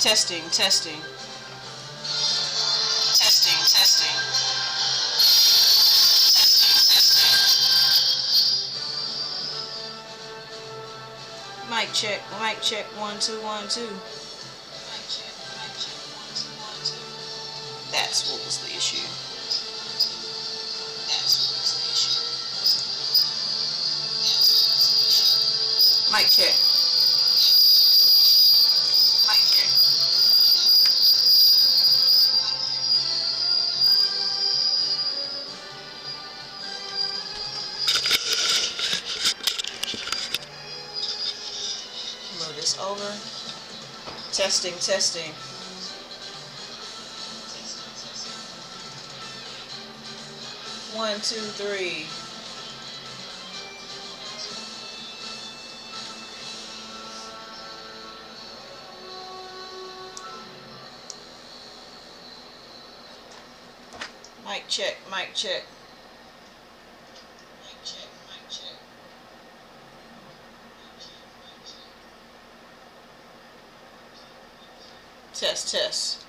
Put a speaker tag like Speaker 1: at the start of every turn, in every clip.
Speaker 1: Testing, testing. Testing, testing. Mic check, 1 2 1 2. That's what was the issue. Mic check. Mic check. Move this over. Testing, testing. One, two, three. Mic check, mic check. Mic check, mic check. Test, test.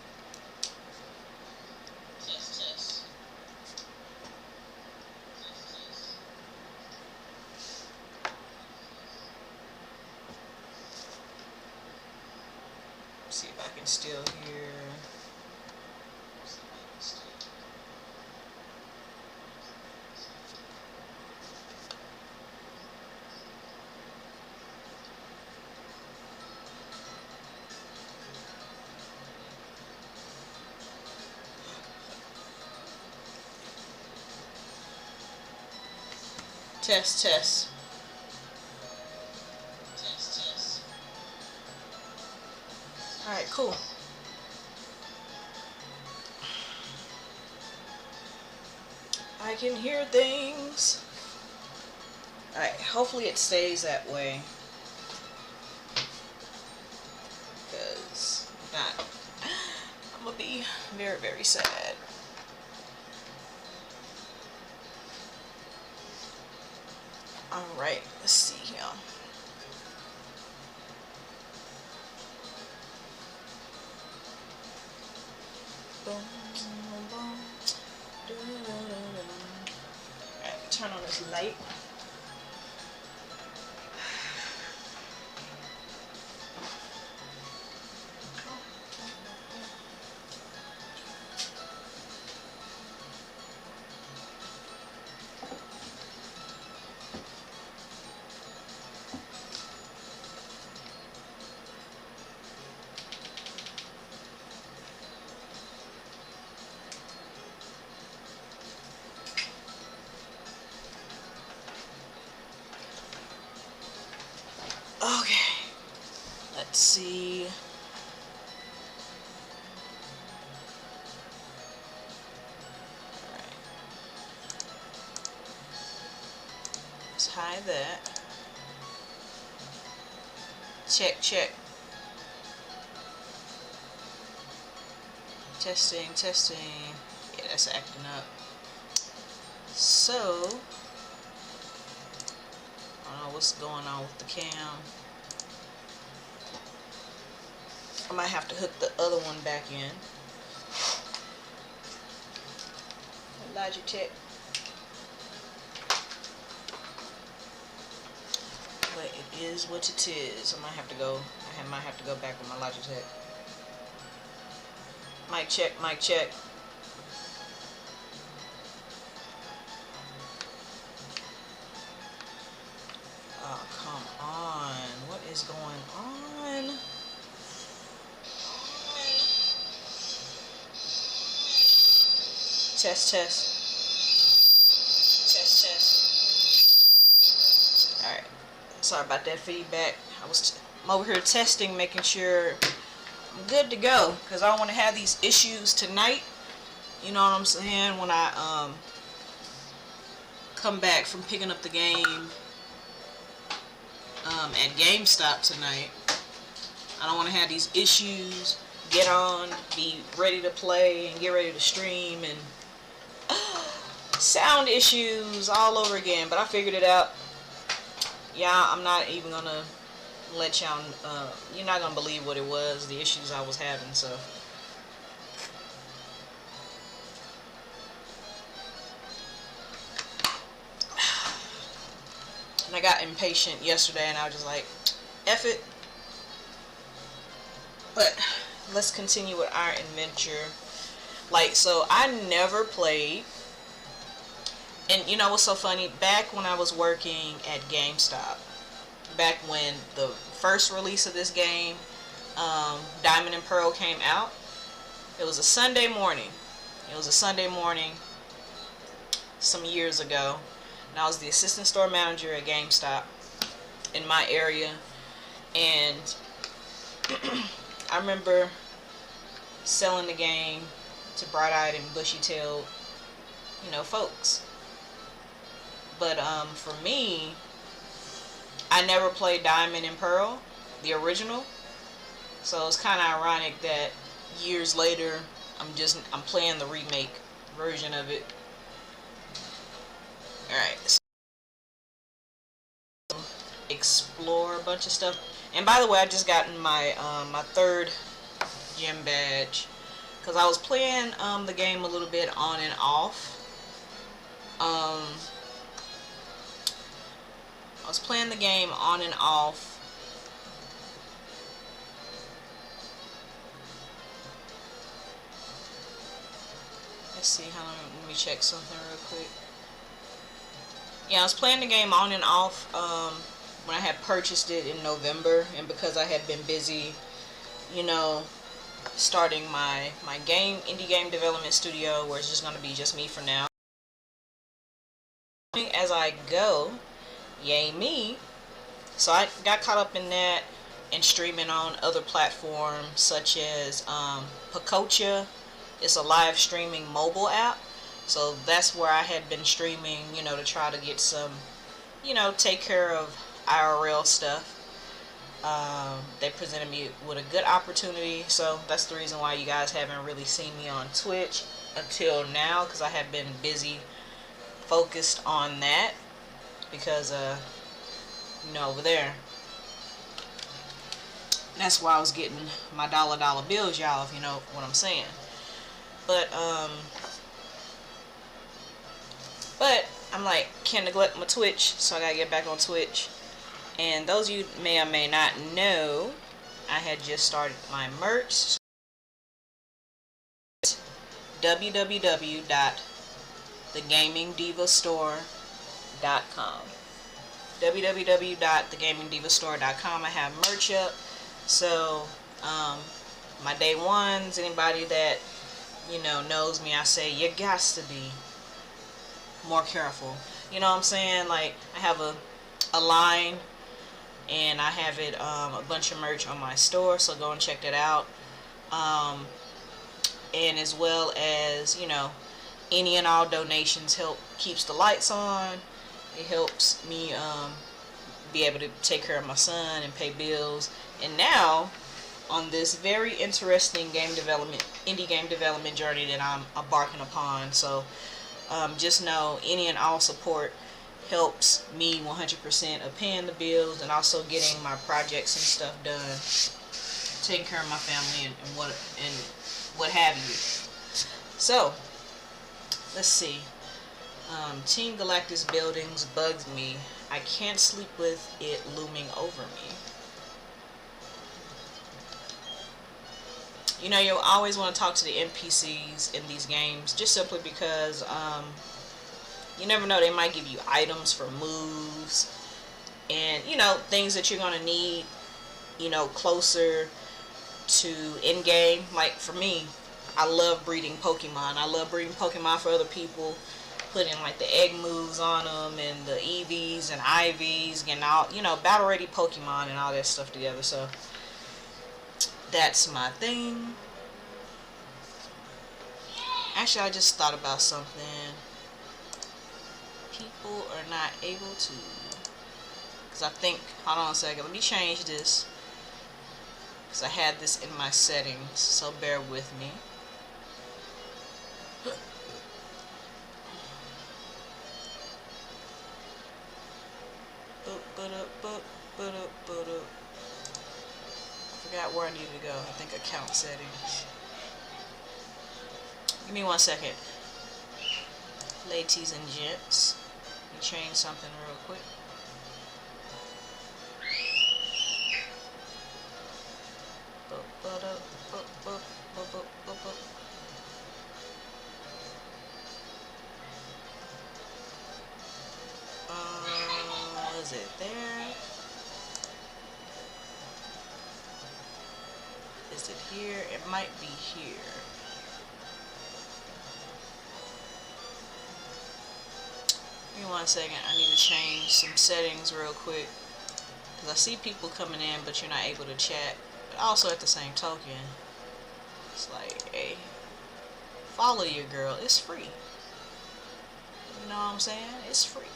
Speaker 1: Test, test. See if I can still hear. Test, test. Test, test. Alright, cool. I can hear things. Alright, hopefully it stays that way. Because if not, I'm gonna be very, very sad. Alright, let's see here. Alright, turn on this light. Okay, let's see. Alright. Let's hide that. Check, check. Testing, testing. Yeah, that's acting up. So, I don't know what's going on with the cam. I might have to hook the other one back in. Logitech. But it is what it is. I might have to go back with my Logitech. Mic check, mic check. Oh, come on. What is going on? Test, test. Test, test. Alright. Sorry about that feedback. I'm over here testing, making sure I'm good to go. Because I don't want to have these issues tonight. You know what I'm saying? When I come back from picking up the game at GameStop tonight. I don't want to have these issues. Get on, be ready to play, and get ready to stream, and sound issues all over again. But I figured it out. Yeah, I'm not even gonna let y'all, you're not gonna believe what it was, the issues I was having. So and I got impatient yesterday, and I was just like, F it. But let's continue with our adventure. Like, so I never played, and you know what's so funny? Back when I was working at GameStop, back when the first release of this game, Diamond and Pearl, came out, it was a Sunday morning. It was a Sunday morning some years ago, and I was the assistant store manager at GameStop in my area, and I remember selling the game to bright-eyed and bushy-tailed, you know, folks. But for me, I never played Diamond and Pearl, the original. So it's kind of ironic that years later, I'm playing the remake version of it. All right. So explore a bunch of stuff. And by the way, I just gotten my my third gym badge, because I was playing the game a little bit on and off. I was playing the game on and off. Let's see, let me check something real quick. Yeah, I was playing the game on and off when I had purchased it in November, and because I had been busy, you know, starting my indie game development studio, where it's just going to be just me for now. As I go, yay me. So I got caught up in that and streaming on other platforms such as Pacocha. It's a live streaming mobile app. So that's where I had been streaming, you know, to try to get some, you know, take care of IRL stuff. They presented me with a good opportunity, so that's the reason why you guys haven't really seen me on Twitch until now, because I have been busy focused on that, because you know, over there, that's why I was getting my dollar bills, y'all, if you know what I'm saying. But I'm like, can't neglect my Twitch, so I gotta get back on Twitch. And those of you may or may not know, I had just started my merch. www.TheGamingDivaStore.com. www.TheGamingDivaStore.com. I have merch up. So, my day ones, anybody that, you know, knows me, I say, you got to be more careful. You know what I'm saying? Like, I have a line, and I have it a bunch of merch on my store, so go and check that out. And as well as, you know, any and all donations keeps the lights on. It helps me be able to take care of my son and pay bills. And now, on this very interesting indie game development journey that I'm embarking upon, so just know any and all support helps me 100% of paying the bills, and also getting my projects and stuff done, taking care of my family and what have you. So let's see. Team Galactus buildings bugs me. I can't sleep with it looming over me. You know, you'll always want to talk to the NPCs in these games, just simply because you never know, they might give you items for moves and, you know, things that you're going to need, you know, closer to in-game. Like, for me, I love breeding Pokemon. I love breeding Pokemon for other people, putting, like, the egg moves on them, and the EVs and IVs, getting all, you know, battle-ready Pokemon and all that stuff together. So that's my thing. Actually, I just thought about something. People are not able to, because I think, hold on a second, let me change this, because I had this in my settings, so bear with me. Forgot where I needed to go. I think account settings. Give me 1 second. Ladies and gents. Let me change something real quick. Is it there? Is it here? It might be here. Give me 1 second. I need to change some settings real quick. Because I see people coming in, but you're not able to chat. But also at the same token, it's like, hey, follow your girl. It's free. You know what I'm saying? It's free.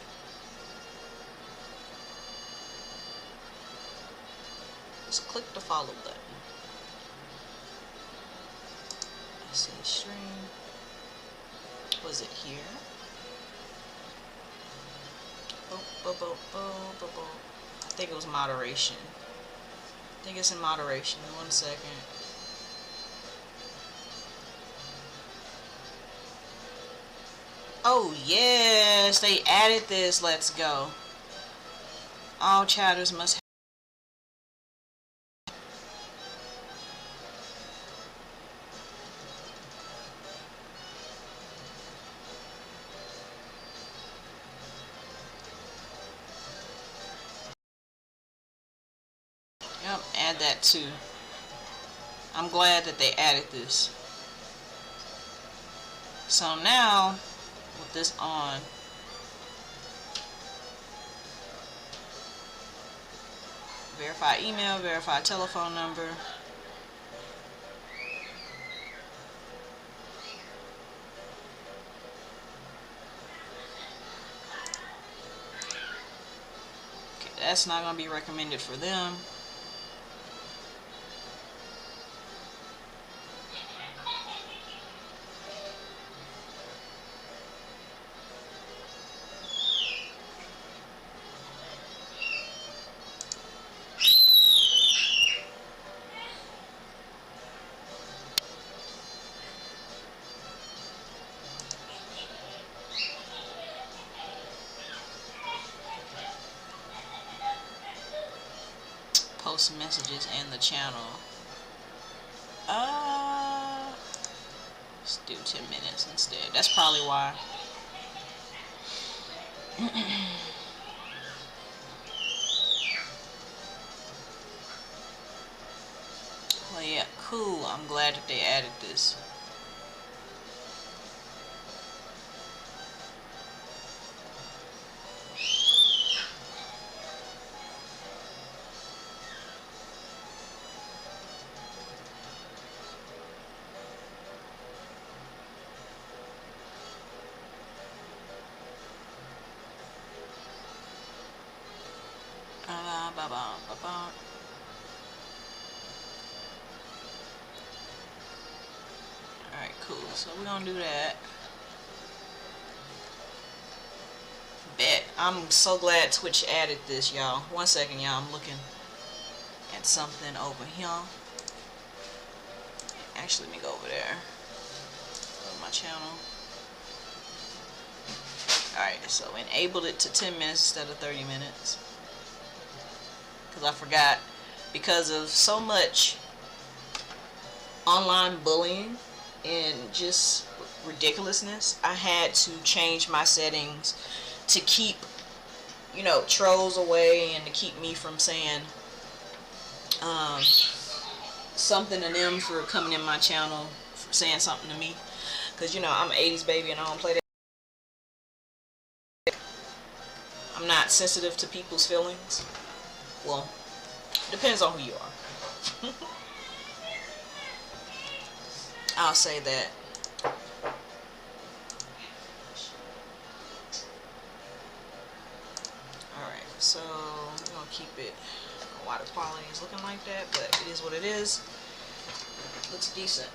Speaker 1: Just click the follow button. I see stream. Was it here? I think it was moderation. I think it's in moderation. 1 second. Oh yes, they added this. Let's go. All chatters must have. Yep, add that too. I'm glad that they added this. So now, with this on, verify email, verify telephone number. Okay, that's not going to be recommended for them. Post messages and the channel. Let's do 10 minutes instead. That's probably why. Well, yeah, cool. I'm glad that they added this. Alright, cool. So we're gonna do that. Bet. I'm so glad Twitch added this, y'all. 1 second, y'all. I'm looking at something over here. Actually, let me go over there. Go to my channel. Alright, so enabled it to 10 minutes instead of 30 minutes. Because I forgot, because of so much online bullying and just ridiculousness, I had to change my settings to keep, you know, trolls away and to keep me from saying something to them for coming in my channel, for saying something to me. Because, you know, I'm an 80s baby and I don't play that. I'm not sensitive to people's feelings. Well, depends on who you are. I'll say that. Alright, so we're going to keep it. Water quality is looking like that, but it is what it is. Looks decent.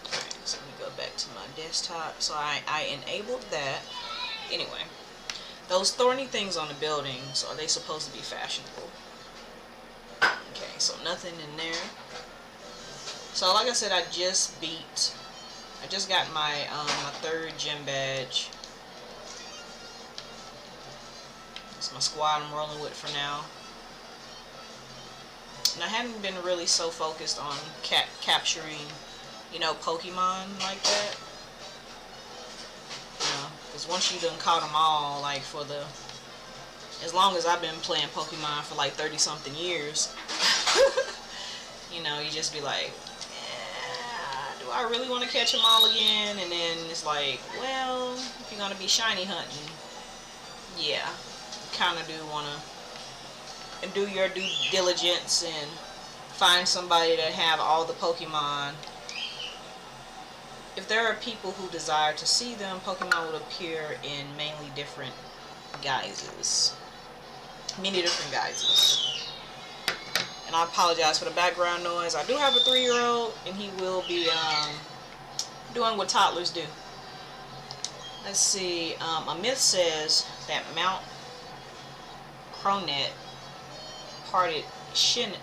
Speaker 1: Alright, so let me go back to my desktop. So I enabled that. Anyway, Those thorny things on the buildings, are they supposed to be fashionable? Okay, so nothing in there. So like I said, I just got my my 3rd gym badge. It's my squad I'm rolling with for now. And I haven't been really so focused on capturing, you know, Pokemon like that. You know, because once you done caught them all, like for the, as long as I've been playing Pokemon for like 30 something years, you know, you just be like, do I really want to catch them all again? And then it's like, well, if you're going to be shiny hunting, yeah, you kind of do want to do your due diligence and find somebody that have all the Pokemon. If there are people who desire to see them, Pokemon would appear in mainly different guises. Many different guises. And I apologize for the background noise. I do have a 3-year-old, and he will be doing what toddlers do. Let's see. A myth says that Mount Coronet parted Shannon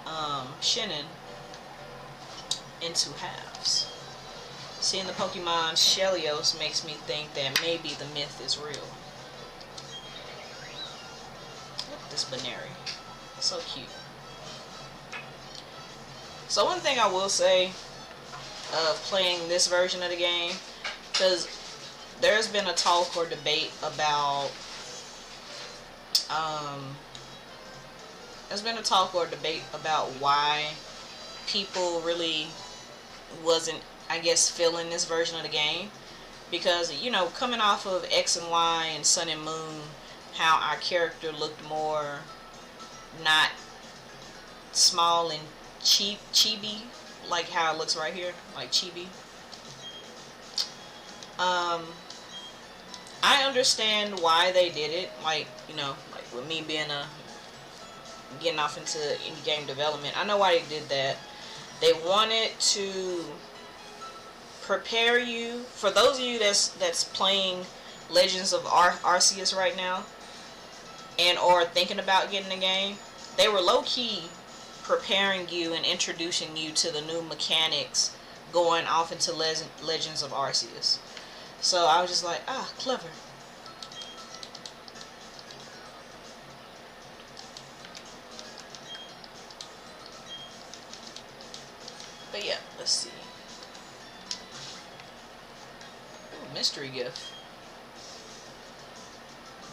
Speaker 1: into halves. Seeing the Pokemon Shelios makes me think that maybe the myth is real. Look at this Baneri. So cute. So one thing I will say of playing this version of the game, because there's been a talk or debate about why people really wasn't, I guess, feeling this version of the game. Because, you know, coming off of X and Y and Sun and Moon, how our character looked more not small and chibi, like how it looks right here, like chibi. I understand why they did it, like, you know, like with me being getting off into indie game development. I know why they did that. They wanted to prepare you, for those of you that's playing Legends of Arceus right now and or thinking about getting the game. They were low-key preparing you and introducing you to the new mechanics going off into Legends of Arceus. So I was just like, ah, clever. But yeah, let's see. Ooh, mystery gift.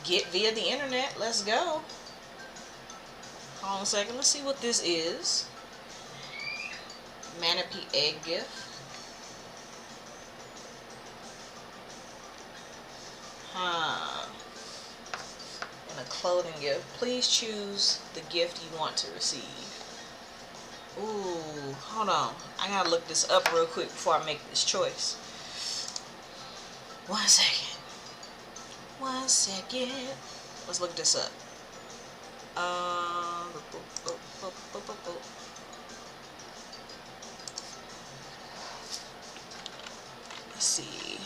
Speaker 1: Get via the internet. Let's go. Hold on a second. Let's see what this is. Manapy egg gift. And a clothing gift. Please choose the gift you want to receive. Ooh, hold on. I gotta look this up real quick before I make this choice. 1 second. 1 second. Let's look this up. Let's see.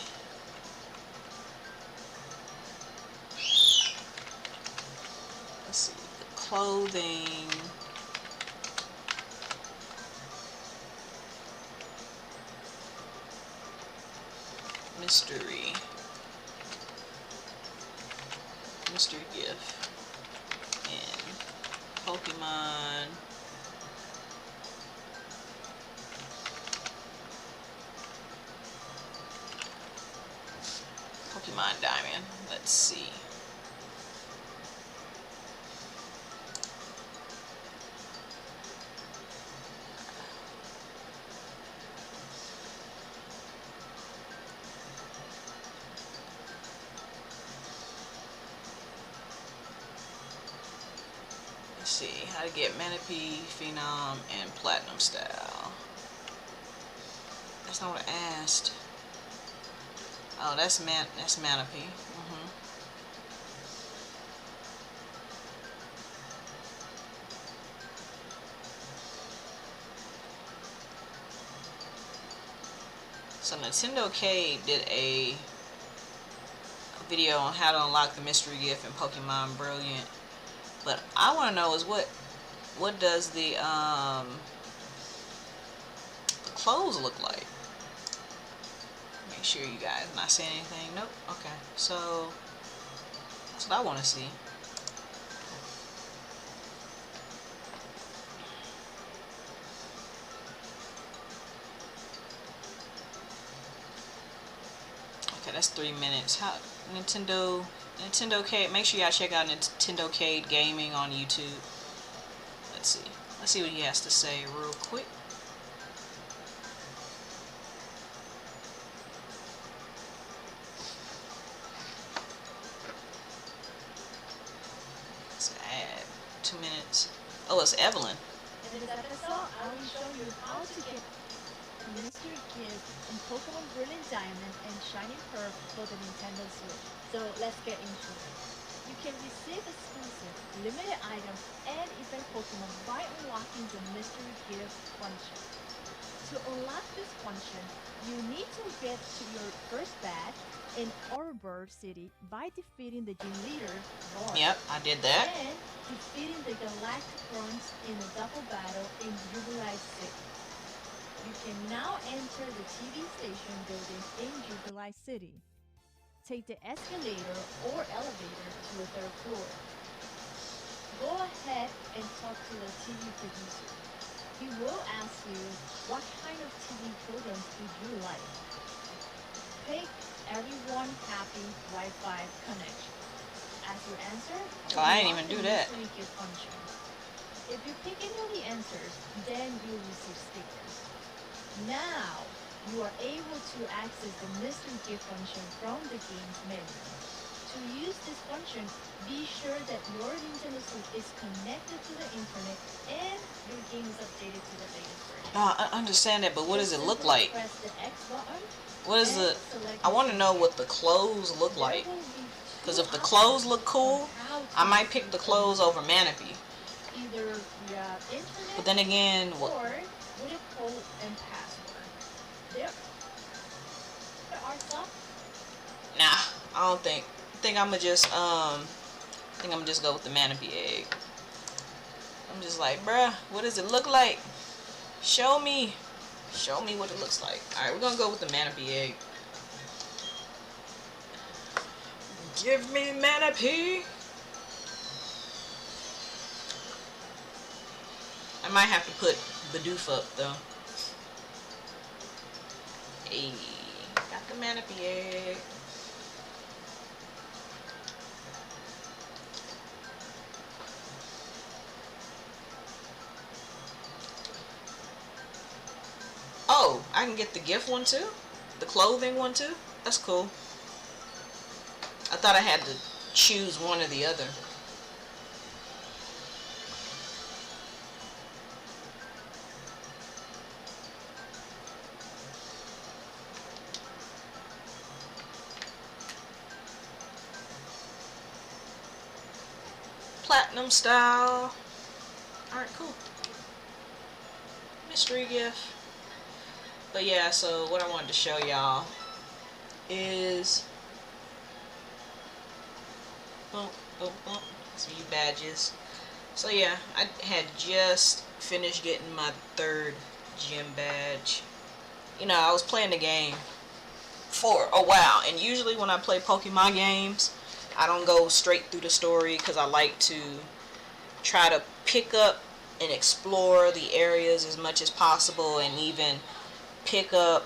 Speaker 1: Let's see. The clothing. Mystery gift and Pokemon Diamond. Let's see. See how to get Manapy, Phenom, and Platinum style. That's not what I asked. Oh, that's Manapy. So Nintendo K did a video on how to unlock the mystery gift in Pokemon Brilliant. But I want to know is what does the clothes look like? Make sure you guys not seeing anything. Nope. Okay. So that's what I want to see. Okay, that's 3 minutes. How Nintendo Cade, make sure y'all check out Nintendo Cade Gaming on YouTube. Let's see what he has to say real quick. Let's add 2 minutes. Oh, it's Evelyn.
Speaker 2: In this episode, I will show you how to get mystery gift in Pokemon Brilliant Diamond and Shining Pearl for the Nintendo Switch. So let's get into it. You can receive exclusive, limited items and event Pokemon by unlocking the mystery gift function. To unlock this function, you need to get to your first badge in Ouroboros City by defeating the gym leader, Lord.
Speaker 1: Yep, I did that.
Speaker 2: And defeating the Galactic Runs in a double battle in Jubilee City. You can now enter the TV station building in Jubilee City. Take the escalator or elevator to the 3rd floor. Go ahead and talk to the TV producer. He will ask you what kind of TV programs would you like. Pick everyone happy Wi-Fi connection. As your answer,
Speaker 1: Oh, I didn't even do that.
Speaker 2: Function. If you pick any of the answers, then you'll receive stickers. Now, you are able to access the mystery gift function from the game's menu. To use this function, be sure that your Nintendo Switch is connected to the internet and your game is updated to the latest version.
Speaker 1: I understand that, but what does it look like?
Speaker 2: Press the X button.
Speaker 1: What is the? I want to know what the clothes look like. Because if the clothes look cool, I might pick the clothes over Manaphy.
Speaker 2: Either via internet
Speaker 1: But then again, what?
Speaker 2: or with a code and password. There are some.
Speaker 1: Nah, I don't think. I think I'm gonna just go with the Manaphy egg. I'm just like, bruh, what does it look like? Show me what it looks like. All right, we're gonna go with the Manaphy egg. Give me Manaphy. I might have to put Bidoof up though. Hey, got the Manaphy egg. Oh, I can get the gift one too? The clothing one too? That's cool. I thought I had to choose one or the other. Platinum style. Alright, cool. Mystery gift. But yeah, so what I wanted to show y'all is some badges. So yeah, I had just finished getting my 3rd gym badge. You know, I was playing the game for a while, and usually when I play Pokemon games, I don't go straight through the story because I like to try to pick up and explore the areas as much as possible, and even pick up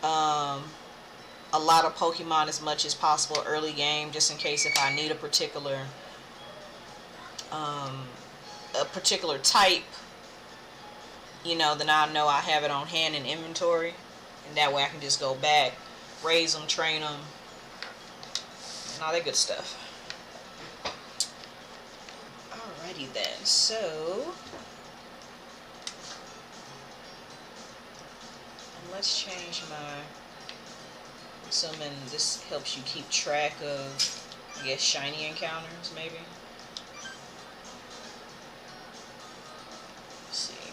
Speaker 1: a lot of Pokemon as much as possible early game, just in case if I need a particular type, you know, then I know I have it on hand in inventory, and that way I can just go back, raise them, train them, and all that good stuff. Alrighty then, so let's change my, assuming this helps you keep track of, I guess, shiny encounters, maybe. Let's see.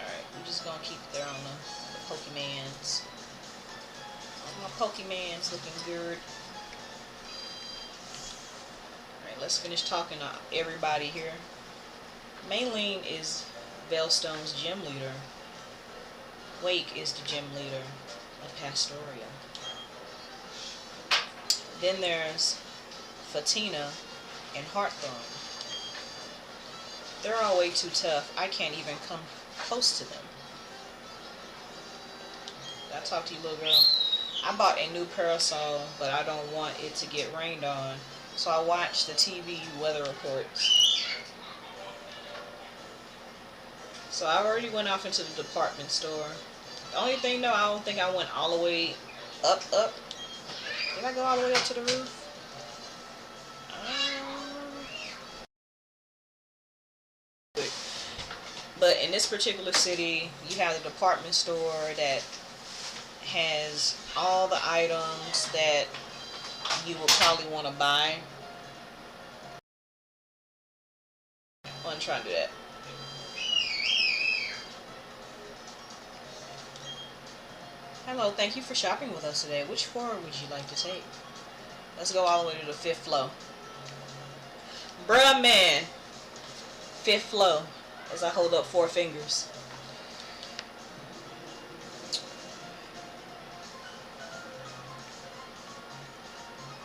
Speaker 1: Alright, we're just Just gonna keep it there on the Pokemans. All my Pokemans looking good. Alright, let's finish talking to everybody here. Maylene is Veilstone's gym leader. Wake is the gym leader of Pastoria. Then there's Fatina and Heartthorn. They're all way too tough. I can't even come close to them. Did I talk to you, little girl? I bought a new parasol, but I don't want it to get rained on. So I watch the TV weather reports. So I already went off into the department store. The only thing though, I don't think I went all the way up. Did I go all the way up to the roof? But in this particular city, you have the department store that has all the items that you will probably want to buy. I want to try and do that. Hello, thank you for shopping with us today. Which floor would you like to take? Let's go all the way to the 5th floor. Bruh, man. 5th floor. As I hold up 4 fingers.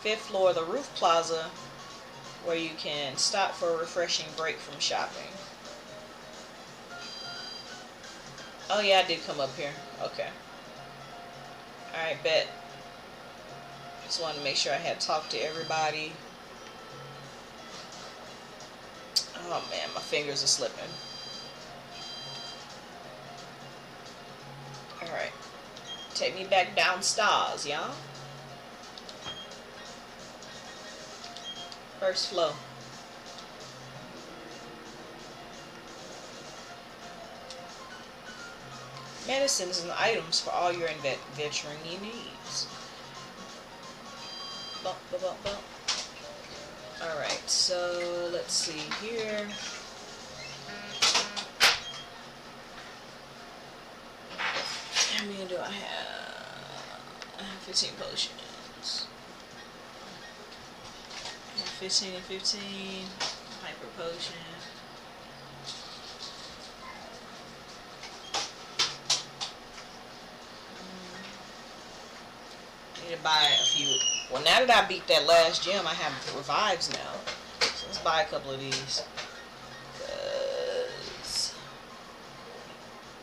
Speaker 1: Fifth floor, the roof plaza, where you can stop for a refreshing break from shopping. Oh yeah, I did come up here. Okay. Alright, bet. Just wanted to make sure I had talked to everybody. Oh man, my fingers are slipping. Alright. Take me back downstairs, y'all. First floor. Medicines and items for all your adventuring needs. Bump, bump, bump, bump. Alright, so let's see here. How many do I have? I have 15 potions. 15 and 15. Hyper potion. Need to buy a few. Well, now that I beat that last gym, I have revives now. So let's buy a couple of these.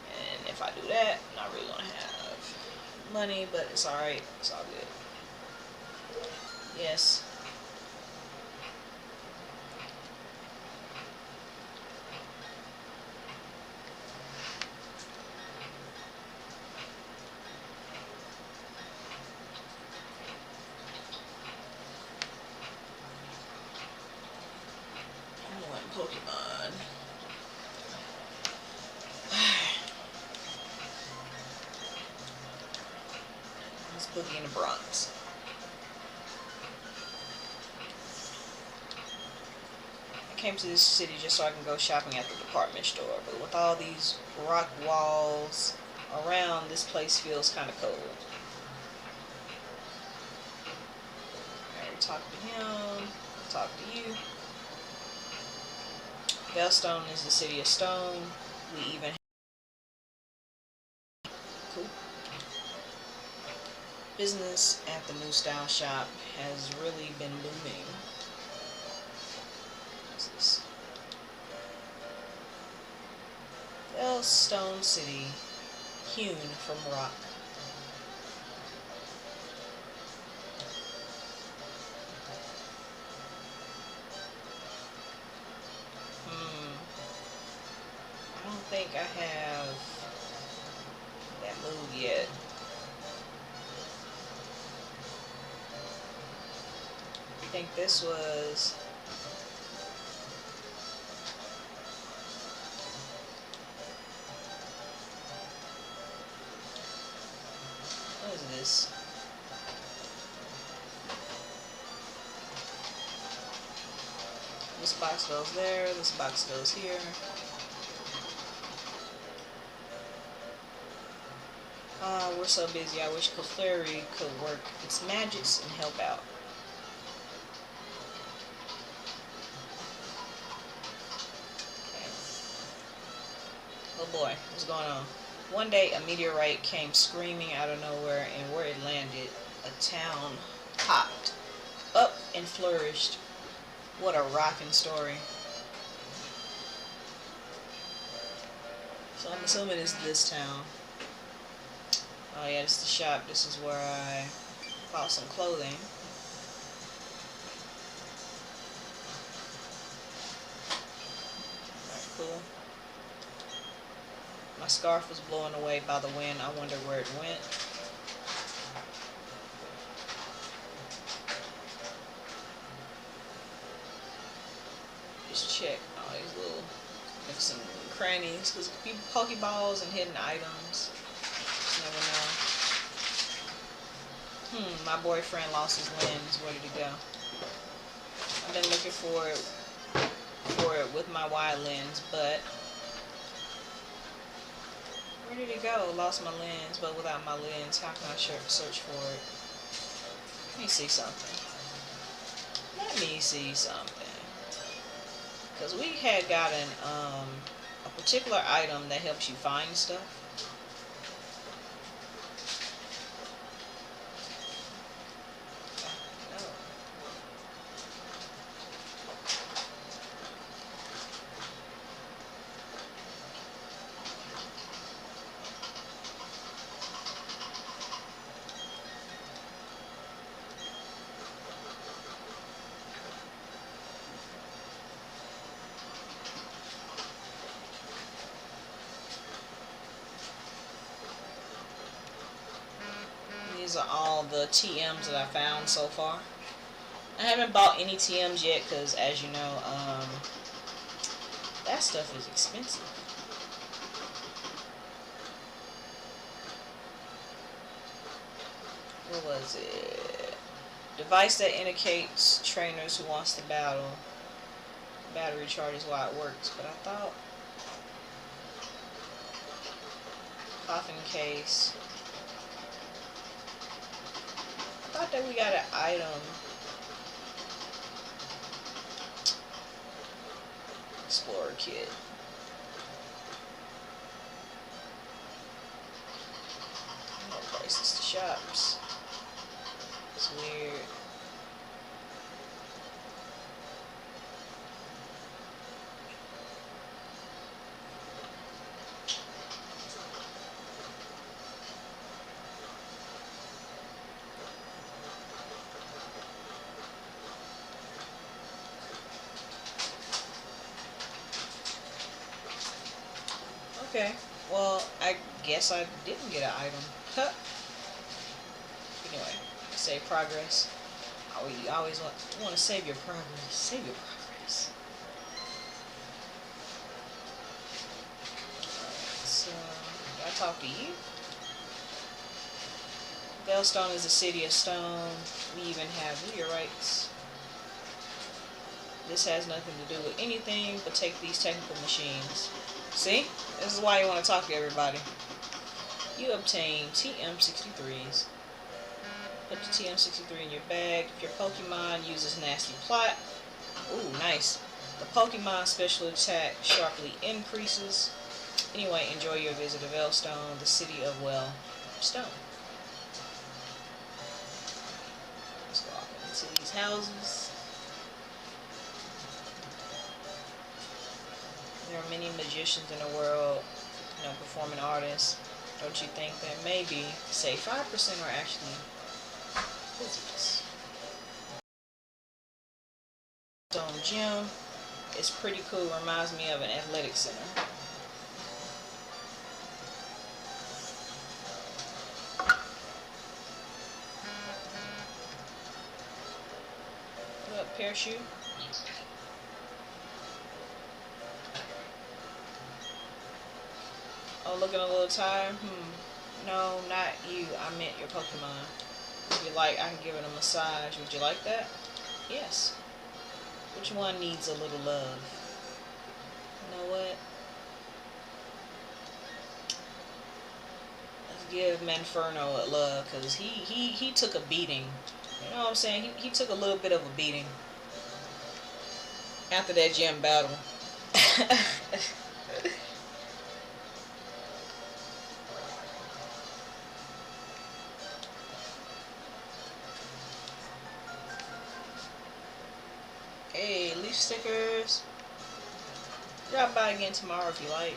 Speaker 1: And if I do that, I'm not really gonna have money, but it's alright. It's all good. Yes. Pokemon. Let's boogie in the Bronx. I came to this city just so I can go shopping at the department store, but with all these rock walls around, this place feels kind of cold. Alright, talk to him. Talk to you. Veilstone is the city of stone. We even cool. Business at the new style shop has really been booming. What's this? Veilstone City, hewn from rock. I don't think I have that move yet. I think this was what is this? This box goes there, this box goes here. We're so busy. I wish Clefairy could work its magics and help out. Okay. Oh boy, what's going on? One day, a meteorite came screaming out of nowhere, and where it landed, a town popped up and flourished. What a rocking story. So I'm assuming it's this town. Oh yeah, this is the shop. This is where I bought some clothing. Alright, cool. My scarf was blown away by the wind. I wonder where it went. Just check all these little some crannies, because it could be Pokeballs and hidden items. You never know. My boyfriend lost his lens. Where did he go? I've been looking for it with my wide lens, but where did it go? Lost my lens, but without my lens, how can I search for it? Let me see something. Let me see something. Because we had gotten a particular item that helps you find stuff. These are all the TMs that I found so far. I haven't bought any TMs yet because, as you know, that stuff is expensive. What was it? Device that indicates trainers who wants to battle. Battery charge is why it works, but I thought coffin case. I thought that we got an item. Explorer kit. No prices to shops. It's weird. Okay, well, I guess I didn't get an item. Huh. Anyway, save progress. Oh, you always want to save your progress. Save your progress. Alright, so, I talk to you. Veilstone is a city of stone. We even have meteorites. This has nothing to do with anything but take these technical machines. See? This is why you want to talk to everybody. You obtain TM63s. Put the TM63 in your bag. If your Pokemon uses Nasty Plot, ooh, nice. The Pokemon special attack sharply increases. Anyway, enjoy your visit to Veilstone, the city of, well, stone. Let's walk into these houses. There are many magicians in the world, performing artists. Don't you think that maybe, say, 5% are actually wizards? Stone Gym is pretty cool. Reminds me of an athletic center. What up, parachute? Oh, looking a little tired? No, not you. I meant your Pokemon. If you like, I can give it a massage. Would you like that? Yes. Which one needs a little love? You know what? Let's give Manferno a love, because he took a beating. You know what I'm saying? He took a little bit of a beating after that gym battle. Hey, leaf stickers. Drop by again tomorrow if you like.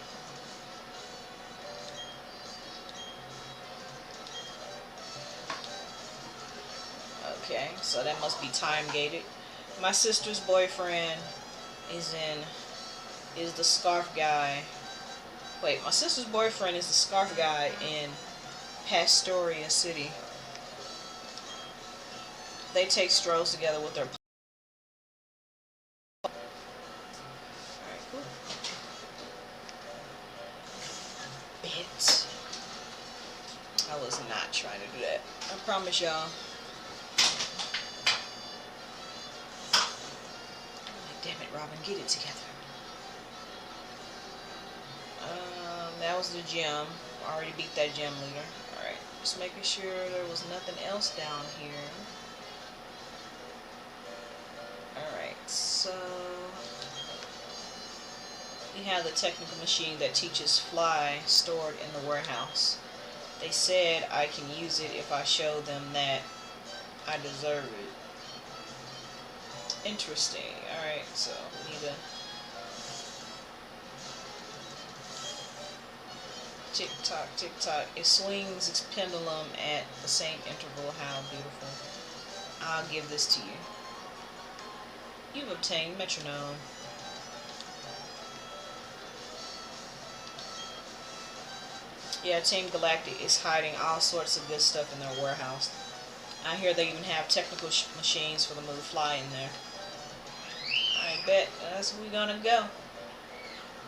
Speaker 1: Okay, so that must be time gated. My sister's boyfriend is the scarf guy. Wait, my sister's boyfriend is the scarf guy in Pastoria City. They take strolls together with their. Alright, cool. Bit. I was not trying to do that. I promise y'all. Damn it, Robin, get it together. That was the gym. I already beat that gym leader. Alright, just making sure there was nothing else down here. Alright, so we have the technical machine that teaches fly stored in the warehouse. They said I can use it if I show them that I deserve it. Interesting. Alright, so we need to tick tock, tick tock. It swings its pendulum at the same interval. How beautiful. I'll give this to you. You've obtained metronome. Yeah, Team Galactic is hiding all sorts of good stuff in their warehouse. I hear they even have technical machines for the move fly in there. I bet that's where we gonna go.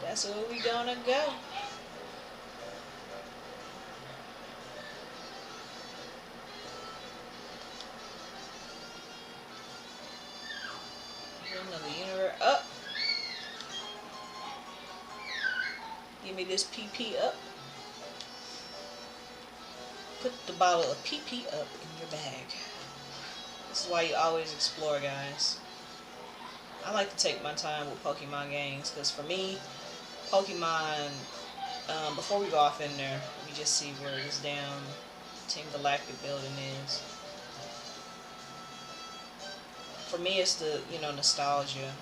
Speaker 1: That's where we gonna go. Another universe up. Give me this PP up. Put the bottle of PP up in your bag. This is why you always explore, guys. I like to take my time with Pokemon games, because for me, Pokemon, before we go off in there, let me just see where this damn Team Galactic building is. For me, it's the, nostalgia.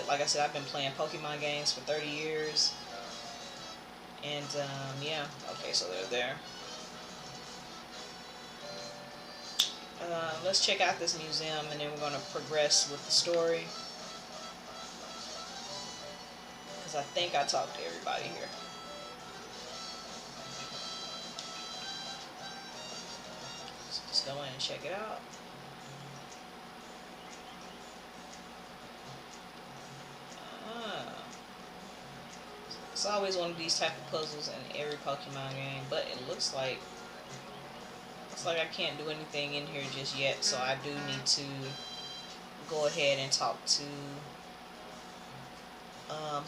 Speaker 1: Like I said, I've been playing Pokemon games for 30 years. And, yeah. Okay, so they're there. Let's check out this museum, and then we're going to progress with the story. Because I think I talked to everybody here. So just go in and check it out. It's always one of these type of puzzles in every Pokemon game, but it looks like I can't do anything in here just yet, so I do need to go ahead and talk to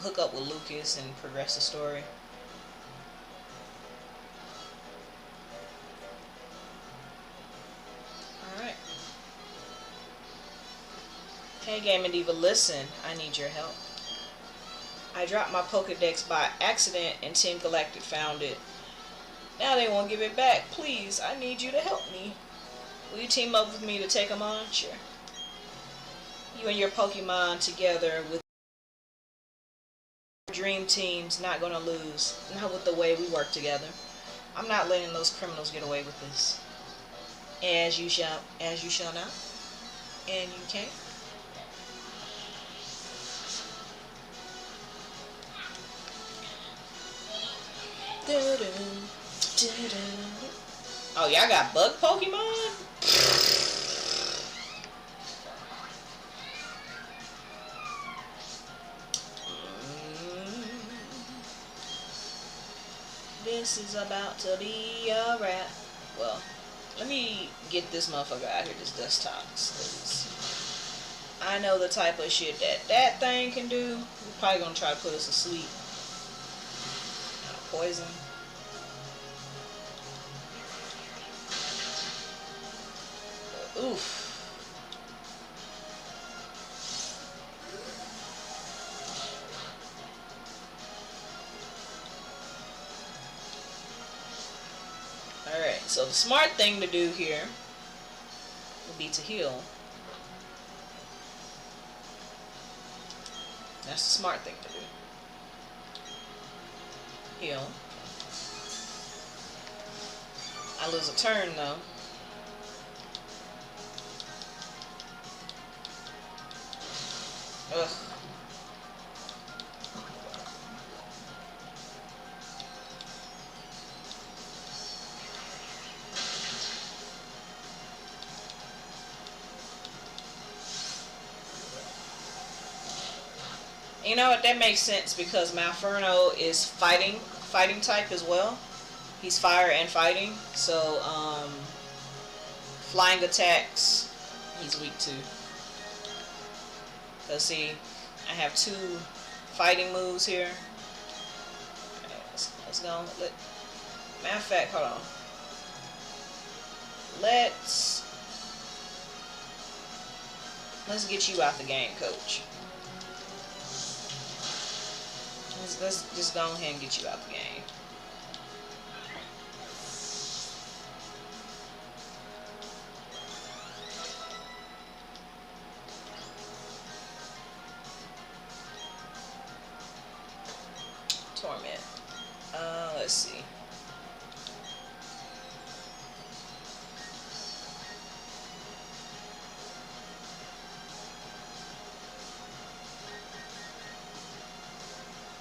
Speaker 1: hook up with Lucas and progress the story. Alright. Hey TheGamingDiva, listen, I need your help. I dropped my Pokedex by accident and Team Galactic found it. Now they won't give it back. Please, I need you to help me. Will you team up with me to take them on? Sure. You and your Pokemon together with dream team's not gonna lose. Not with the way we work together. I'm not letting those criminals get away with this. As you shall not. And you can't. Oh, y'all got bug Pokemon? This is about to be a wrap. Well, let me get this motherfucker out here, this desktop. I know the type of shit that thing can do. We're probably gonna try to put us to sleep. Poison. Oof. Alright, so the smart thing to do here would be to heal. That's the smart thing to do. Heal. I lose a turn though. Ugh. You know what? That makes sense because Malferno is fighting type as well. He's fire and fighting, so flying attacks he's weak to. Cause see, I have 2 fighting moves here. Alright, let's go. Matter of fact, hold on. Let's get you out the game, coach. Let's just go ahead and get you out the game. Torment. Let's see.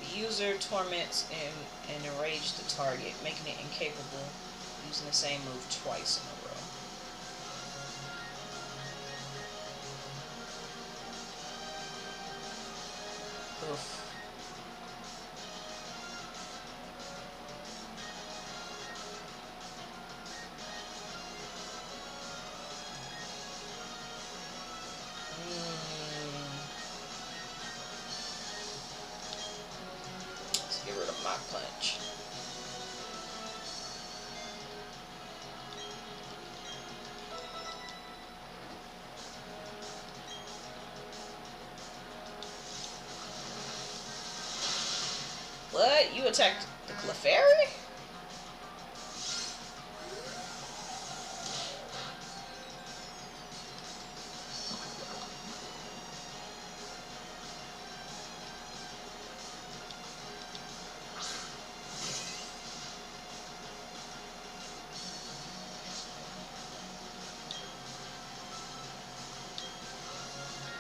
Speaker 1: The user torments and enrage the target, making it incapable of using the same move twice in a row. Oof. Let's get rid of my punch. What? You attacked the Clefairy?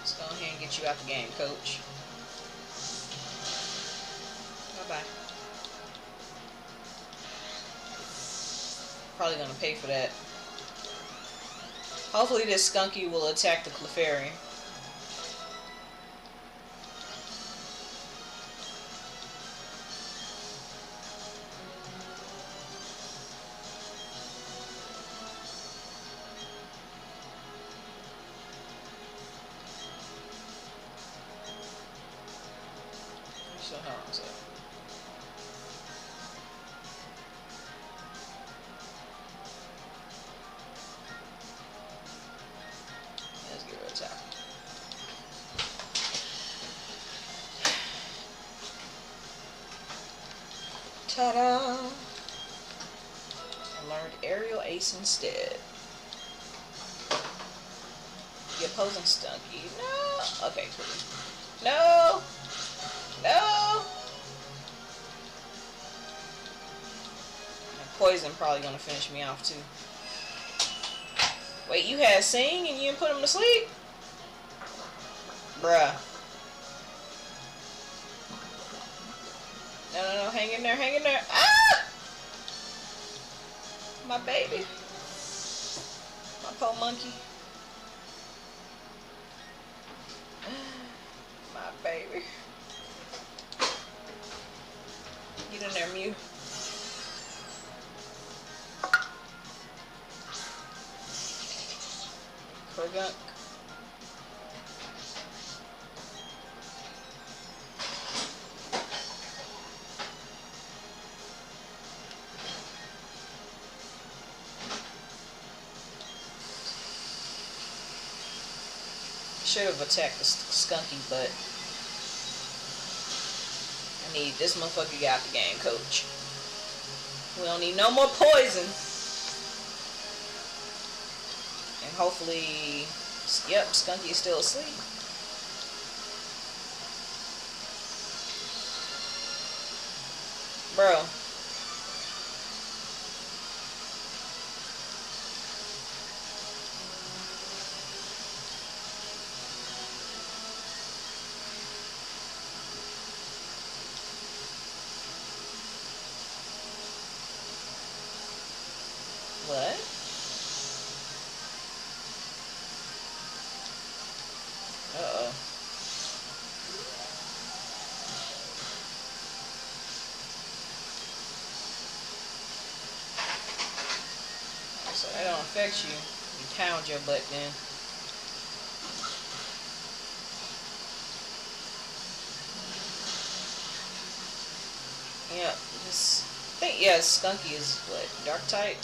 Speaker 1: Let's go ahead and get you out the game, coach. Bye-bye. Probably gonna pay for that. Hopefully this Skunky will attack the Clefairy. So hold on a second. Let's give it a tap. Ta-da! I learned Aerial Ace instead. The opposing Stunky. No! Okay, cool. No! No! And Poison probably gonna finish me off too. Wait, you had Sing and you didn't put him to sleep? Bruh. No, hang in there, hang in there. Ah! My baby. My poor monkey. My baby. Get in there, Mew. Kurgunk. should have attacked the skunky, but I need this motherfucker got the game, coach. We don't need no more poison. And hopefully, yep, skunky is still asleep. Bro. What? Uh-oh. So that don't affect you. You pound your butt then. Yeah, this, I think, yeah, skunky is what, dark type?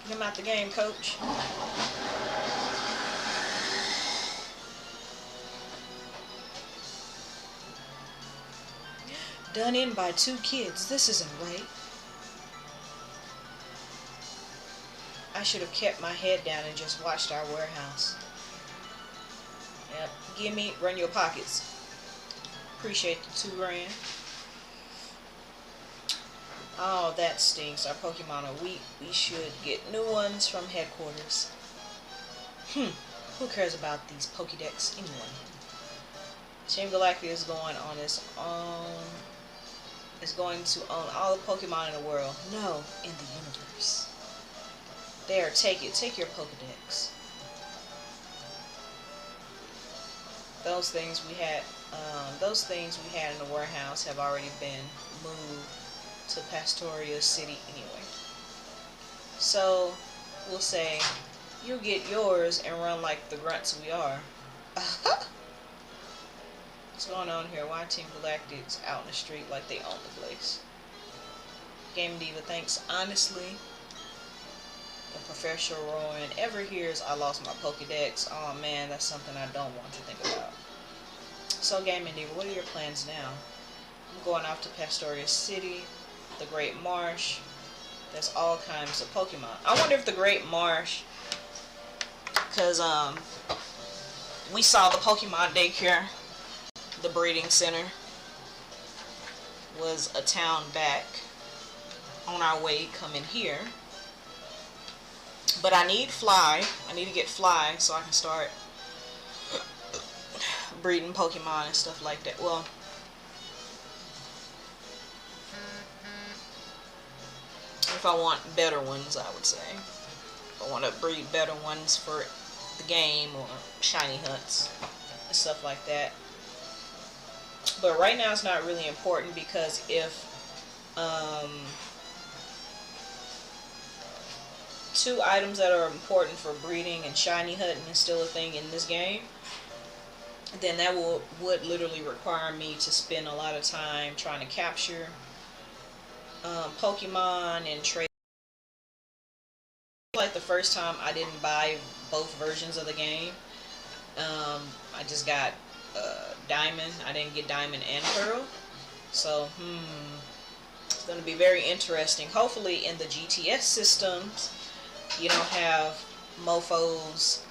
Speaker 1: Get him out the game, coach. Done in by 2 kids. This isn't right. I should have kept my head down and just watched our warehouse. Yep. Gimme, run your pockets. Appreciate the 2 grand. Oh, that stinks. Our Pokemon are weak. We should get new ones from headquarters. Who cares about these Pokédex anyway? Team Galactica is going on its own. Is going to own all the Pokemon in the world. No, in the universe. There, take it. Take your Pokédex. Those things we had in the warehouse have already been moved to Pastoria City anyway. So we'll say you get yours and run like the grunts we are. What's going on here? Why Team Galactic's out in the street like they own the place? TheGamingDiva thanks. Honestly, if Professor Rowan ever hears I lost my Pokédex, oh man, that's something I don't want to think about. So TheGamingDiva, what are your plans now? I'm going off to Pastoria City, the Great Marsh. There's all kinds of Pokemon. I wonder if the Great Marsh, because we saw the Pokemon daycare, the breeding center, was a town back on our way coming here. But I need Fly. I need to get Fly so I can start breeding Pokemon and stuff like that. Well, if I want better ones, I would say. If I want to breed better ones for the game or shiny hunts and stuff like that. But right now it's not really important, because if 2 items that are important for breeding and shiny hunting is still a thing in this game, then that would literally require me to spend a lot of time trying to capture Pokemon and trade. Like the first time I didn't buy both versions of the game. I just got Diamond. I didn't get Diamond and Pearl. So, it's going to be very interesting. Hopefully in the GTS systems, you don't have mofos,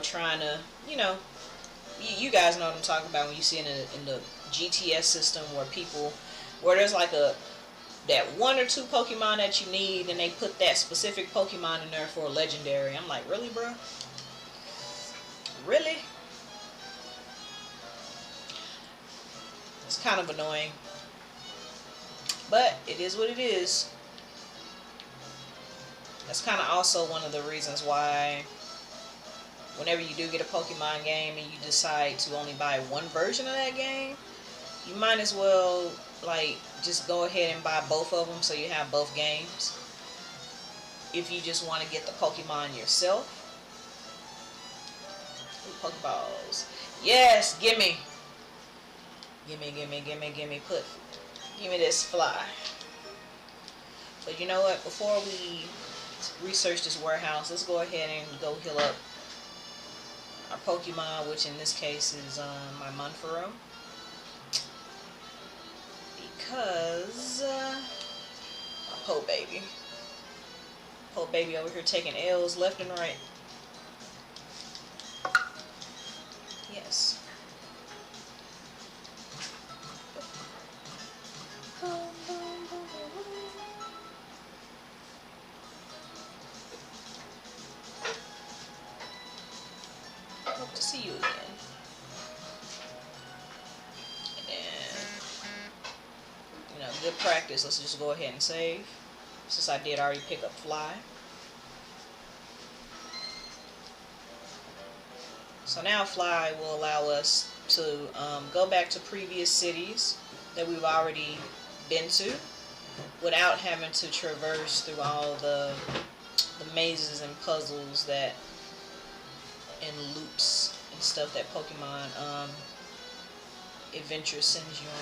Speaker 1: trying to, you guys know what I'm talking about when you see it in the GTS system where there's like that 1 or 2 Pokemon that you need, and they put that specific Pokemon in there for a legendary. I'm like, really, bro? Really? It's kind of annoying. But it is what it is. That's kind of also one of the reasons why whenever you do get a Pokemon game and you decide to only buy one version of that game, you might as well just go ahead and buy both of them so you have both games. If you just want to get the Pokemon yourself. Ooh, Pokeballs. Yes, gimme. Gimme. Put Give me this fly. But you know what? Before we research this warehouse, let's go ahead and go heal up our Pokemon, which in this case is my Monferno. Because my Po Baby. Po Baby over here taking L's left and right. Yes. Hope to see you again. And good practice. Let's just go ahead and save. Since I did already pick up Fly. So now Fly will allow us to go back to previous cities that we've already been to without having to traverse through all the mazes and puzzles that and loops and stuff that Pokemon Adventure sends you on.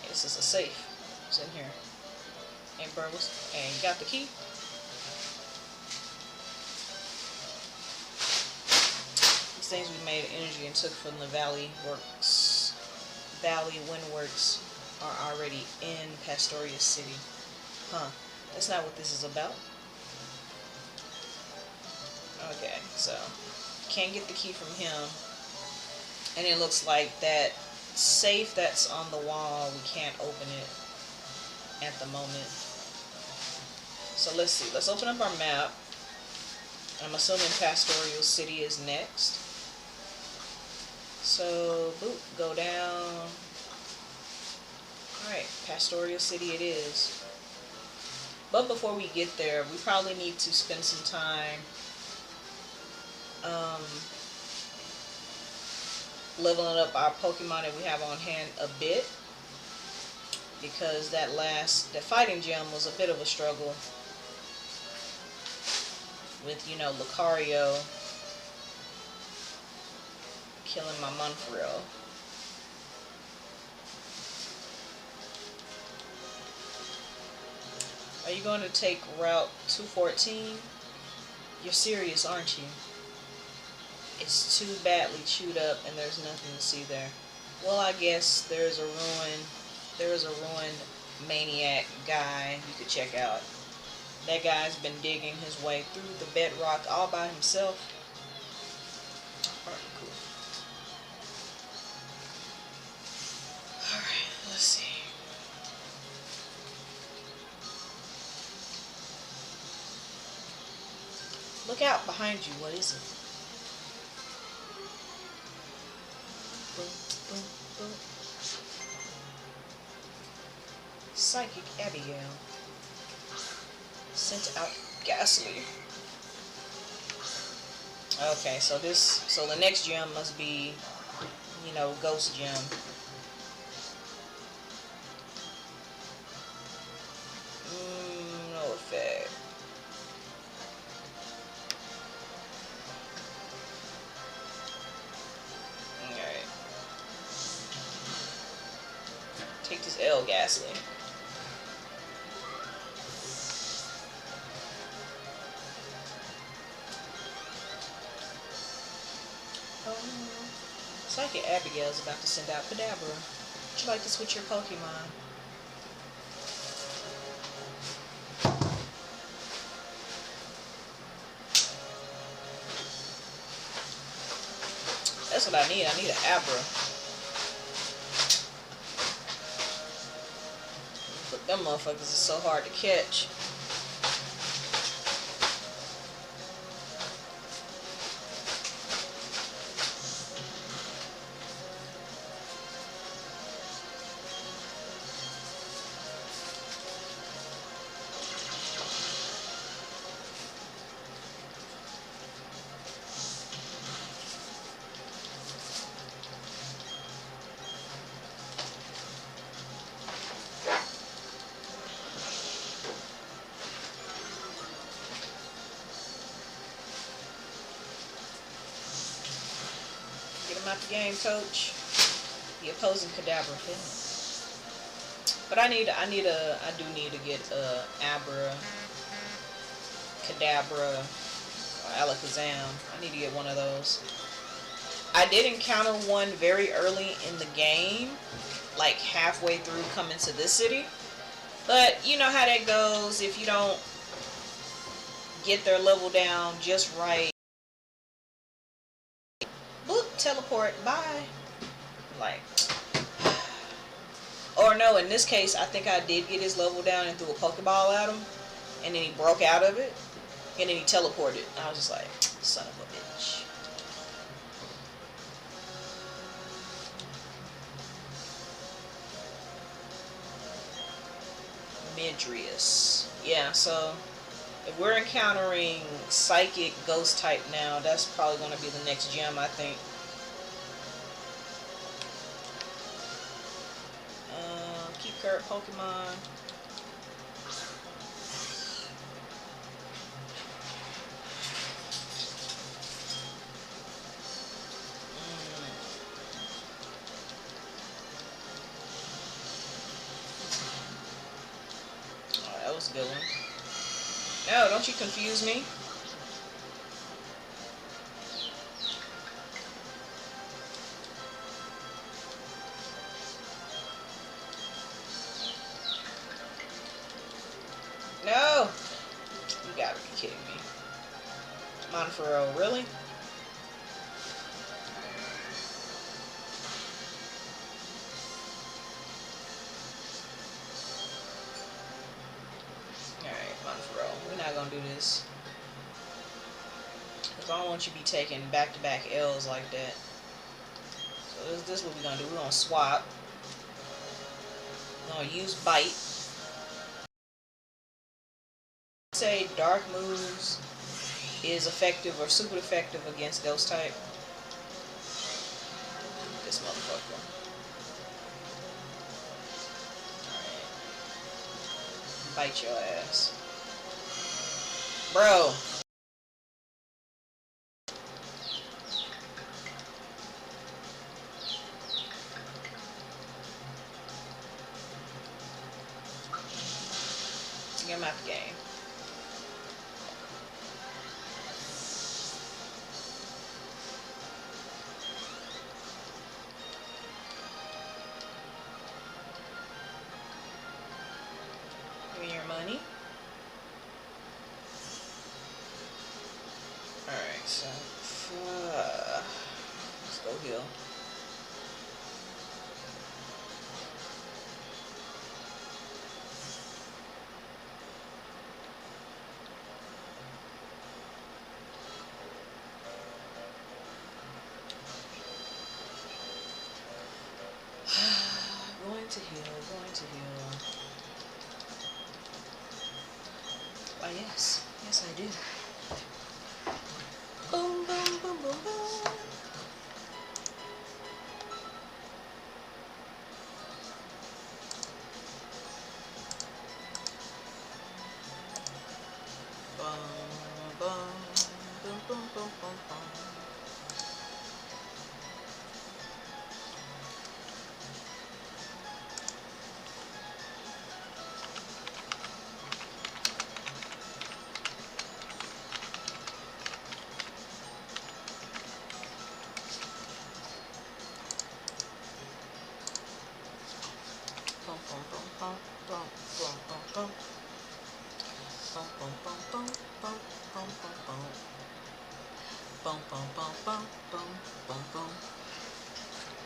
Speaker 1: This is a safe. It's in here. And burglars. And you got the key. These things we made energy and took from the Valley Windworks are already in Pastoria City. Huh. That's not what this is about. Okay, so can't get the key from him. And it looks like that safe that's on the wall, we can't open it at the moment. So let's see. Let's open up our map. I'm assuming Pastoral City is next. So, boop, go down. Alright, Pastoral City it is. But before we get there, we probably need to spend some time leveling up our Pokemon that we have on hand a bit. Because that fighting gym was a bit of a struggle. With, Lucario killing my Monferno. Are you going to take Route 214? You're serious, aren't you? It's too badly chewed up and there's nothing to see there. Well, I guess there's a ruined maniac guy you could check out. That guy's been digging his way through the bedrock all by himself. Alright, cool. Alright, let's see. Look out behind you. What is it? Boom, boom, boom. Psychic Abigail. Sent out ghastly. Okay, so the next gym must be, Ghost Gym. No effect. Alright. Take this L ghastly. Psychic Abigail's about to send out Kadabra. Would you like to switch your Pokemon? That's what I need. I need an Abra. But them motherfuckers is so hard to catch. not the game coach. The opposing Kadabra failed. But I do need to get Abra, Kadabra, or Alakazam. I need to get one of those. I did encounter one very early in the game, like halfway through coming to this city. But you know how that goes. If you don't get their level down just right, boop, teleport, bye. Like, or no, in this case, I think I did get his level down and threw a Pokeball at him, and then he broke out of it, and then he teleported. I was just like, son of a bitch. Midrius. Yeah, so if we're encountering Psychic Ghost type now, that's probably going to be the next gym, I think. Keep current Pokemon. Oh, that was a good one. No, don't you confuse me. No! You gotta be kidding me. Monferro, really? Alright, Monferro. We're not gonna do this. Because I don't want you to be taking back-to-back L's like that. So this is what we're gonna do. We're gonna swap. We're gonna use Bite. Say Dark moves is effective or super effective against Ghost type. This motherfucker. Alright. Bite your ass. Bro. Get him out the game. Give me your money. Alright, so let's go heal. Going to heal, going to heal. Why, yes. Yes, I do. Boom, boom, boom, boom, boom. Boom, boom, boom, boom, boom, boom, boom.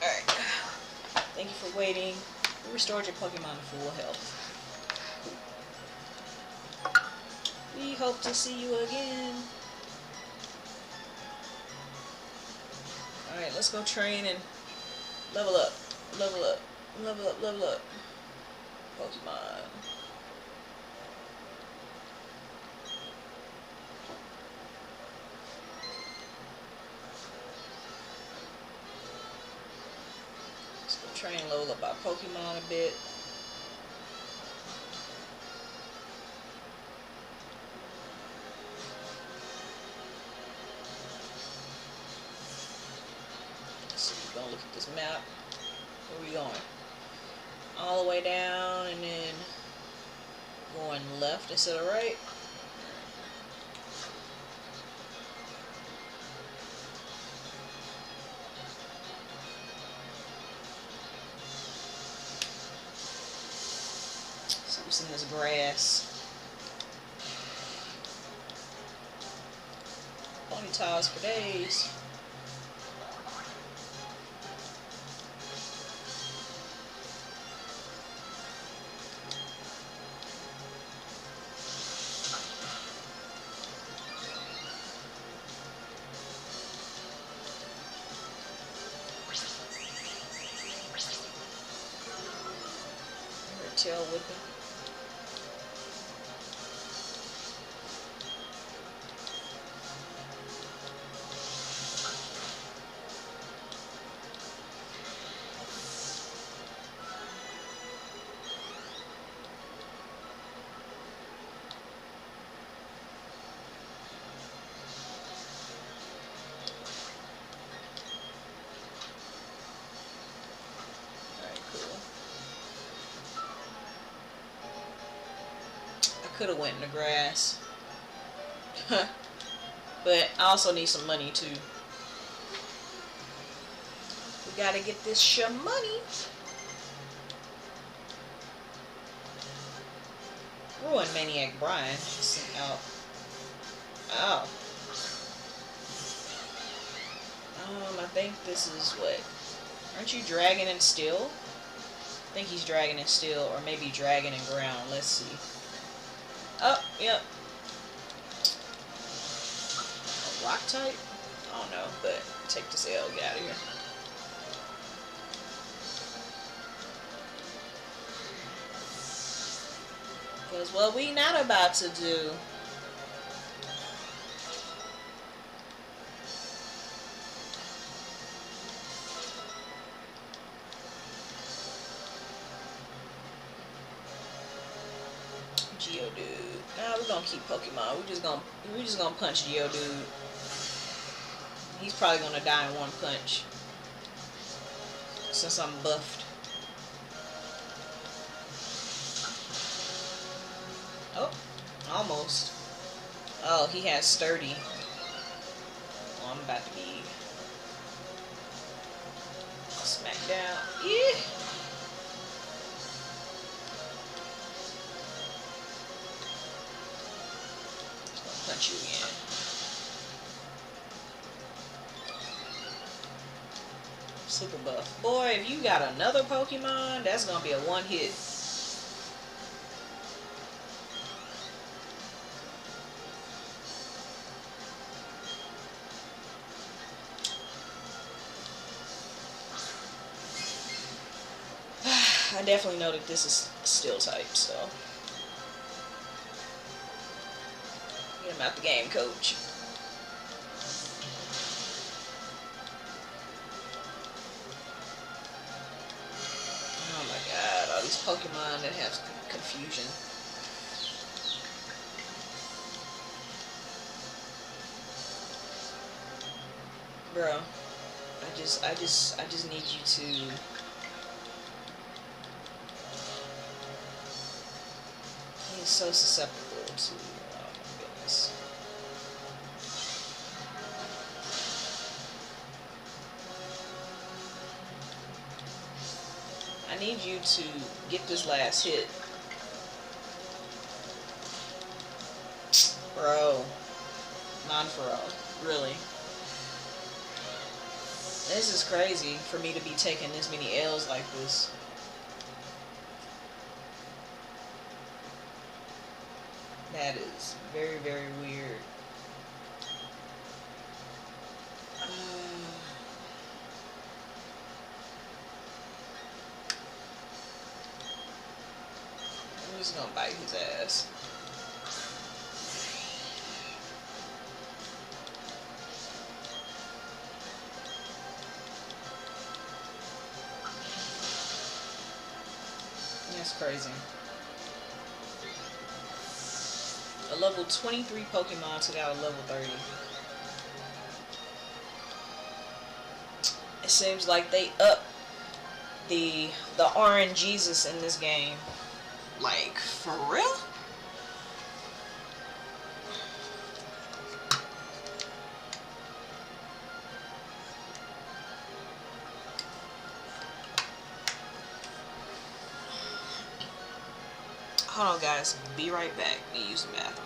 Speaker 1: Alright. Thank you for waiting. You restored your Pokemon to full health. We hope to see you again. Alright, let's go train and level up. Level up. Level up, level up. Pokemon. Let's go train and level up our Pokemon a bit. Let's see. This map. Where we going? All the way down and then going left instead of right. Something's in this grass. Ponytails for days. Tail whipping. Could have went in the grass. But I also need some money too. We gotta get this money. Ruin Maniac Brian. Out. Oh. I think this is what? Aren't you dragon and steel? I think he's dragon and steel, or maybe dragon and ground. Let's see. Oh, yep. A rock type? I don't know, but take this L, get out of here. Because what we not about to do. Geodude. Nah, we're gonna keep Pokemon. We're just gonna punch Geodude. He's probably gonna die in one punch. Since I'm buffed. Oh, almost. Oh, he has sturdy. Oh, I'm about to be smacked down. Yeah. Punch you again. Super buff. Boy, if you got another Pokemon, that's gonna be a one hit. I definitely know that this is steel type, so. Get him out the game, coach. Oh my god, all these Pokemon that have confusion. Bro, I just need you to he's so susceptible to, oh my goodness. I need you to get this last hit. Bro. Non-for-all. Really. This is crazy for me to be taking this many L's like this. That is very, very weird. I'm just gonna bite his ass. That's crazy. A level 23 Pokemon took out a level 30. It seems like they up the RNGesus in this game. Like, for real? Hold on, guys. Be right back. Me use the bathroom.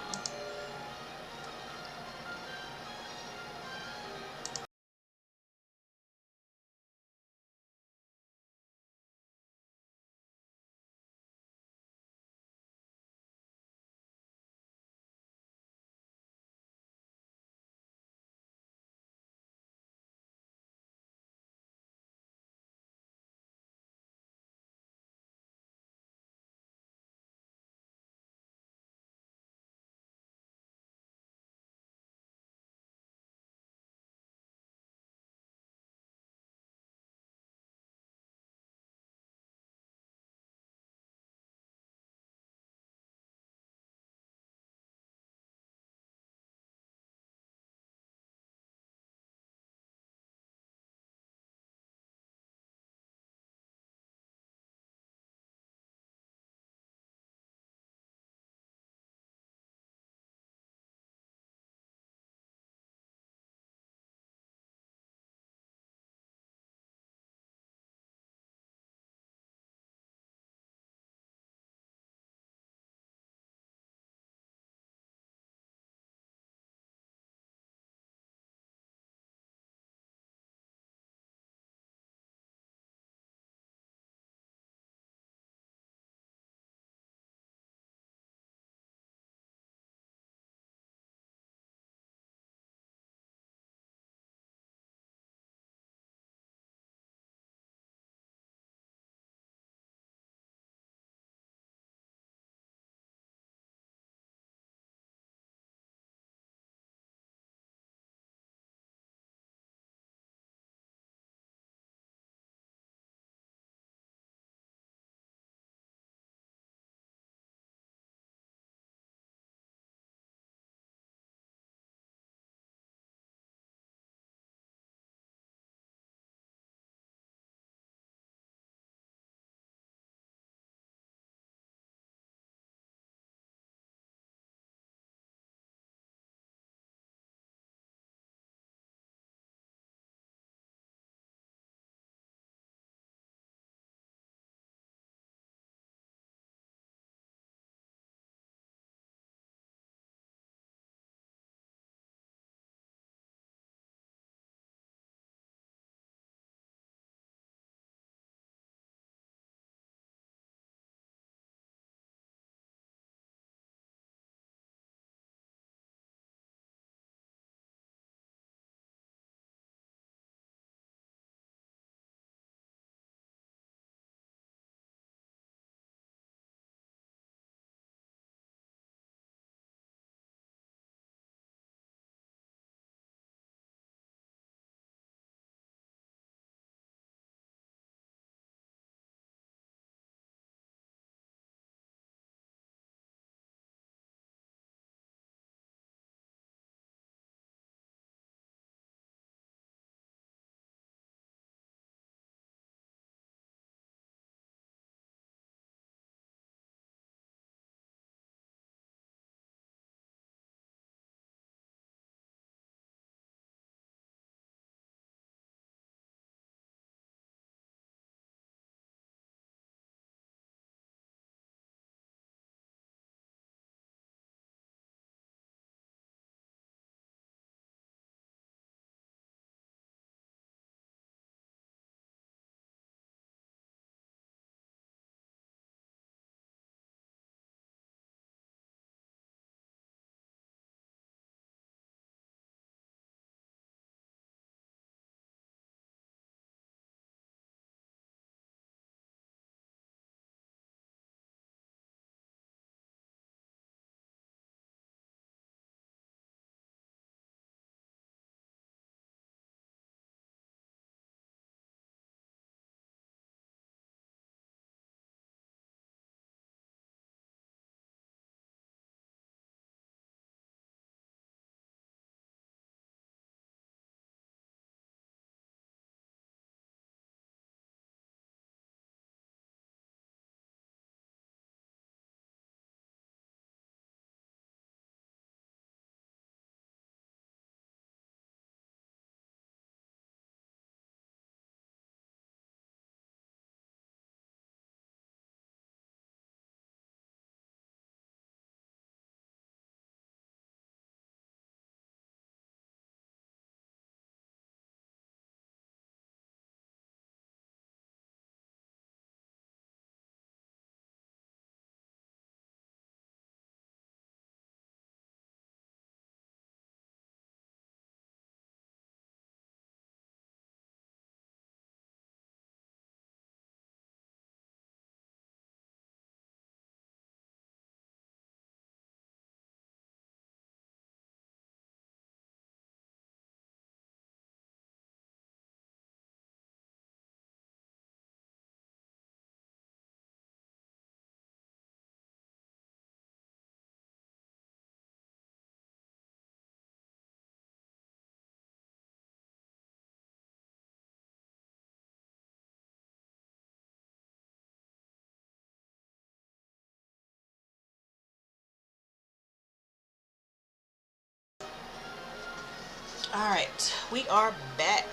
Speaker 1: Alright, we are back.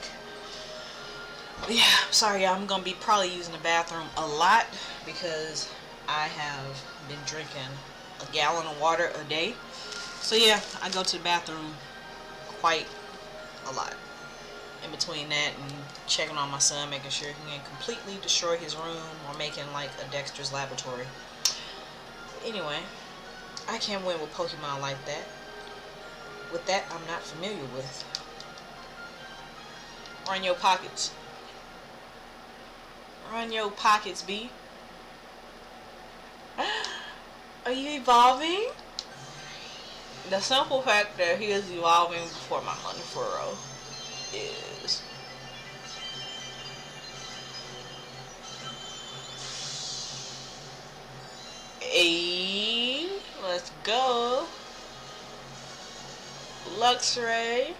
Speaker 1: Yeah, sorry, y'all. I'm gonna be probably using the bathroom a lot because I have been drinking a gallon of water a day. So yeah, I go to the bathroom quite a lot. In between that and checking on my son, making sure he didn't completely destroy his room or making like a Dexter's laboratory. Anyway, I can't win with Pokemon like that. With that, I'm not familiar with. Run your pockets. Run your pockets, B. Are you evolving? The simple fact that he is evolving before my money furrow is a. Let's go. Luxray.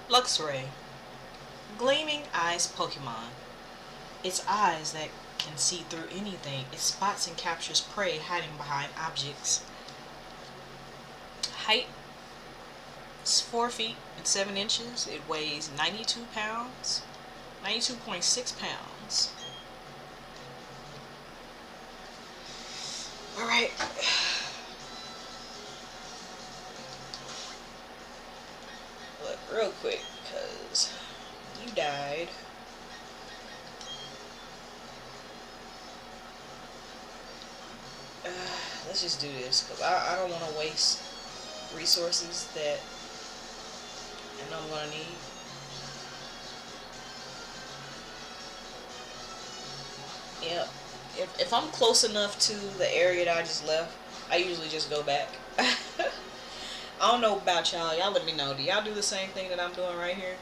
Speaker 1: Luxray. Gleaming Eyes Pokemon. Its eyes that can see through anything. It spots and captures prey hiding behind objects. Height is 4 feet and 7 inches. It weighs 92 pounds. 92.6 pounds. Alright. Look, real quick, because you died. Let's just do this, because I don't want to waste resources that I know I'm going to need. Yep. If I'm close enough to the area that I just left, I usually just go back. I don't know about y'all. Y'all let me know. Do y'all do the same thing that I'm doing right here?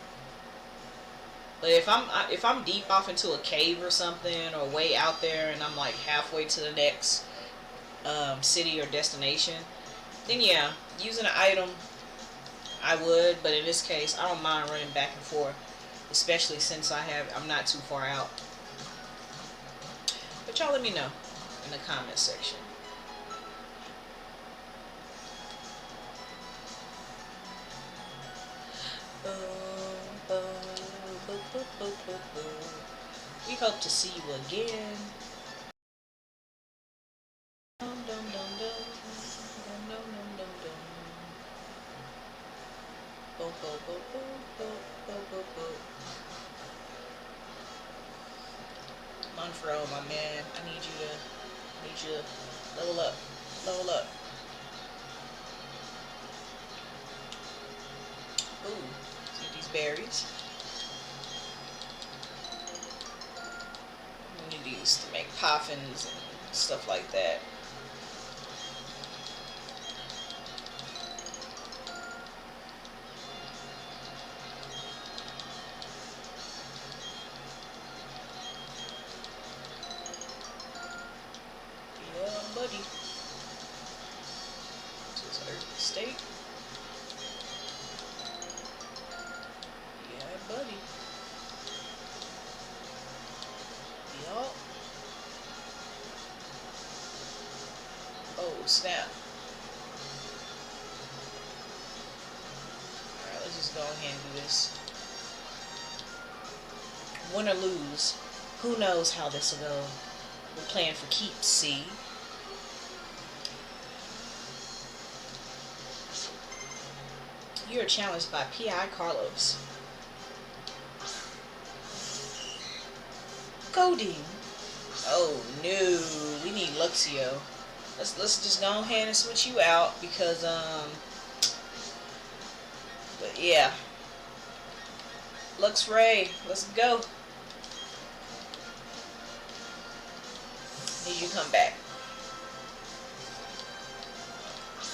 Speaker 1: But if I'm deep off into a cave or something, or way out there, and I'm like halfway to the next city or destination, then yeah, using an item I would. But in this case, I don't mind running back and forth, especially since I'm not too far out. But y'all let me know in the comment section. We hope to see you again. Monfro, my man, I need you to level up. Level up. Ooh, see these berries. I need these to make poffins and stuff like that. Yeah, buddy. This is Earth State. Yeah, buddy. Yup. Oh, snap. Alright, let's just go ahead and do this. Win or lose, who knows how this will go. We're playing for keeps, see? You are challenged by P.I. Carlos. Golding. Oh no, we need Luxio. Let's just go ahead and switch you out because but yeah. Luxray, let's go. Need you to come back.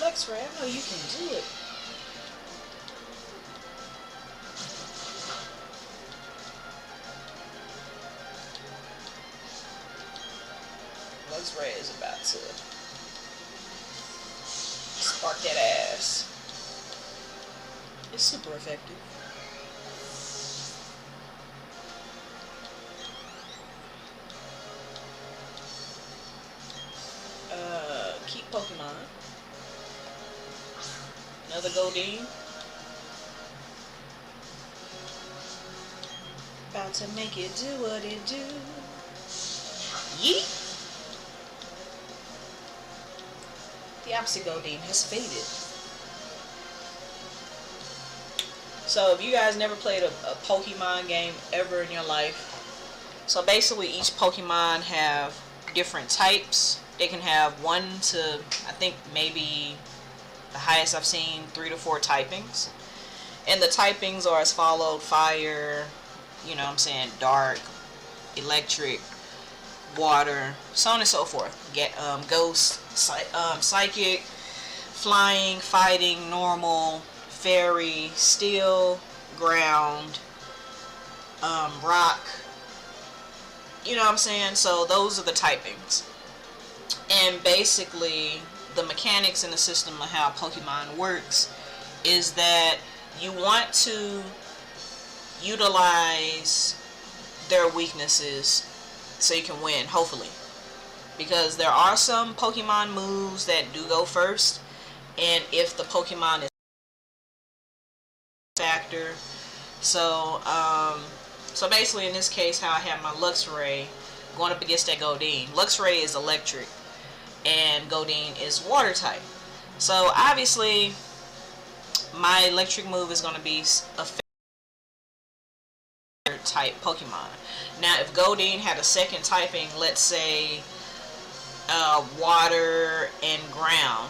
Speaker 1: Luxray, I know you can do it. Luxray is about to spark that ass. It's super effective. Another Goldeen. About to make it do what it do. Yeet! The opposite Goldeen has faded. So if you guys never played a Pokemon game ever in your life, so basically each Pokemon have different types. They can have 1 to, I think maybe the highest I've seen, 3 to 4 typings. And the typings are as followed: fire, you know what I'm saying, dark, electric, water, so on and so forth. Get ghost, psychic, flying, fighting, normal, fairy, steel, ground, rock, you know what I'm saying. So those are the typings. And basically the mechanics in the system of how Pokemon works is that you want to utilize their weaknesses so you can win, hopefully, because there are some Pokemon moves that do go first, and if the Pokemon is factor. So so basically in this case, how I have my Luxray going up against that Goldeen. Luxray is electric and Goldeen is water type. So obviously my electric move is going to be a type Pokemon. Now if Goldeen had a second typing, let's say water and ground,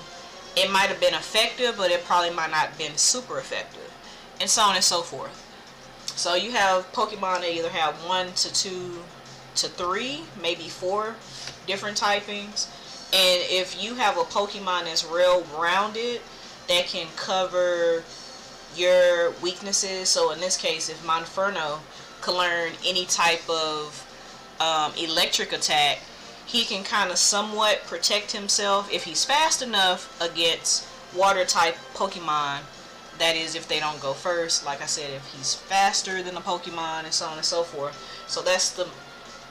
Speaker 1: it might have been effective, but it probably might not have been super effective, and so on and so forth. So you have Pokemon that either have 1 to 2 to 3, maybe 4 different typings. And if you have a Pokemon that's real rounded, that can cover your weaknesses. So in this case, if Monferno can learn any type of electric attack, he can kind of somewhat protect himself if he's fast enough against water type Pokemon. That is, if they don't go first. Like I said, if he's faster than the Pokemon, and so on and so forth. So that's the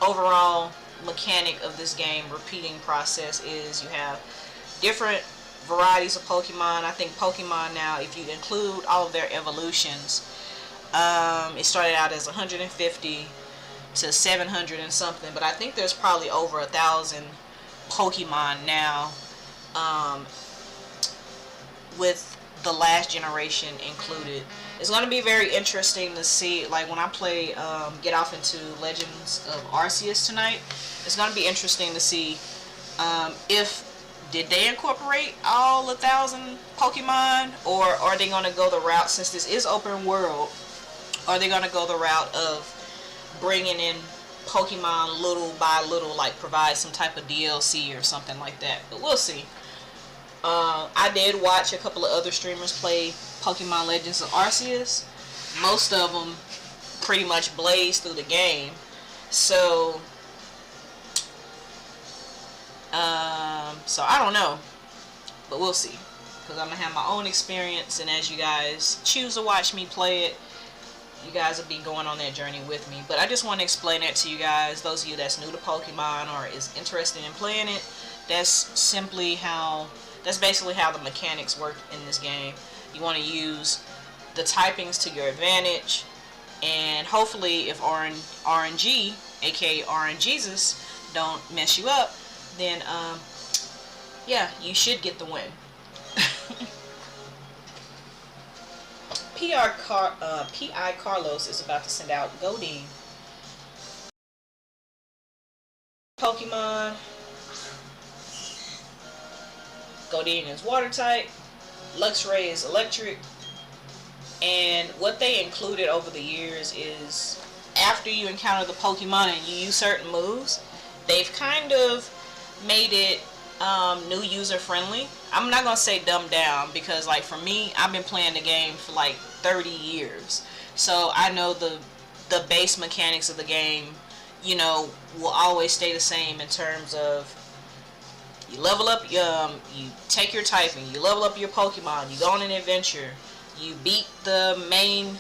Speaker 1: overall mechanic of this game. Repeating process is you have different varieties of Pokemon. I think Pokemon now, if you include all of their evolutions, it started out as 150 to 700 and something, but I think there's probably over 1,000 Pokemon now, with the last generation included. It's going to be very interesting to see, like when I play, get off into Legends of Arceus tonight. It's going to be interesting to see if did they incorporate all 1,000 Pokemon, or are they going to go the route, since this is open world, are they going to go the route of bringing in Pokemon little by little, like provide some type of DLC or something like that? But we'll see. I did watch a couple of other streamers play Pokemon Legends of Arceus. Most of them pretty much blazed through the game. So I don't know, but we'll see, because I'm gonna have my own experience, and as you guys choose to watch me play it, you guys will be going on that journey with me. But I just want to explain that to you guys, those of you that's new to Pokemon or is interested in playing it. That's basically how the mechanics work in this game. You want to use the typings to your advantage, and hopefully if RNG, aka RNGesus, don't mess you up, then yeah, you should get the win. P.I. Carlos is about to send out Goldeen. Pokemon. Goldeen is water type. Luxray is electric. And what they included over the years is, after you encounter the Pokemon and you use certain moves, they've kind of made it new user friendly. I'm not gonna say dumbed down, because like for me, I've been playing the game for like 30 years, so I know the base mechanics of the game, you know, will always stay the same in terms of you level up, you take your typing, you level up your Pokemon, you go on an adventure, you beat the main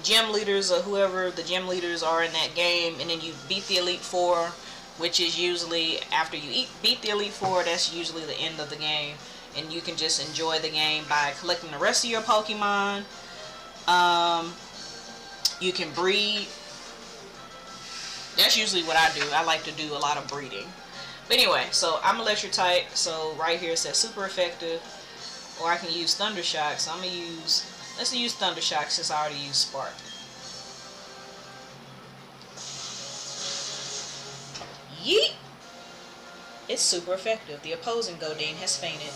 Speaker 1: gym leaders or whoever the gym leaders are in that game, and then you beat the Elite Four, which is usually after you beat the Elite Four, that's usually the end of the game. and you can just enjoy the game by collecting the rest of your Pokemon. You can breed. That's usually what I do. I like to do a lot of breeding. But anyway, so I'm electric type. So right here it says super effective. Or I can use Thunder Shock. So I'm going to use, let's use Thunder Shock since I already used Spark. Yeet! It's super effective. The opposing Godin has fainted.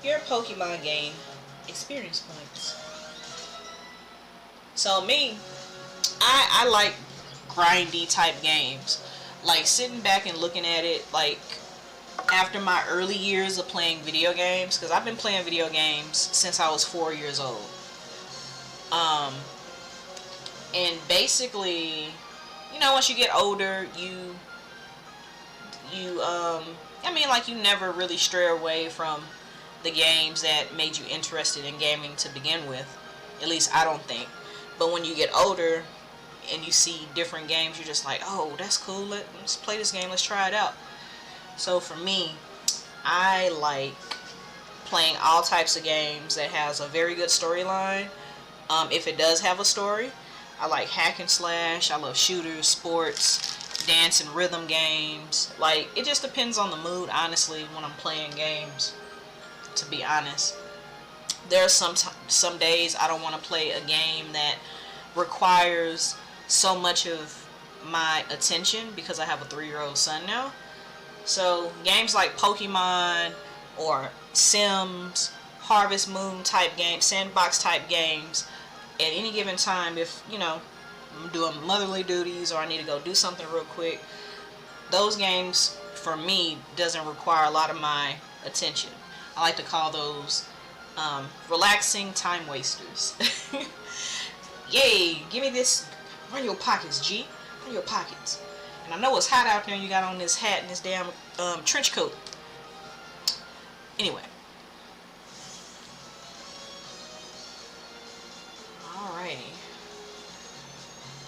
Speaker 1: Your Pokemon gain experience points. So me, I like grindy type games. Like sitting back and looking at it like after my early years of playing video games, because I've been playing video games since I was 4 years old. And basically, you know, once you get older, I mean, like, you never really stray away from the games that made you interested in gaming to begin with. At least I don't think. But when you get older and you see different games, you're just like, oh, that's cool. Let's play this game. Let's try it out. So for me, I like playing all types of games that has a very good storyline. If it does have a story, I like hack and slash. I love shooters, sports, dance and rhythm games. Like, it just depends on the mood, honestly, when I'm playing games, to be honest. There are some days I don't want to play a game that requires so much of my attention because I have a 3-year-old son now. So games like Pokemon or Sims, Harvest Moon type games, sandbox type games, at any given time, if, you know, I'm doing motherly duties or I need to go do something real quick, those games for me doesn't require a lot of my attention. I like to call those relaxing time wasters. Yay, give me this. Run your pockets, G. Run your pockets. And I know it's hot out there and you got on this hat and this damn trench coat. Anyway. Alrighty.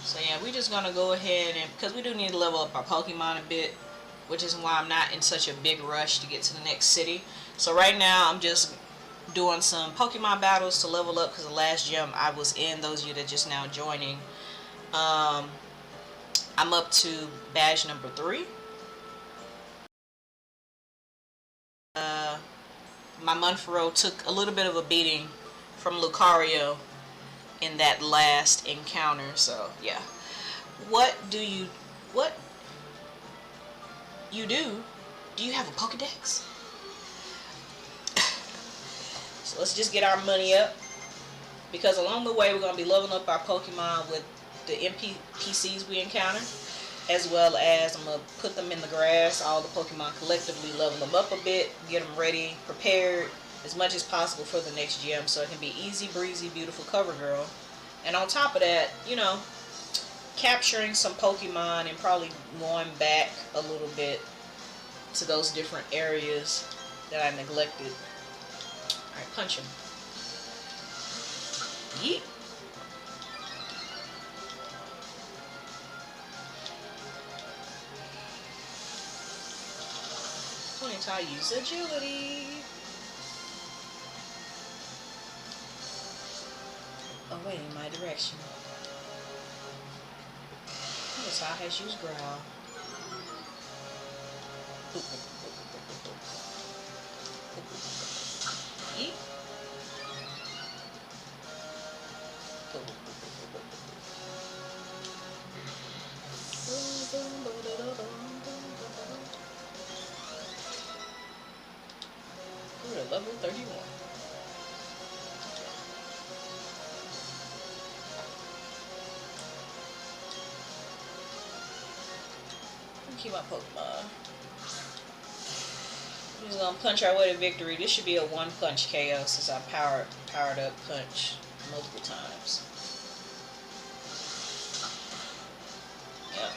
Speaker 1: So yeah, we're just gonna go ahead and, because we do need to level up our Pokemon a bit, which is why I'm not in such a big rush to get to the next city. So right now I'm just doing some Pokemon battles to level up, because the last gym I was in, those of you that just now joining, I'm up to badge number 3. My Monferno took a little bit of a beating from Lucario in that last encounter, so yeah. What you do? Do you have a Pokedex? So let's just get our money up, because along the way we're going to be leveling up our Pokemon with the NPCs we encounter, as well as I'm going to put them in the grass, all the Pokemon collectively, level them up a bit, get them ready, prepared as much as possible for the next gym, so it can be easy breezy, beautiful cover girl. And on top of that, you know, capturing some Pokemon and probably going back a little bit to those different areas that I neglected. Alright, punch him. Yeet. I use agility. Oh wait, in my direction. Notice I has used growl. Yeet. We're at level 31. Keep my Pokemon. We're just gonna punch our way to victory. This should be a 1-punch KO since I powered up punch multiple times. Yeah.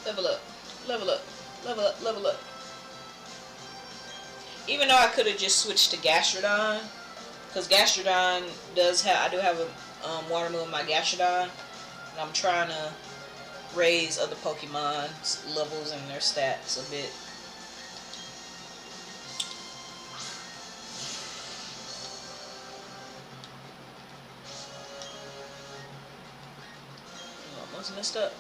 Speaker 1: Level up, level up, level up, level up. Even though I could have just switched to Gastrodon, Because Gastrodon does have, I do have a water move in my Gastrodon, and I'm trying to raise other Pokemon's levels and their stats a bit. Almost messed up.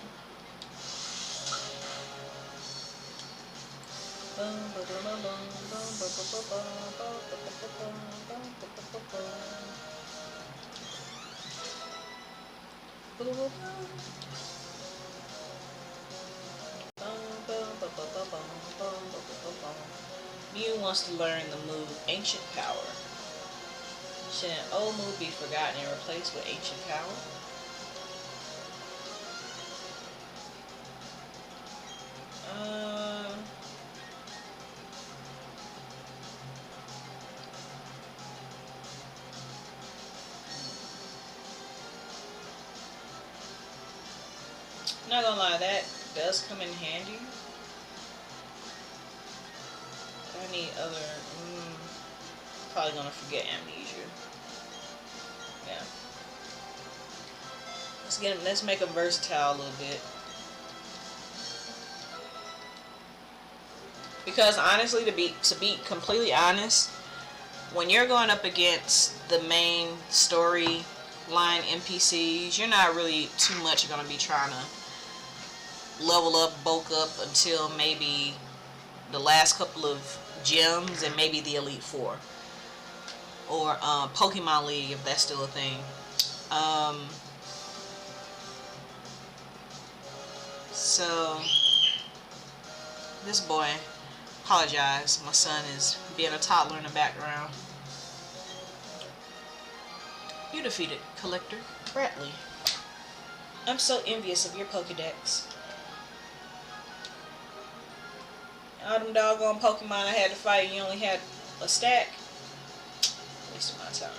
Speaker 1: Mew wants to learn the move Ancient Power. Should an old move be forgotten and replaced with Ancient Power? Not gonna lie, that does come in handy. I need other. Probably gonna forget Amnesia. Yeah. Let's get him. Let's make him versatile a little bit. Because honestly, to be completely honest, when you're going up against the main storyline NPCs, you're not really too much gonna be trying to level up, bulk up until maybe the last couple of gyms and maybe the Elite Four or Pokemon League, if that's still a thing. So this boy, apologize, my son is being a toddler in the background. You defeated Collector Bradley. I'm so envious of your Pokedex. All them doggone Pokemon I had to fight, you only had a stack. Waste of my time.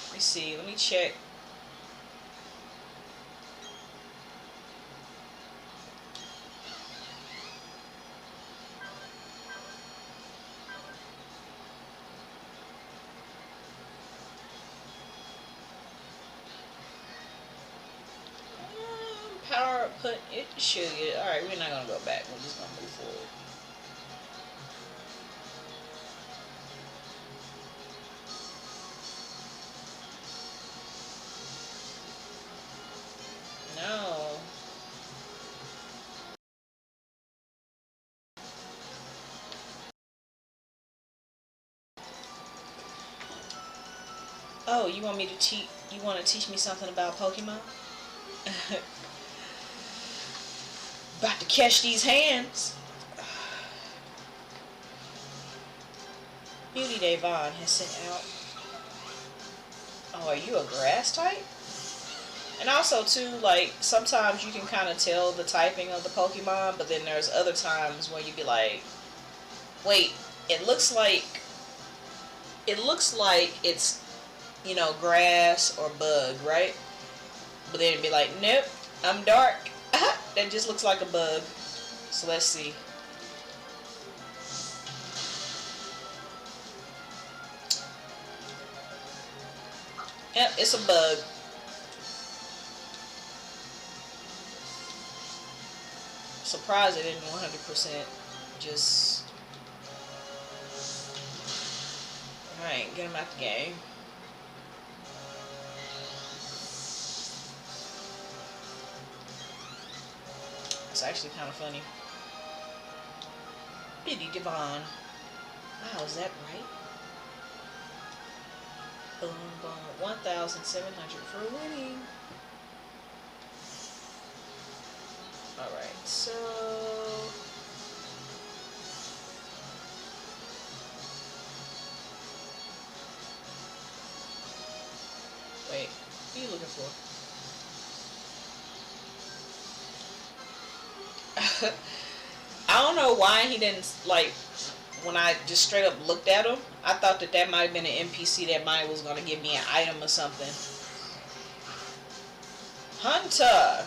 Speaker 1: Let me see. Let me check. Power put it should get. Alright, we're not gonna go back. We're just gonna move forward. No. Oh, you want me to teach? You want to teach me something about Pokemon? About to catch these hands. Beauty Devon has sent out. Oh, are you a grass type? And also too, like, sometimes you can kind of tell the typing of the Pokemon, but then there's other times where you be like, wait, it looks like it's, you know, grass or bug, right? But then it'd be like, nope, I'm dark. That just looks like a bug. So let's see. Yep, it's a bug. Surprised it didn't 100% just... Alright, get him out the game. It's actually kind of funny. Beauty Devon. Wow, is that right? Boom, boom. 1,700 for winning. Alright, so... Wait, what are you looking for? I don't know why he didn't, like, when I just straight up looked at him, I thought that might have been an NPC that might was going to give me an item or something. Hunter!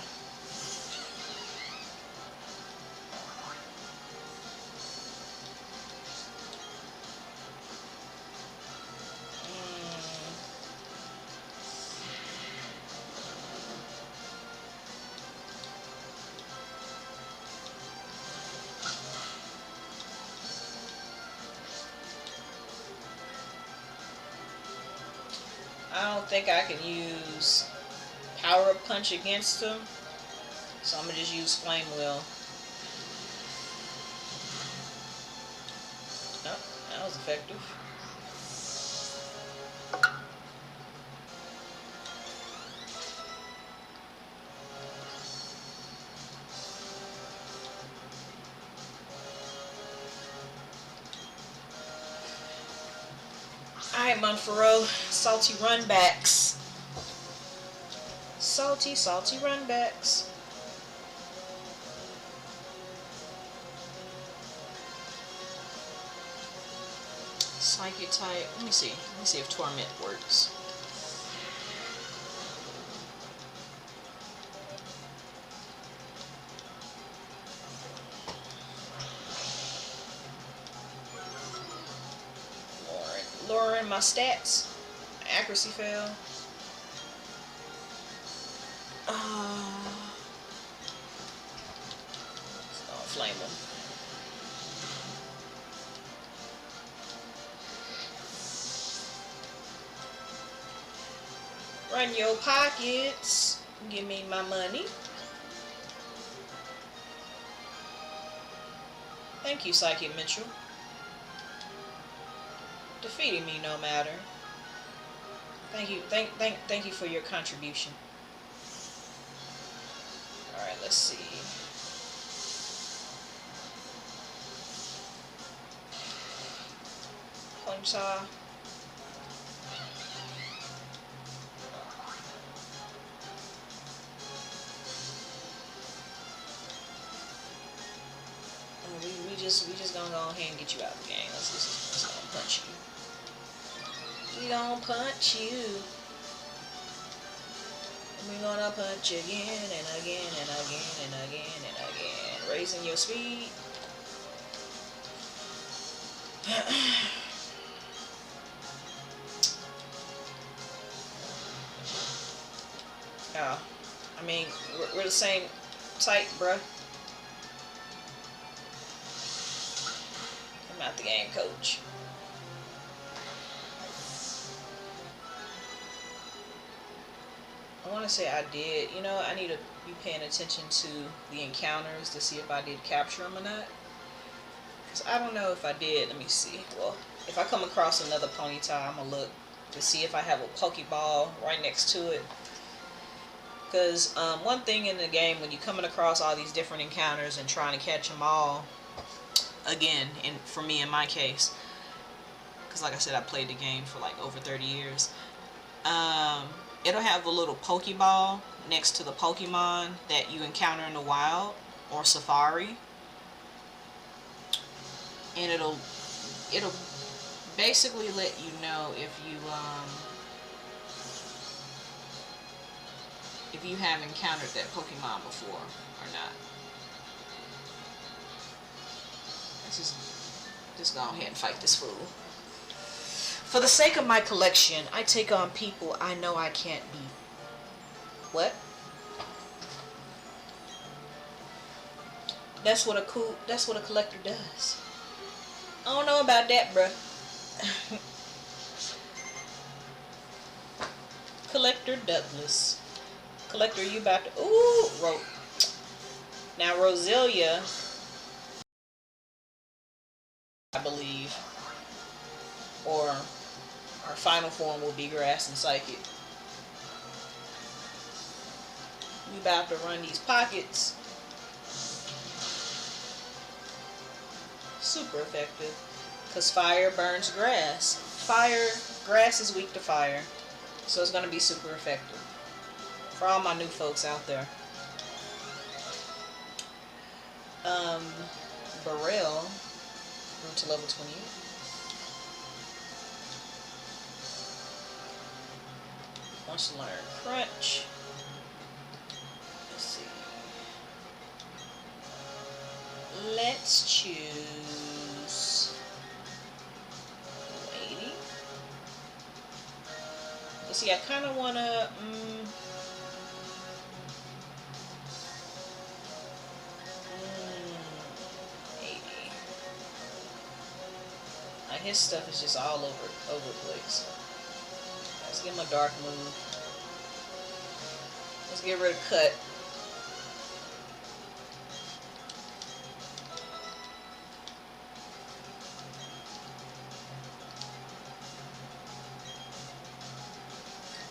Speaker 1: I don't think I can use Power Up Punch against him. So I'm going to just use Flame Wheel. Oh, that was effective. Alright, Monfero. Salty runbacks. Salty, salty runbacks. Psychic type. Let me see. Let me see if Torment works. Lowering my stats. Accuracy fail. I'll flame them. Run your pockets. Give me my money. Thank you, Psychic Mitchell. Defeating me no matter. Thank you. Thank you for your contribution. Alright, let's see. Ponyta. We just gonna go ahead and get you out of the game. Let's gonna punch you. We gonna punch you. We gonna punch again and again and again and again and again. Raising your speed. Oh, I mean, we're the same type, bruh. I'm not the game coach. I want to say I did. You know, I need to be paying attention to the encounters to see if I did capture them or not. Because I don't know if I did. Let me see. Well, if I come across another Ponyta, I'm going to look to see if I have a Pokeball right next to it. Because one thing in the game, when you're coming across all these different encounters and trying to catch them all, again, and for me in my case, because like I said, I played the game for like over 30 years, it'll have a little Pokeball next to the Pokemon that you encounter in the wild or safari, and it'll basically let you know if you have encountered that Pokemon before or not. Let's just go ahead and fight this fool. For the sake of my collection, I take on people I know I can't beat. What? That's what a collector does. I don't know about that, bruh. Collector Douglas. Collector, you about to... Ooh! Now, Roselia, I believe, or our final form will be Grass and Psychic. We about to run these pockets. Super effective. Because fire burns grass. Grass is weak to fire. So it's going to be super effective. For all my new folks out there. Burrell grew to level 28. Wants to learn Crunch. Let's see. Let's choose Lady. Let's see, I kind of want to... his stuff is just all over the place. Let's give him a dark move. Let's get rid of cut.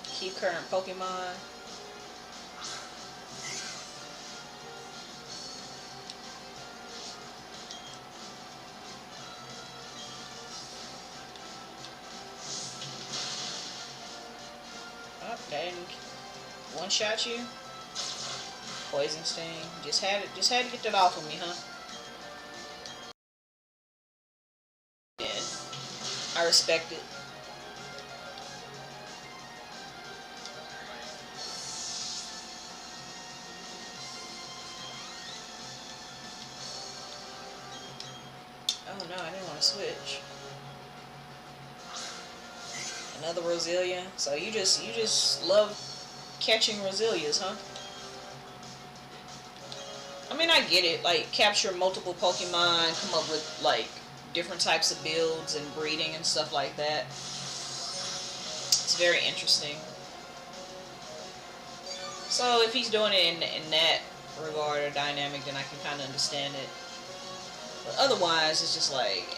Speaker 1: Keep current Pokemon. Oh, that didn't one-shot you. Poison Sting. Just had to get that off of me, huh? Yeah. I respect it. Oh no, I didn't want to switch. Another Roselia. So you just love catching Roselias, huh? I mean, I get it. Like, capture multiple Pokemon, come up with, like, different types of builds and breeding and stuff like that. It's very interesting. So, if he's doing it in that regard or dynamic, then I can kind of understand it. But otherwise, it's just like...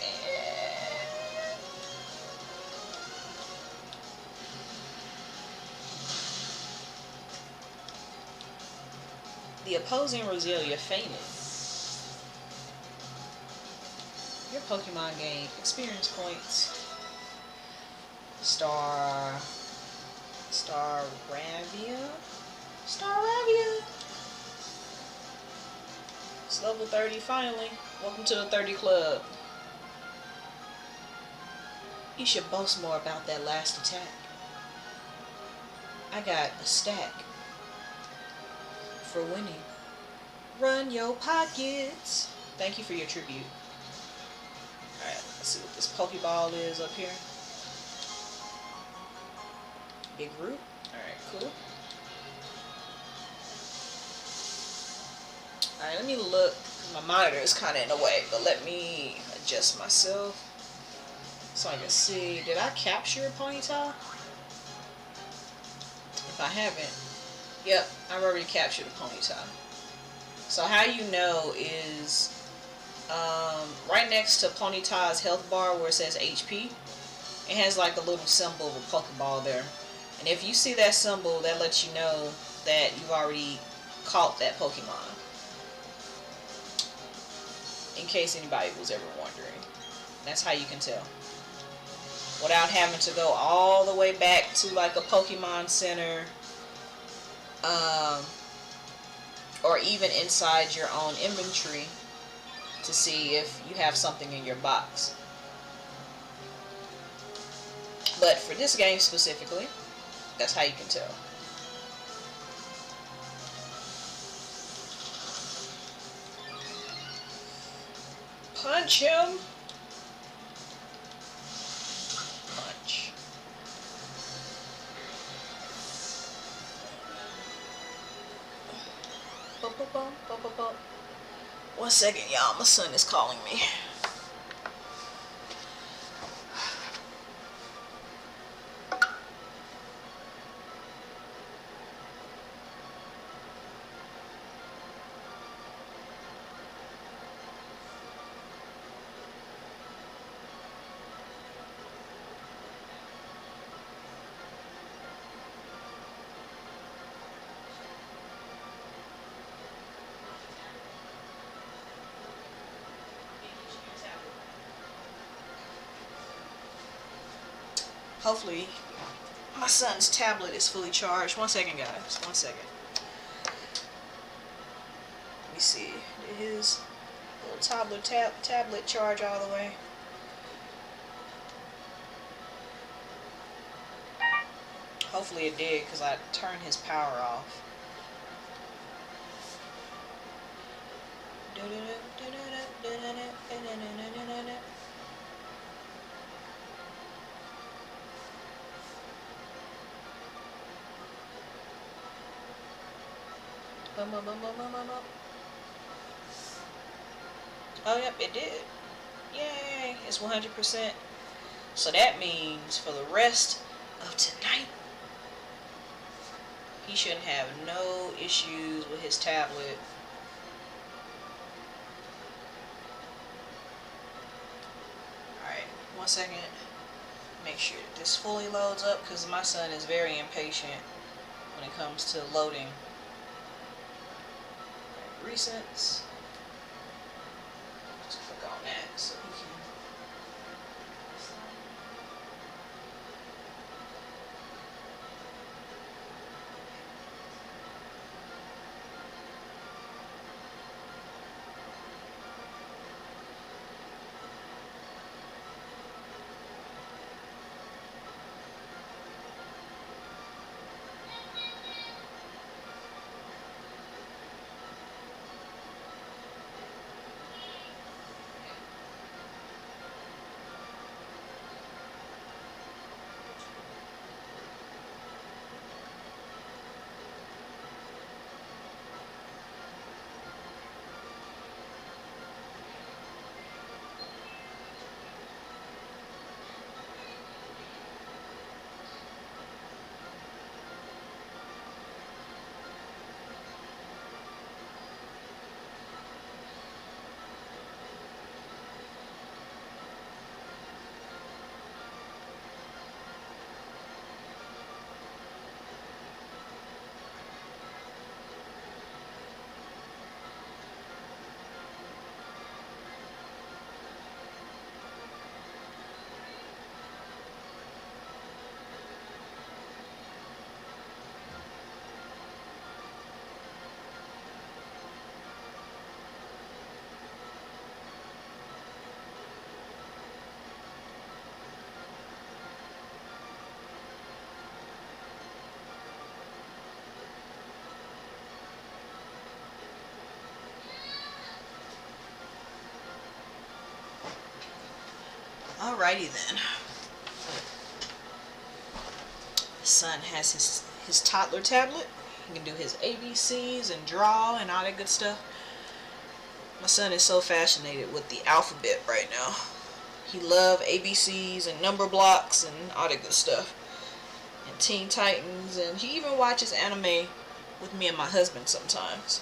Speaker 1: The opposing Roselia fainted. Your Pokemon gained experience points. Staravia? Staravia! It's level 30 finally. Welcome to the 30 club. You should boast more about that last attack. I got a stack for winning. Run your pockets. Thank you for your tribute. Alright, let's see what this Pokeball is up here. Big root. Alright, cool. Alright, let me look. My monitor is kind of in the way, but let me adjust myself so I can see. Did I capture a Ponyta? If I haven't, yep, I've already captured a Ponyta. So how you know is right next to Ponyta's health bar where it says HP, it has like a little symbol of a Pokeball there. And if you see that symbol, that lets you know that you've already caught that Pokemon. In case anybody was ever wondering. That's how you can tell. Without having to go all the way back to like a Pokemon Center. Or even inside your own inventory to see if you have something in your box. But for this game specifically, that's how you can tell. Punch him! Punch. One second, y'all. My son is calling me. Hopefully, my son's tablet is fully charged. One second, guys. One second. Let me see. Did his little tablet charge all the way? Hopefully it did, because I turned his power off. Oh, yep, it did. Yay, it's 100%. So that means for the rest of tonight. He shouldn't have no issues with his tablet. Alright, 1 second. Make sure this fully loads up because my son is very impatient when it comes to loading. Right, recents. Just click on that so he can. Alrighty then. Son has his toddler tablet. He can do his ABCs and draw and all that good stuff. My son is so fascinated with the alphabet right now. He loves ABCs and number blocks and all that good stuff. And Teen Titans, and he even watches anime with me and my husband sometimes.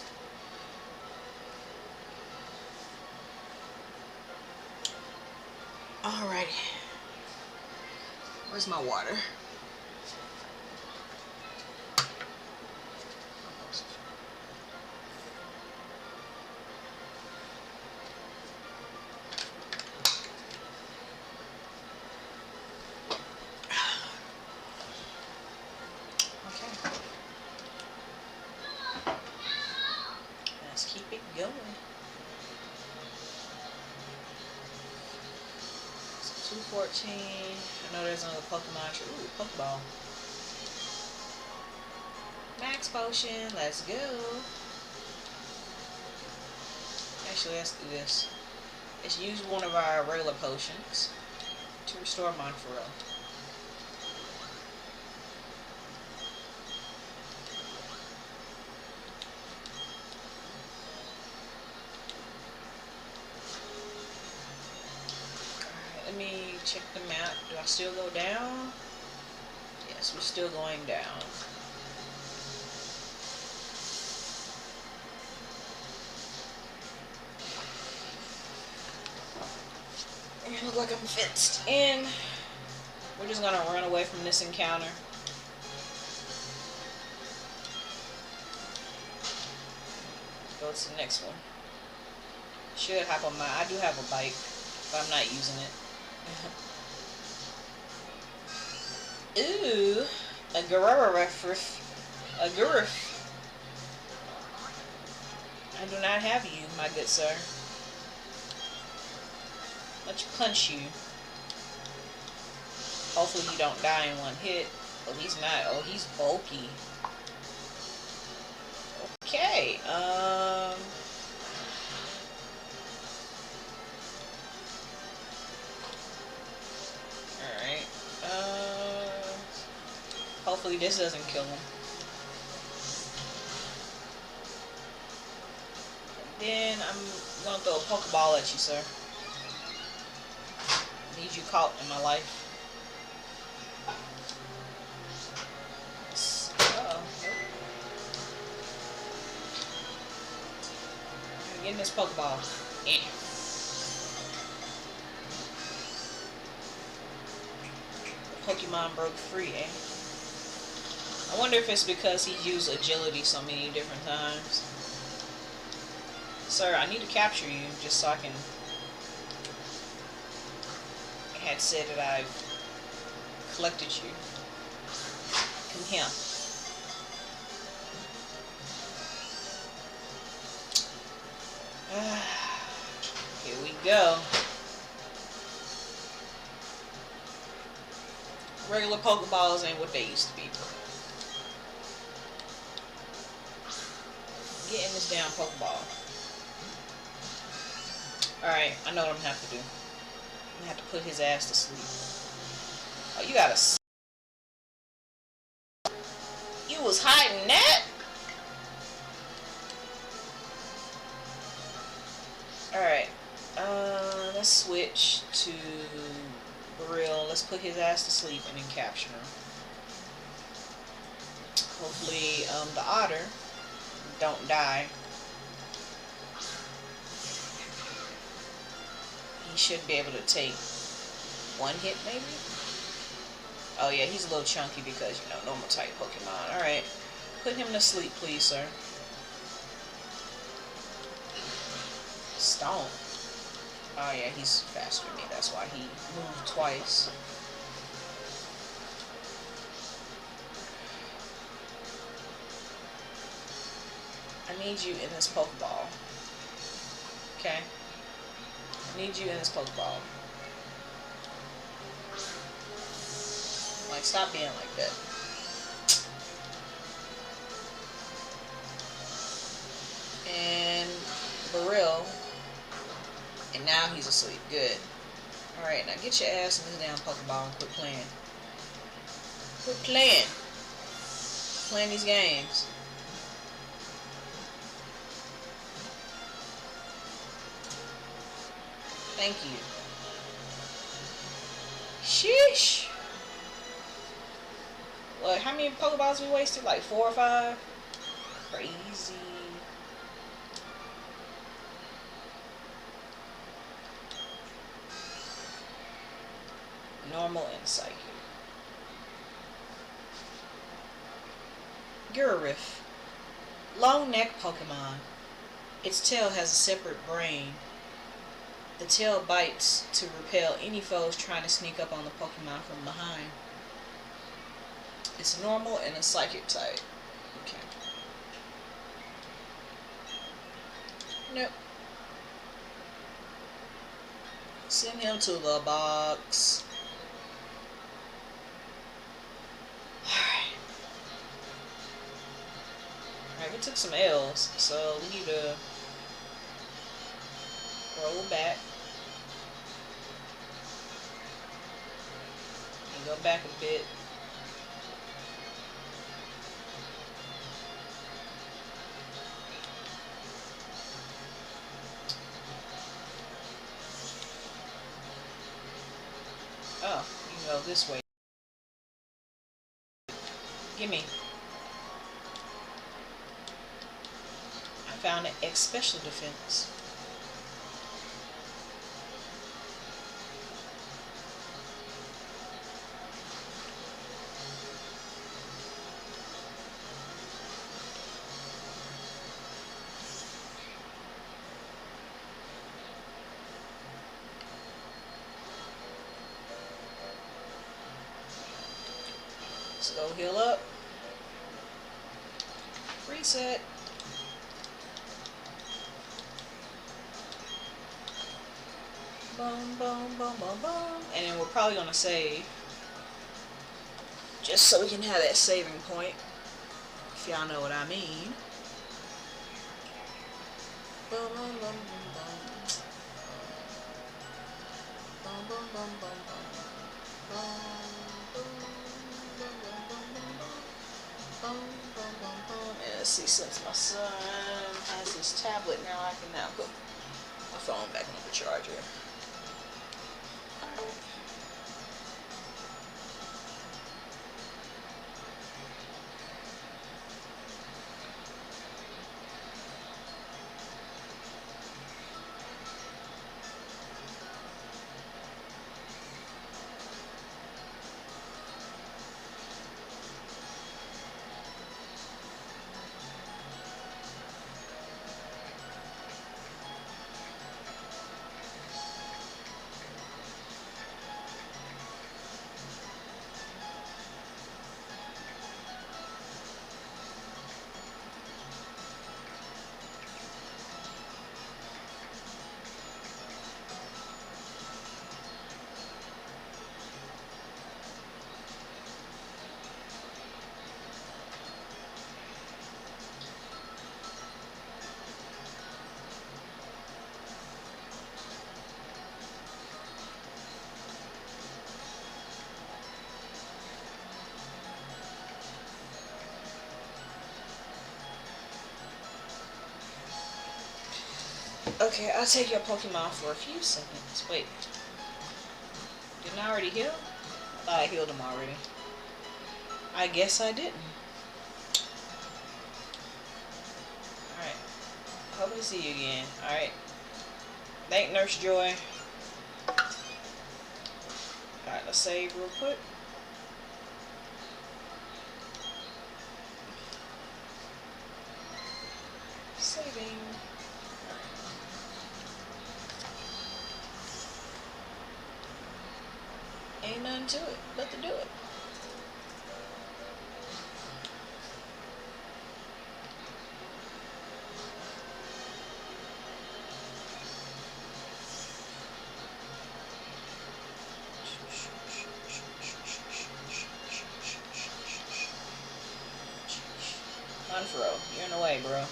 Speaker 1: Alrighty. Where's my water? Okay. Let's keep it going. 214. I know there's another Pokemon. Ooh, Pokeball. Max potion. Let's go. Actually, let's do this. Let's use one of our regular potions to restore Monferrel. Let me check the map. Do I still go down? Yes, we're still going down. It looks like I'm fenced in. We're just gonna run away from this encounter. Go to the next one. Should hop on I do have a bike, but I'm not using it. Ooh, a Garurif. A Gurif. I do not have you, my good sir. Let's punch you. Hopefully you don't die in one hit. Oh, he's not. Oh, he's bulky. Okay, alright. Hopefully this doesn't kill him. And then I'm gonna throw a Pokeball at you, sir. Need you caught in my life. Get in this Pokeball. Yeah. Pokemon broke free, eh? I wonder if it's because he used agility so many different times. Sir, I need to capture you just so I can... I had said that I've collected you. Come here. Here we go. Regular Pokeballs ain't what they used to be. Get in this damn Pokeball. Alright, I know what I'm gonna have to do. I'm gonna have to put his ass to sleep. Oh, you gotta... You was hiding that? Alright. Let's switch to Brill. Let's put his ass to sleep and then capture him. Hopefully, the otter don't die. He should be able to take one hit, maybe? Oh yeah, he's a little chunky because, you know, normal type Pokemon. Alright. Put him to sleep, please, sir. Stone. Oh yeah, he's faster than me. That's why he moved twice. I need you in this Pokeball. Okay? I need you in this Pokeball. Like, stop being like that. And Baril. And now he's asleep. Good. Alright, now get your ass in this damn Pokeball and quit playing. Quit playing. Playing these games. Thank you. Sheesh. Look, how many Pokeballs we wasted? Like 4 or 5? Crazy. Normal and Psychic. Gurriff. Long neck Pokemon. Its tail has a separate brain. The tail bites to repel any foes trying to sneak up on the Pokemon from behind. It's normal and a Psychic type. Okay. Nope. Send him to the box. Alright, we took some L's, so we need to roll back. And go back a bit. Oh, you can go this way. Gimme. I found an X special defense. Let's go heal up. Reset. Boom, boom, boom, boom, boom. And then we're probably going to save. Just so we can have that saving point. If y'all know what I mean. Boom, boom, boom, boom, boom. Boom, boom, boom, boom, boom. Boom. And let's see, since my son has his tablet now, I can now put my phone back on the charger. Alright. Okay, I'll take your Pokemon for a few seconds. Wait. Didn't I already heal? I thought I healed him already. I guess I didn't. Alright. Hope to see you again. Alright. Thank Nurse Joy. Alright, let's save real quick. Saving. Ain't nothing to it but to do it. Unfurrow, you're in the way, bro.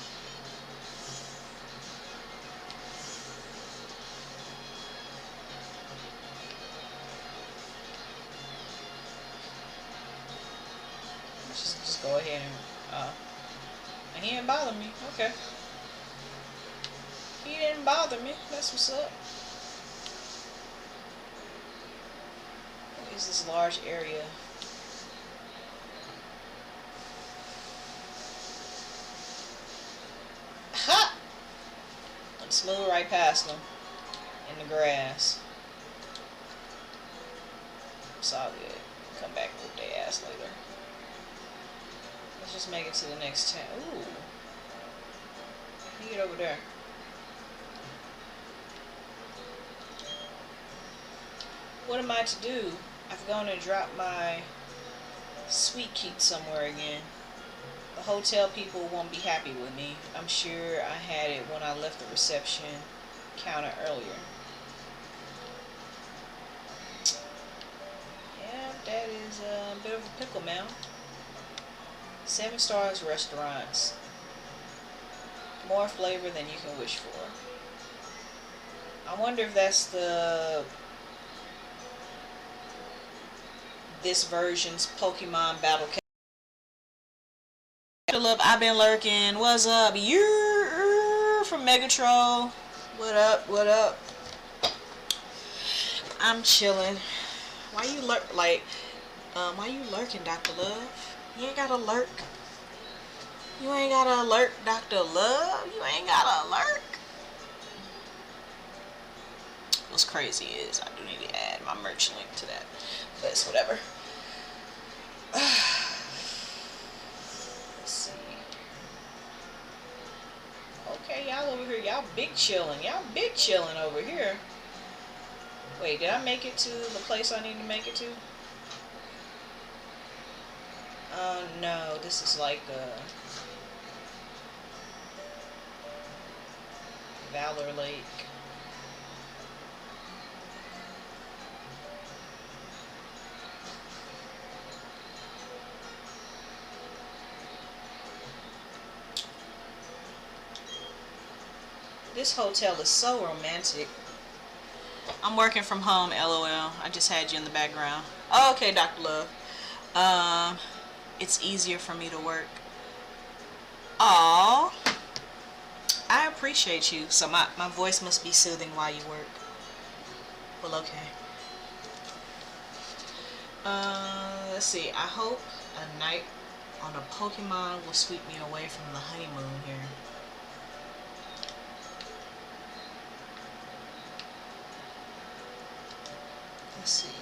Speaker 1: Just go ahead and he didn't bother me. Okay. He didn't bother me. That's what's up. What is this large area? Ha! Let's smooth right past them in the grass. It's all good. Come back with their ass later. Let's just make it to the next town. Ooh. Let me get over there. What am I to do? I've gone and dropped my sweet keep somewhere again. The hotel people won't be happy with me. I'm sure I had it when I left the reception counter earlier. Yeah, that is a bit of a pickle, man. 7 stars restaurants. More flavor than you can wish for. I wonder if that's this version's Pokemon Battle Cat. I've been lurking. What's up? You're from Megatron. What up? What up? I'm chilling. Why you lurk? Like, why you lurking, Dr. Love? You ain't gotta lurk. You ain't gotta lurk, Dr. Love. You ain't gotta lurk. What's crazy is I do need to add my merch link to that, but it's whatever. Let's see. Okay, y'all over here, y'all big chilling. Y'all big chilling over here. Wait, did I make it to the place I need to make it to? No, this is like Valor Lake. This hotel is so romantic. I'm working from home, LOL. I just had you in the background. Oh, okay, Dr. Love. It's easier for me to work. Aww. I appreciate you. So my voice must be soothing while you work. Well, okay. Let's see. I hope a night on a Pokemon will sweep me away from the honeymoon here. Let's see.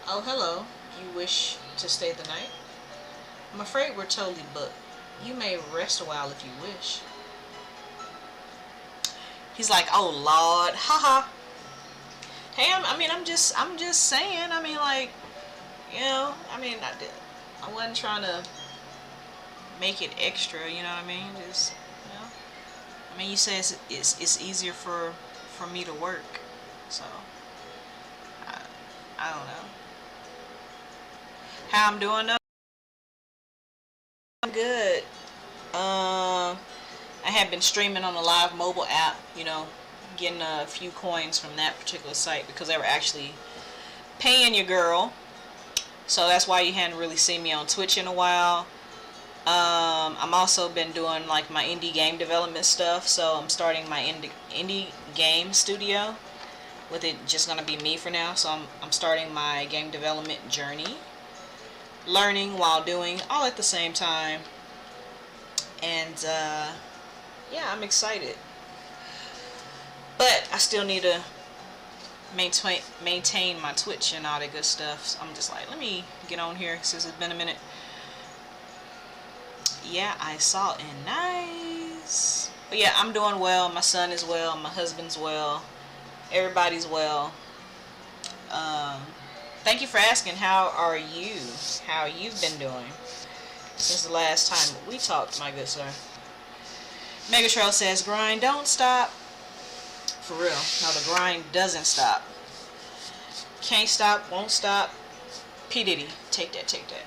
Speaker 1: Oh, hello. You wish to stay the night? I'm afraid we're totally booked. You may rest a while if you wish. He's like, oh Lord, haha. Hey, I'm just saying. I mean, like, you know, I wasn't trying to make it extra. You know what I mean? Just, you know. I mean, you say it's easier for me to work, so I don't know. How I'm doing though? I'm good. I have been streaming on the live mobile app, you know, getting a few coins from that particular site because they were actually paying your girl. So that's why you hadn't really seen me on Twitch in a while. I'm also been doing like my indie game development stuff. So I'm starting my indie game studio with it just gonna be me for now. So I'm starting my game development journey, learning while doing all at the same time. And yeah, I'm excited, but I still need to maintain my Twitch and all that good stuff. So I'm just like, let me get on here since it's been a minute. Yeah, I saw it. Nice. But yeah, I'm doing well. My son is well. My husband's well. Everybody's well. Um, Thank you for asking. How are you? How you've been doing since the last time we talked, my good sir? Megatrail says, grind don't stop. For real. No, the grind doesn't stop. Can't stop, won't stop. P. Diddy. Take that, take that.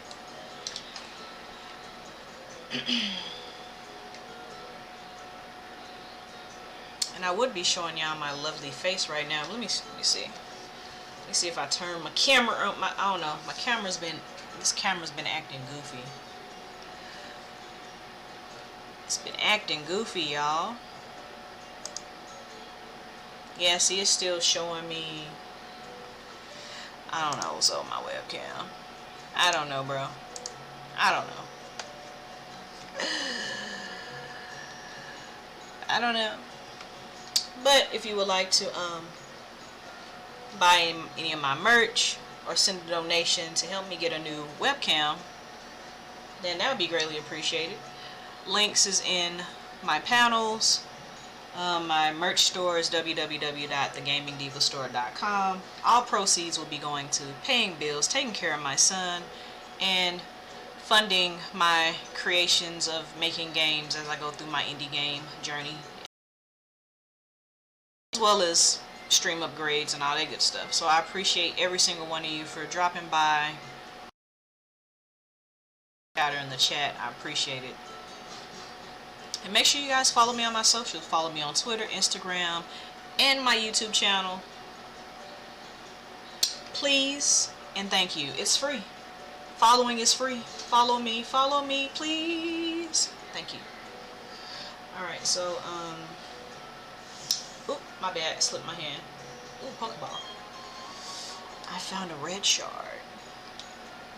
Speaker 1: And I would be showing y'all my lovely face right now. Let me see. Let me see if I turn my camera on. I don't know. This camera's been acting goofy. It's been acting goofy, y'all. Yeah, see, it's still showing me. I don't know what's on my webcam. I don't know, bro. I don't know. I don't know. But if you would like to buy any of my merch or send a donation to help me get a new webcam, then that would be greatly appreciated. Links is in my panels. My merch store is www.TheGamingDivaStore.com. All proceeds will be going to paying bills, taking care of my son, and funding my creations of making games as I go through my indie game journey, as well as stream upgrades and all that good stuff. So I appreciate every single one of you for dropping by out in the chat. I appreciate it. And make sure you guys follow me on my socials. Follow me on Twitter, Instagram, and my YouTube channel. Please and thank you. It's free. Following is free. Follow me, please. Thank you. Alright, so, oop, my bad, slipped my hand. Ooh, Pokeball. I found a red shard.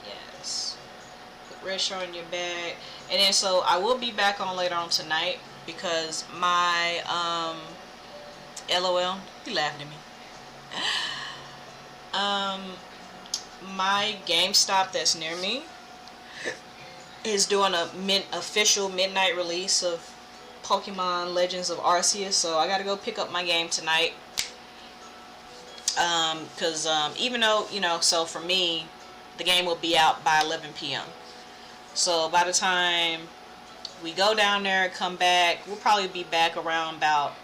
Speaker 1: Yes. Put red shard in your bag. And then, so, I will be back on later on tonight because my, LOL, he laughed at me. My GameStop that's near me is doing a official midnight release of Pokemon Legends of Arceus, so I gotta go pick up my game tonight. Because even though, you know, so for me, the game will be out by 11 p.m. So by the time we go down there, come back, we'll probably be back around about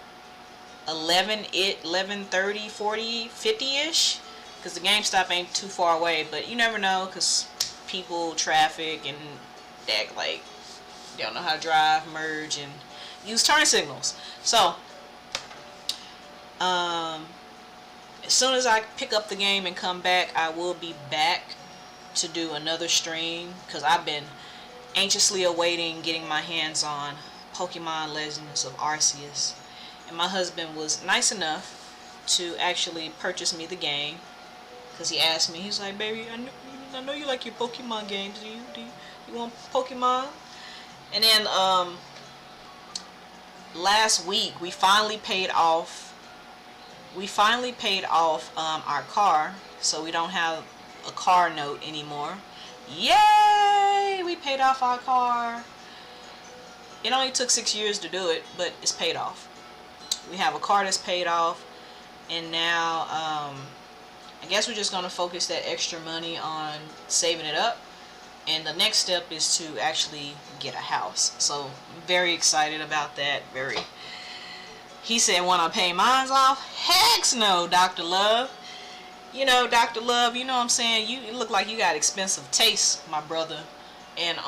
Speaker 1: 11:30, 40, 50-ish. Because the GameStop ain't too far away, but you never know, because people, traffic, and that, like, they don't know how to drive, merge, and use turn signals. So, as soon as I pick up the game and come back, I will be back to do another stream, because I've been anxiously awaiting getting my hands on Pokemon Legends of Arceus. And my husband was nice enough to actually purchase me the game. Because he asked me, he's like, baby, I know you like your Pokemon games. Do you want Pokemon? And then last week we finally paid off. Our car, so we don't have a car note anymore. Yay! We paid off our car. It only took 6 years to do it, but it's paid off. We have a car that's paid off, and now I guess we're just going to focus that extra money on saving it up. And the next step is to actually get a house. So, I'm very excited about that. He said, want to pay mine off? Heck no, Dr. Love. You know, Dr. Love, you know what I'm saying? You look like you got expensive taste, my brother. And,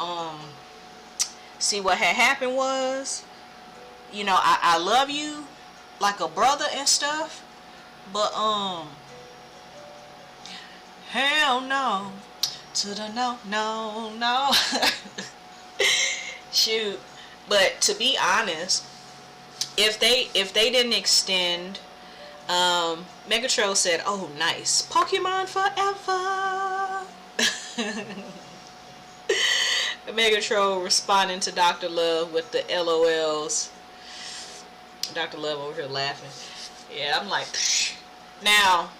Speaker 1: see what had happened was, you know, I love you like a brother and stuff. But, hell no to the no. Shoot. But to be honest, if they didn't extend, Megatron said, "Oh, nice, Pokemon forever." Megatron responding to Dr. Love with the LOLs. Dr. Love over here laughing. Yeah, I'm like, psh. Now,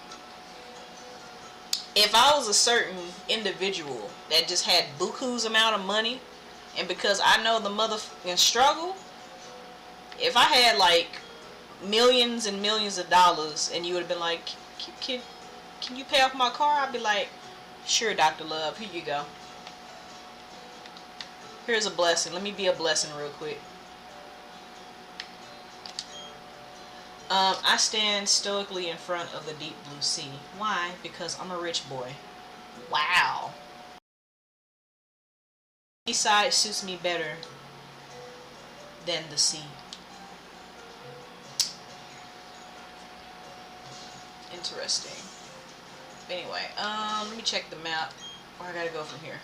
Speaker 1: if I was a certain individual that just had buku's amount of money, and because I know the motherfucking struggle, if I had like millions and millions of dollars and you would have been like, can you pay off my car? I'd be like, sure, Dr. Love, here you go. Here's a blessing. Let me be a blessing real quick. I stand stoically in front of the deep blue sea. Why? Because I'm a rich boy. Wow. The side suits me better than the sea. Interesting. Anyway, let me check the map. Where I gotta go from here.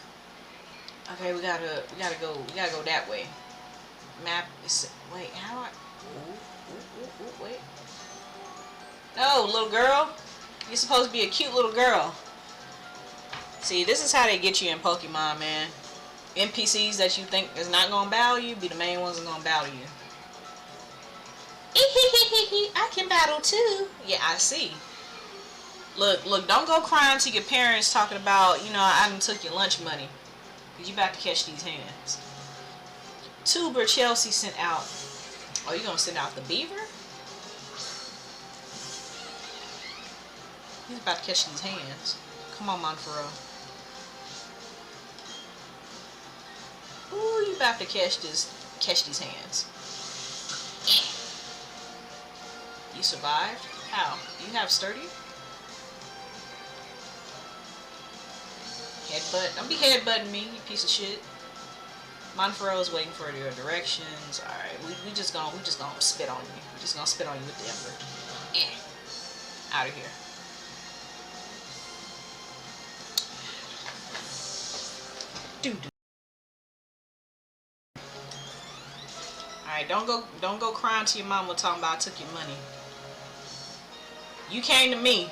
Speaker 1: Okay, we gotta go that way. Map is, wait, how do I, wait. No, little girl. You're supposed to be a cute little girl. See, this is how they get you in Pokemon, man. NPCs that you think is not gonna battle you be the main ones that gonna battle you. I can battle too. Yeah, I see. Look, don't go crying to your parents talking about, I done took your lunch money. Cause you about to catch these hands. Tuber Chelsea sent out. Oh, you gonna send out the beaver? He's about to catch these hands. Come on, Monfero. Ooh, you about to catch these hands. You survived? How? You have sturdy? Headbutt. Don't be headbutting me, you piece of shit. Monfero is waiting for your directions. Alright, we just gonna spit on you. We just gonna spit on you with the ember. Out of here. Dude. Alright, don't go crying to your mama talking about I took your money. You came to me.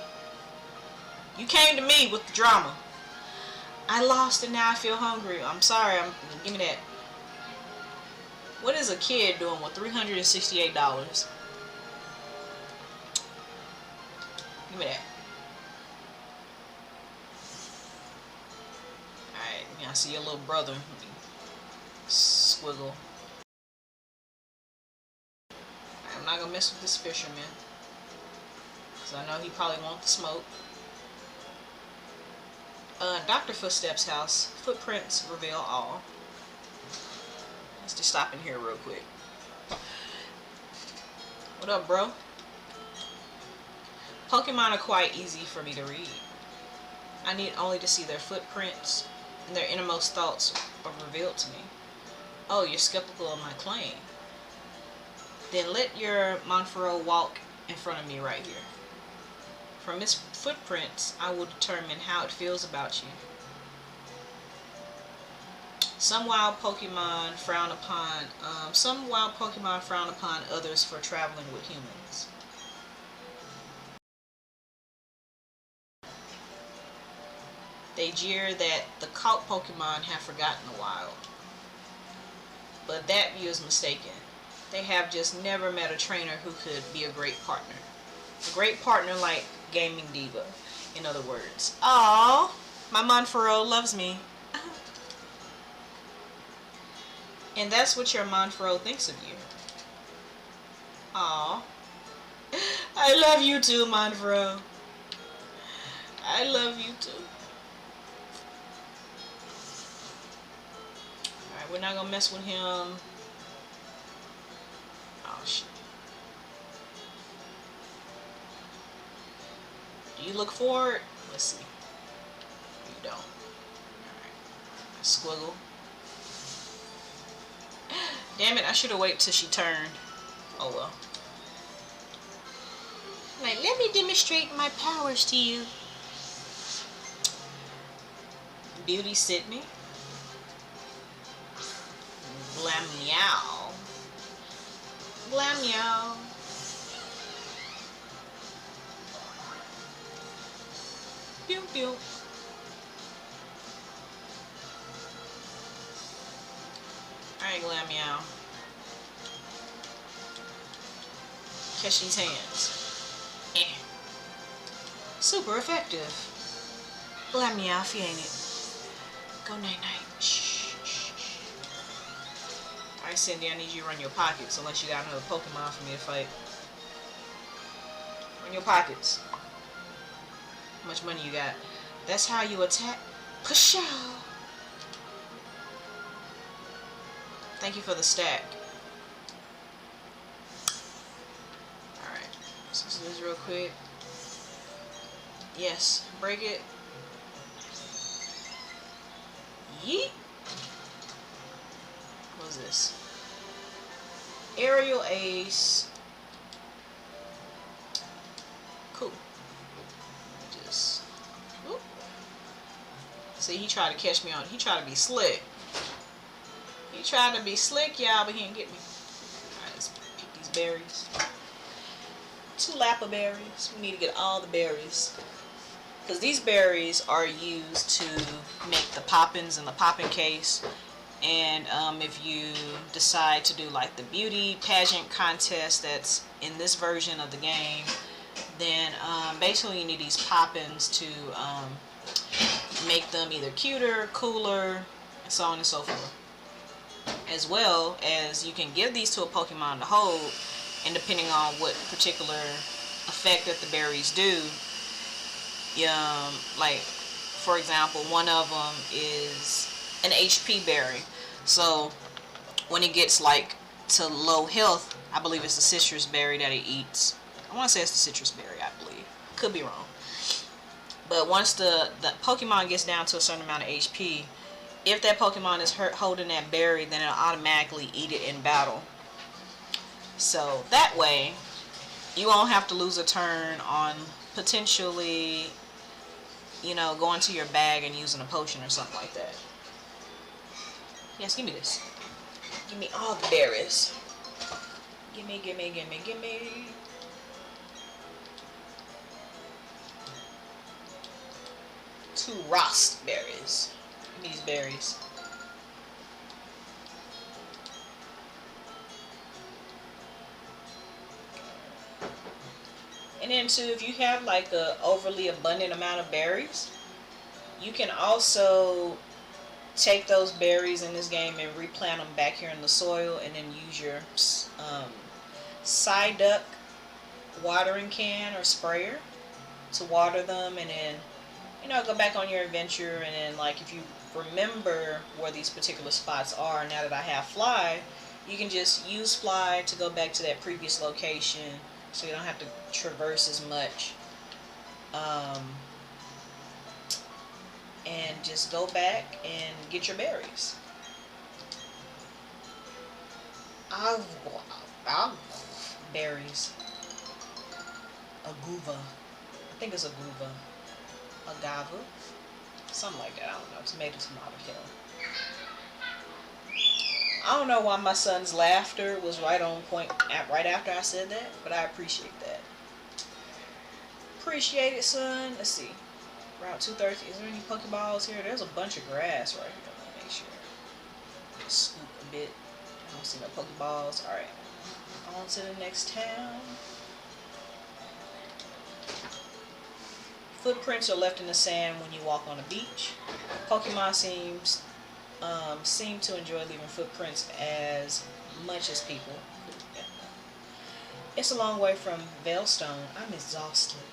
Speaker 1: You came to me with the drama. I lost and now I feel hungry. I'm sorry. Give me that. What is a kid doing with $368? Give me that. Alright, I see your little brother. Squiggle. I'm not gonna mess with this fisherman. Because I know he probably wants the smoke. Dr. Footsteps' house. Footprints reveal all. Let's just stop in here real quick. What up, bro? Pokemon are quite easy for me to read. I need only to see their footprints, and their innermost thoughts are revealed to me. Oh, you're skeptical of my claim. Then let your Monfero walk in front of me right here. From its footprints, I will determine how it feels about you. Some wild Pokemon frown upon others for traveling with humans. They jeer that the caught Pokemon have forgotten the wild. But that view is mistaken. They have just never met a trainer who could be a great partner. A great partner like TheGamingDiva, in other words. Aww, my Monfero loves me. And that's what your Monfero thinks of you. Aww. I love you too, Monfero. I love you too. Alright, we're not gonna mess with him. Oh, shit. Do you look forward? Let's see. You don't. Alright. Squiggle. Damn it, I should have waited till she turned. Oh well. Like, let me demonstrate my powers to you. Beauty Sydney. Glam meow. Glam meow. Pew pew. Alright, Glam meow. Catch these hands. Eh. Super effective. Glam meow if you ain't it. Go night night. Shh, shh, shh. Alright, Cindy, I need you to run your pockets unless you got another Pokemon for me to fight. Run your pockets. How much money you got? That's how you attack. Pshaw. Thank you for the stack. Alright. Let's do this real quick. Yes. Break it. Yeet. What's this? Aerial Ace. Cool. Just. Whoop. See, he tried to catch me on. He tried to be slick. He tried to be slick, y'all, but he didn't get me. Alright, let's pick these berries. 2 Lappa berries. We need to get all the berries. Because these berries are used to make the poppins in the poppin case. And if you decide to do like the beauty pageant contest that's in this version of the game, then basically you need these poppins to make them either cuter, cooler, and so on and so forth. As well as you can give these to a Pokemon to hold, and depending on what particular effect that the berries do, like for example, one of them is an HP berry. So when it gets like to low health, I believe it's the citrus berry that it eats. I want to say it's the citrus berry, I believe. Could be wrong. But once the Pokemon gets down to a certain amount of HP, if that Pokemon is holding that berry, then it'll automatically eat it in battle. So that way, you won't have to lose a turn on potentially, you know, going to your bag and using a potion or something like that. Yes, give me this. Give me all the berries. Gimme, gimme, gimme, gimme. Two Rost berries. Give me these berries. And then too, if you have like a overly abundant amount of berries, you can also take those berries in this game and replant them back here in the soil, and then use your Psyduck watering can or sprayer to water them, and then, you know, go back on your adventure. And then, like, if you remember where these particular spots are, now that I have Fly, you can just use Fly to go back to that previous location, so you don't have to traverse as much. And just go back and get your berries. Berries. Aguva. I think it's Aguva. Agava. Something like that. I don't know. It's made of tomato hill. I don't know why my son's laughter was right on point right after I said that, but I appreciate that. Appreciate it, son. Let's see. Route 230. Is there any Pokeballs here? There's a bunch of grass right here. Let me make sure. Scoop a bit. I don't see no Pokeballs. Alright. On to the next town. Footprints are left in the sand when you walk on a beach. Pokemon seem to enjoy leaving footprints as much as people. It's a long way from Veilstone. I'm exhausted.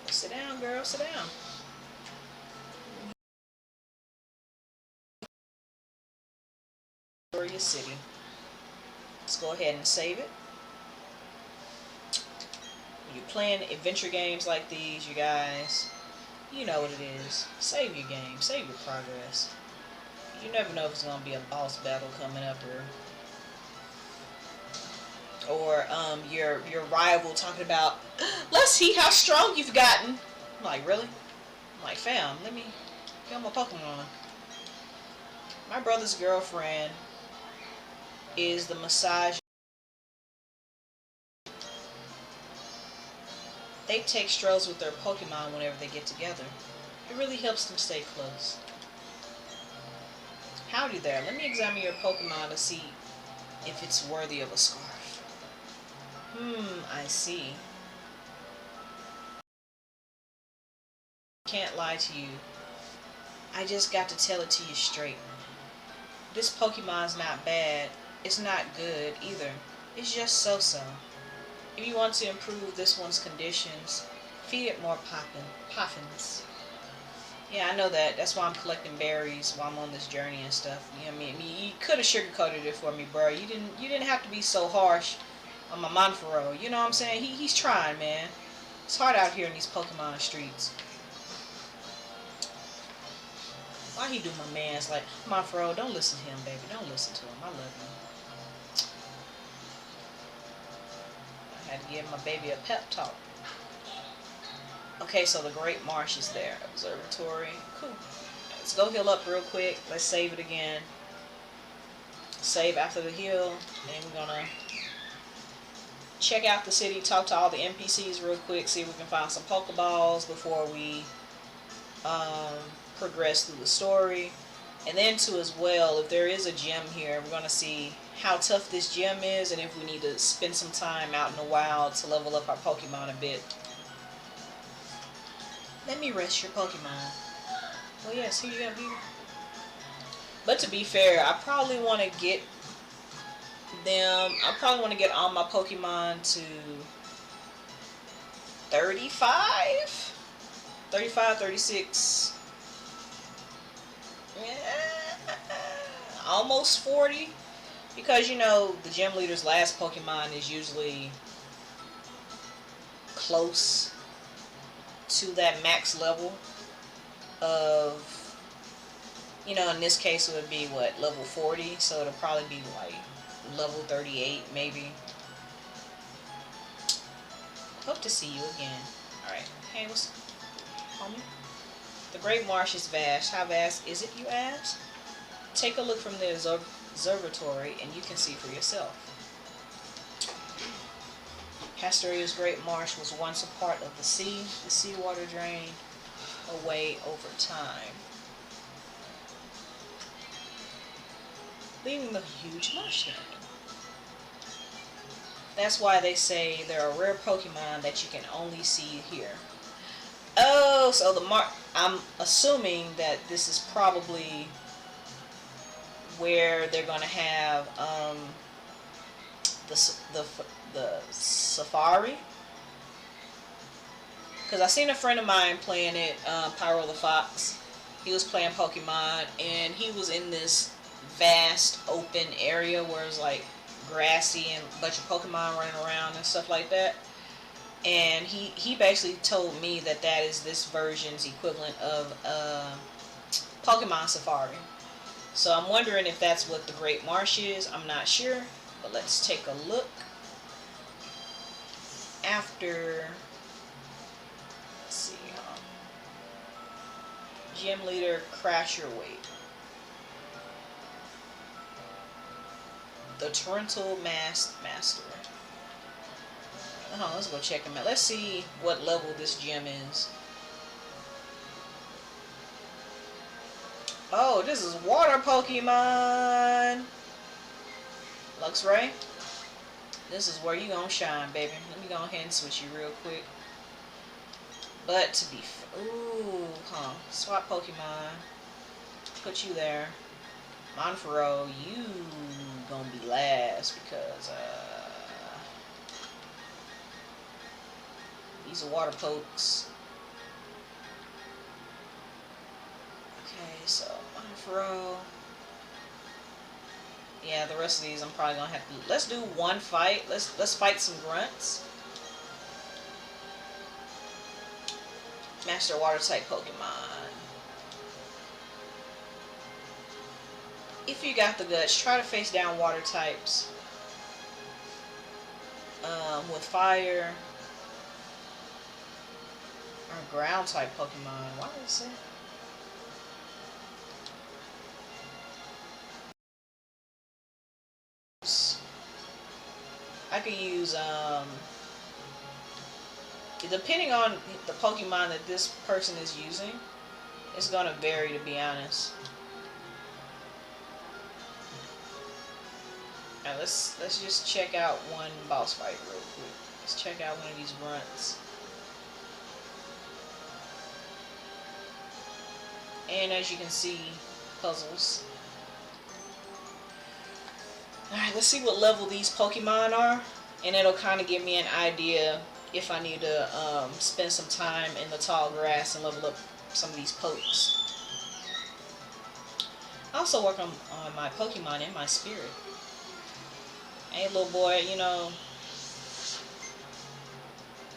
Speaker 1: Sit down, girl. Sit down. Victoria City. Let's go ahead and save it. When you're playing adventure games like these, you guys, you know what it is. Save your game. Save your progress. You never know if it's going to be a boss battle coming up, or your rival talking about, let's see how strong you've gotten. I'm like, really? I'm like, fam, let me get my Pokemon. My brother's girlfriend is the massage. They take strolls with their Pokemon whenever they get together. It really helps them stay close. Howdy there. Let me examine your Pokemon to see if it's worthy of a scarf. I see. Can't lie to you. I just got to tell it to you straight. This Pokemon's not bad. It's not good either. It's just so-so. If you want to improve this one's conditions, feed it more poffins. Yeah, I know that. That's why I'm collecting berries while I'm on this journey and stuff. You know what I mean? You could have sugarcoated it for me, bro. You didn't have to be so harsh on my Monfero. You know what I'm saying? He's trying, man. It's hard out here in these Pokemon streets. Why he do my man's like, Monfero, don't listen to him, baby. Don't listen to him. I love you. I had to give my baby a pep talk. Okay, so the Great Marsh is there. Observatory. Cool. Let's go heal up real quick. Let's save it again. Save after the heal. And we're gonna check out the city, talk to all the NPCs real quick, see if we can find some Pokeballs before we progress through the story. And then too as well, if there is a gym here, we're gonna see how tough this gym is and if we need to spend some time out in the wild to level up our Pokemon a bit. Let me rest your Pokemon. Oh yes, here you go, baby. But to be fair, I probably want to get them. I probably want to get all my Pokemon to 35, 36. Almost 40. Because, you know, the gym leader's last Pokemon is usually close to that max level of, you know, in this case it would be what, level 40, so it'll probably be like level 38 maybe. Hope to see you again. Alright, hey, what's homie? The Great Marsh is vast. How vast is it, you ask? Take a look from the observatory and you can see for yourself. Castoria's Great Marsh was once a part of the sea. The seawater drained away over time, leaving the huge marsh there. That's why they say there are rare Pokemon that you can only see here. Oh, so I'm assuming that this is probably where they're gonna have the safari, because I seen a friend of mine playing it, Pyro the Fox. He was playing Pokemon and he was in this vast open area where it's like grassy and a bunch of Pokemon running around and stuff like that. And he basically told me that that is this version's equivalent of Pokemon Safari. So I'm wondering if that's what the Great Marsh is. I'm not sure, but let's take a look. After, let's see, Gym Leader Crasher Weight. The Torrential Master. Let's go check him out. Let's see what level this gym is. Oh, this is water Pokemon. Luxray. This is where you gonna shine, baby. Let me go ahead and switch you real quick. But to be swap Pokemon. Put you there. Monfero, you gonna be last because these are water pokes. Okay, so Monfero. Yeah, the rest of these I'm probably gonna have to. Let's do one fight. Let's fight some grunts. Master Water type Pokemon. If you got the guts, try to face down water types. With fire or ground type Pokemon. Why is it? I could use depending on the Pokemon that this person is using, it's gonna vary, to be honest. Now let's just check out one boss fight real quick. Let's check out one of these grunts. And as you can see, puzzles. Alright, let's see what level these Pokemon are, and it'll kind of give me an idea if I need to spend some time in the tall grass and level up some of these pokes. I also work on my Pokemon and my spirit. Hey little boy, you know,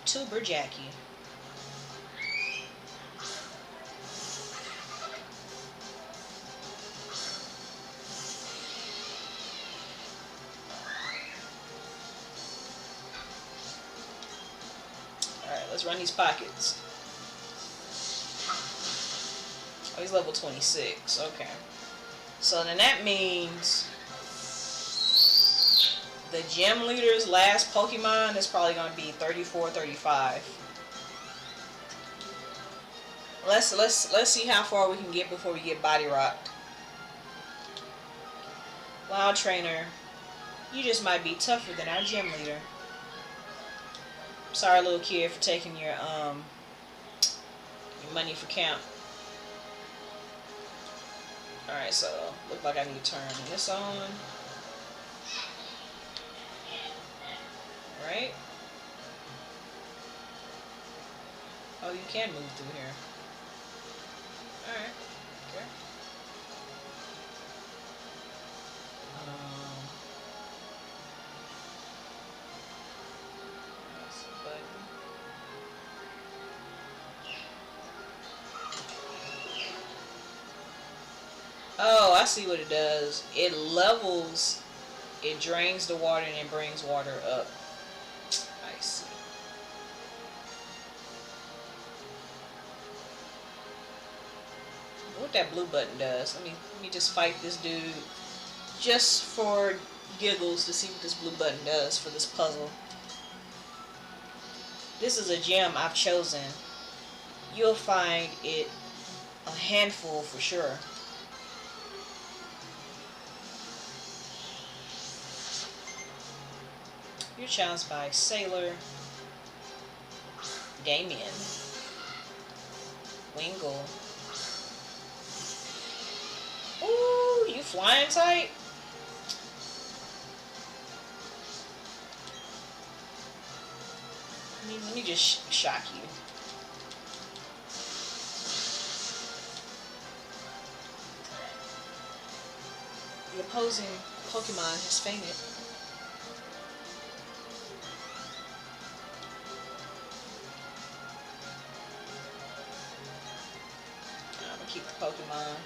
Speaker 1: Tuber Jackie. Alright, let's run these pockets. Oh, he's level 26. Okay. So then that means the gym leader's last Pokemon is probably going to be 34, 35. Let's see how far we can get before we get body rocked. Wow, trainer, you just might be tougher than our gym leader. Sorry, little kid, for taking your money for camp. Alright, so look like I need to turn this on. Right? Oh, you can move through here. Alright. Okay. That's a button. Oh, I see what it does. It levels, it drains the water and it brings water up. I see. What that blue button does. Let me just fight this dude just for giggles to see what this blue button does for this puzzle. This is a gem I've chosen. You'll find it a handful for sure. You're challenged by Sailor, Damien, Wingle. Ooh, you flying tight? Let me just shock you. The opposing Pokemon has fainted. I'm gonna keep the Pokemon.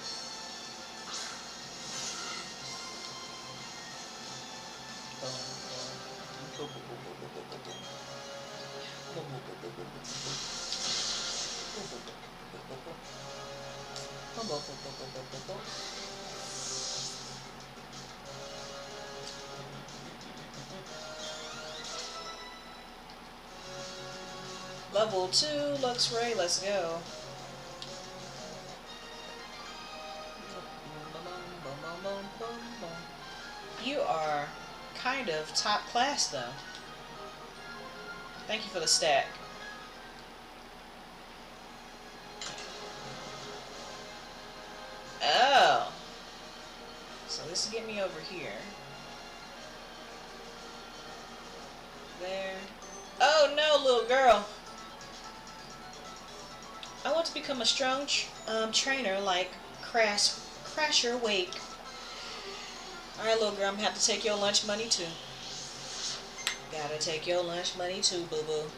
Speaker 1: Level 2, Luxray, let's go. You are kind of top class though. Thank you for the stack. Oh. So this will get me over here. There. Oh no, little girl. I want to become a strong trainer like Crasher Wake. Alright, little girl, I'm gonna have to take your lunch money too. Gotta take your lunch money too, boo-boo.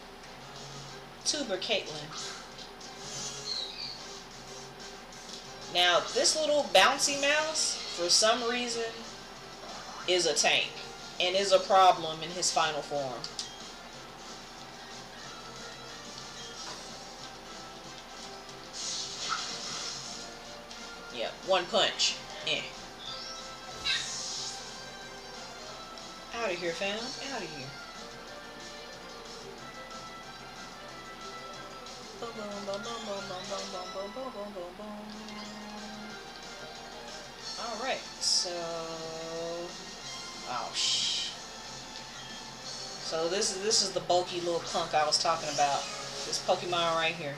Speaker 1: Tuber Caitlin. Now, this little bouncy mouse, for some reason, is a tank. And is a problem in his final form. Yeah, one punch. Eh. Out of here, fam. Out of here. Alright, so oh so this is the bulky little punk I was talking about. This Pokemon right here.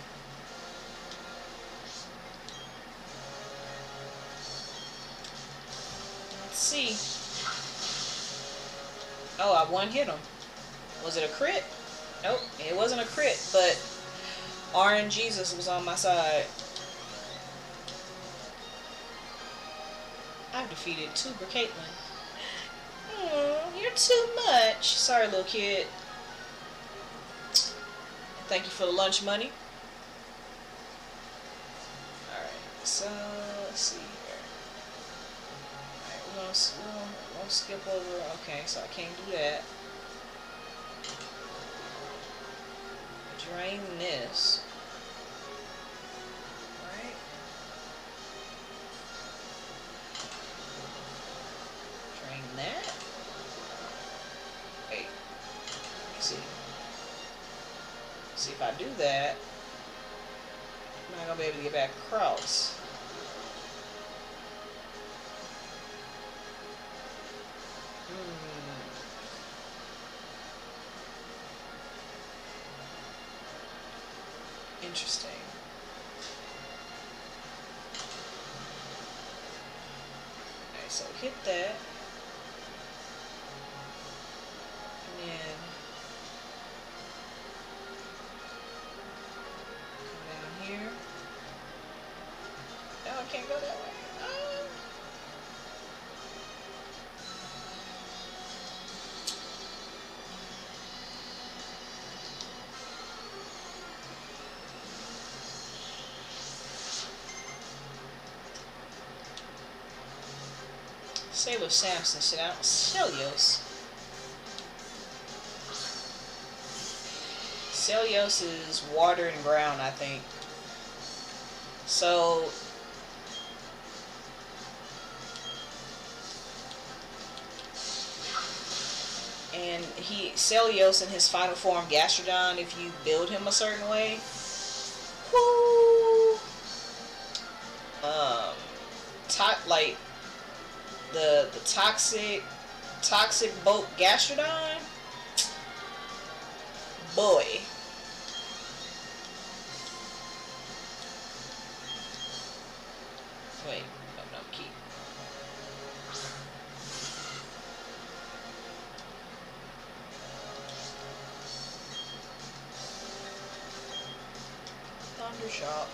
Speaker 1: Let's see. Oh, I one hit him. Was it a crit? Nope, it wasn't a crit, but RNGesus was on my side. I've defeated Tuber Caitlin. You're too much. Sorry, little kid. Thank you for the lunch money. Alright, so let's see here. Alright, we're gonna skip over. Okay, so I can't do that. Drain this. Alright. Drain that. Wait. Let's see. See if I do that, I'm not gonna be able to get back across. Interesting. Alright, so hit that. And then come down here. No, I can't go that way. Oh. Sailor Samson, sit out. Celios. Celios is water and ground, I think. So and Celios in his final form, Gastrodon, if you build him a certain way, whoo, like the toxic boat Gastrodon, boy. Wait, no, keep. Thundershock.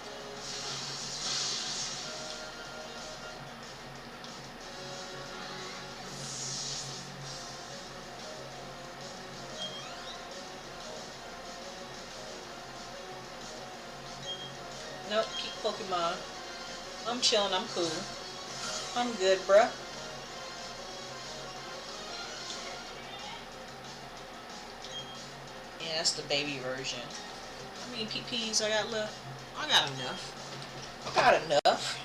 Speaker 1: Nope, keep Pokemon. I'm chilling, I'm cool. I'm good, bruh. Yeah, that's the baby version. How many PPs I got left? I got enough. I got enough.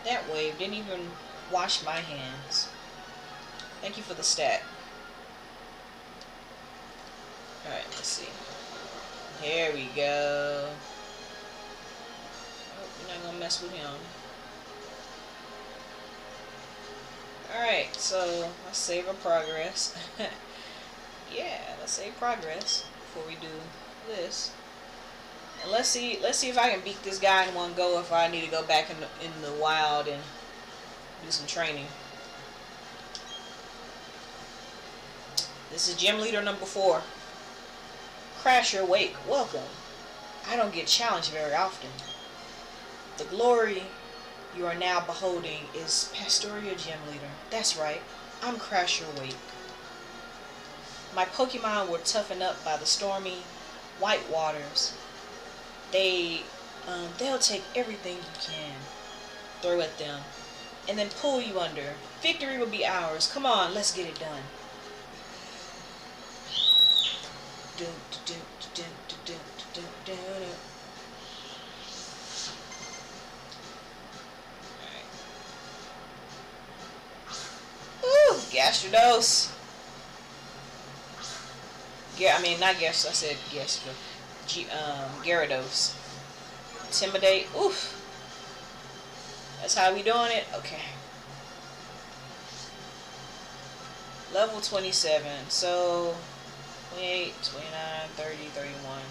Speaker 1: That wave didn't even wash my hands. Thank you for the stat. Alright, let's see. Here we go. Oh, we're not gonna mess with him. Alright, so let's save our progress. Yeah, let's save progress before we do this. And let's see if I can beat this guy in one go, if I need to go back in the wild and do some training. This is gym leader number 4. Crasher Wake, welcome. I don't get challenged very often. The glory you are now beholding is Pastoria Gym Leader. That's right, I'm Crasher Wake. My Pokemon were toughened up by the stormy white waters. They'll take everything you can throw at them and then pull you under. Victory will be ours. Come on, let's get it done. Gastrodos. I mean, not Gastro. I said Gastro. Gyarados. Intimidate. Oof. That's how we doing it? Okay. Level 27. So, 28, 29, 30, 31.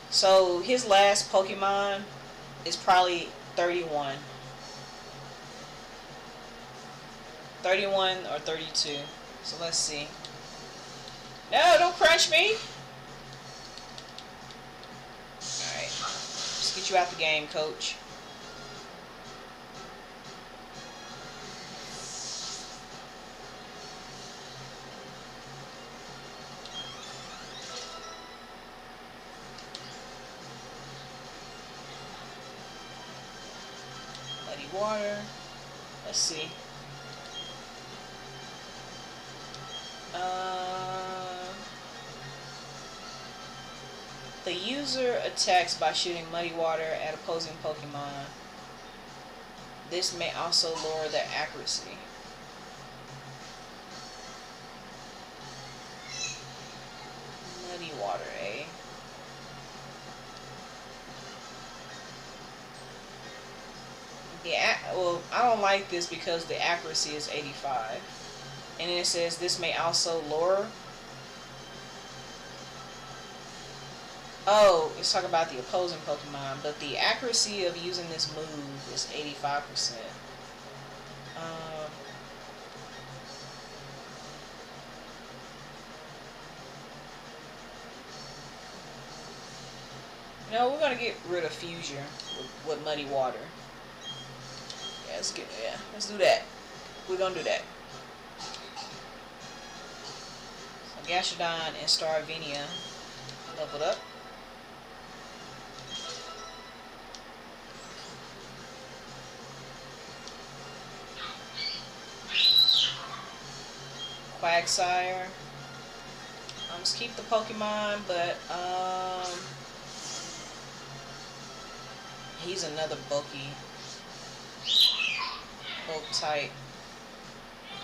Speaker 1: So, his last Pokemon is probably 31. 31 or 32. So, let's see. No, don't crunch me. Alright. Let's get you out the game, coach. Muddy water. Let's see. The user attacks by shooting muddy water at opposing Pokemon. This may also lower their accuracy. Muddy water, eh? Well, I don't like this because the accuracy is 85. And then it says this may also lower. Oh, it's talking about the opposing Pokemon, but the accuracy of using this move is 85%. No, we're gonna get rid of Fusion with Muddy Water. Yeah, let's do that. We're gonna do that. So Gastrodon and Staravenia leveled up. Quagsire. Just keep the Pokemon, but he's another bulky bulk type.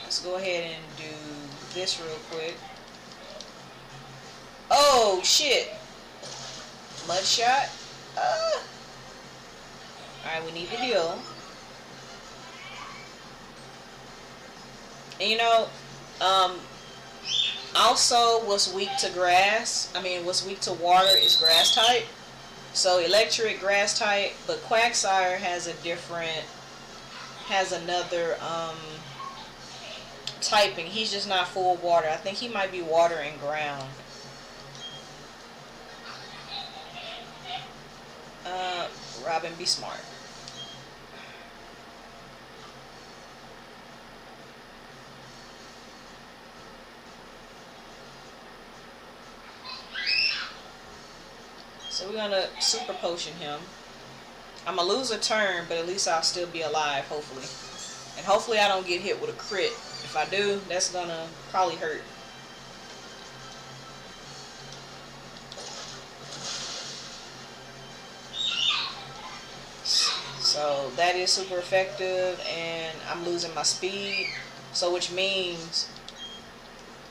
Speaker 1: Let's go ahead and do this real quick. Oh shit! Mud shot. Alright, we need to heal. And you know, also what's weak to what's weak to water is grass type. So electric, grass type, but Quagsire has another typing. He's just not full water. I think he might be water and ground. Robin, be smart. So we're gonna super potion him. I'm gonna lose a turn, but at least I'll still be alive, hopefully. And hopefully I don't get hit with a crit. If I do, that's gonna probably hurt. So that is super effective, and I'm losing my speed. So which means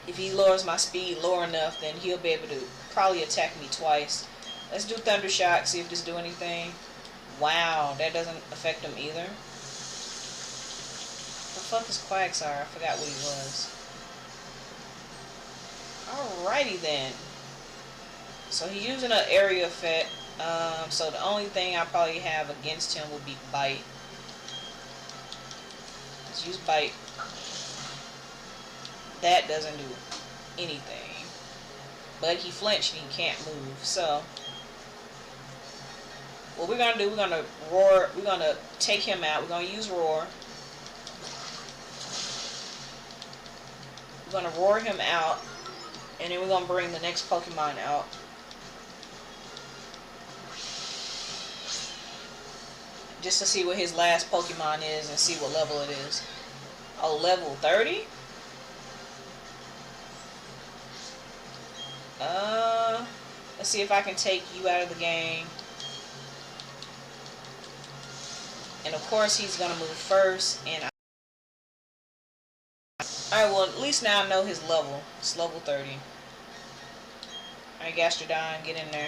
Speaker 1: if he lowers my speed low enough, then he'll be able to probably attack me twice. Let's do Thunder Shock, see if this do anything. Wow, that doesn't affect him either. The fuck is Quagsire? I forgot what he was. Alrighty then. So he's using an area effect. So the only thing I probably have against him would be Bite. Let's use Bite. That doesn't do anything. But he flinched and he can't move. So what we're gonna do, we're gonna roar. We're gonna take him out. We're gonna use Roar. We're gonna roar him out, and then we're gonna bring the next Pokemon out. Just to see what his last Pokemon is and see what level it is. Oh, level 30? Let's see if I can take you out of the game. And of course he's gonna move first, and Alright, well, at least now I know his level. It's level 30. Alright, Gastrodon, get in there.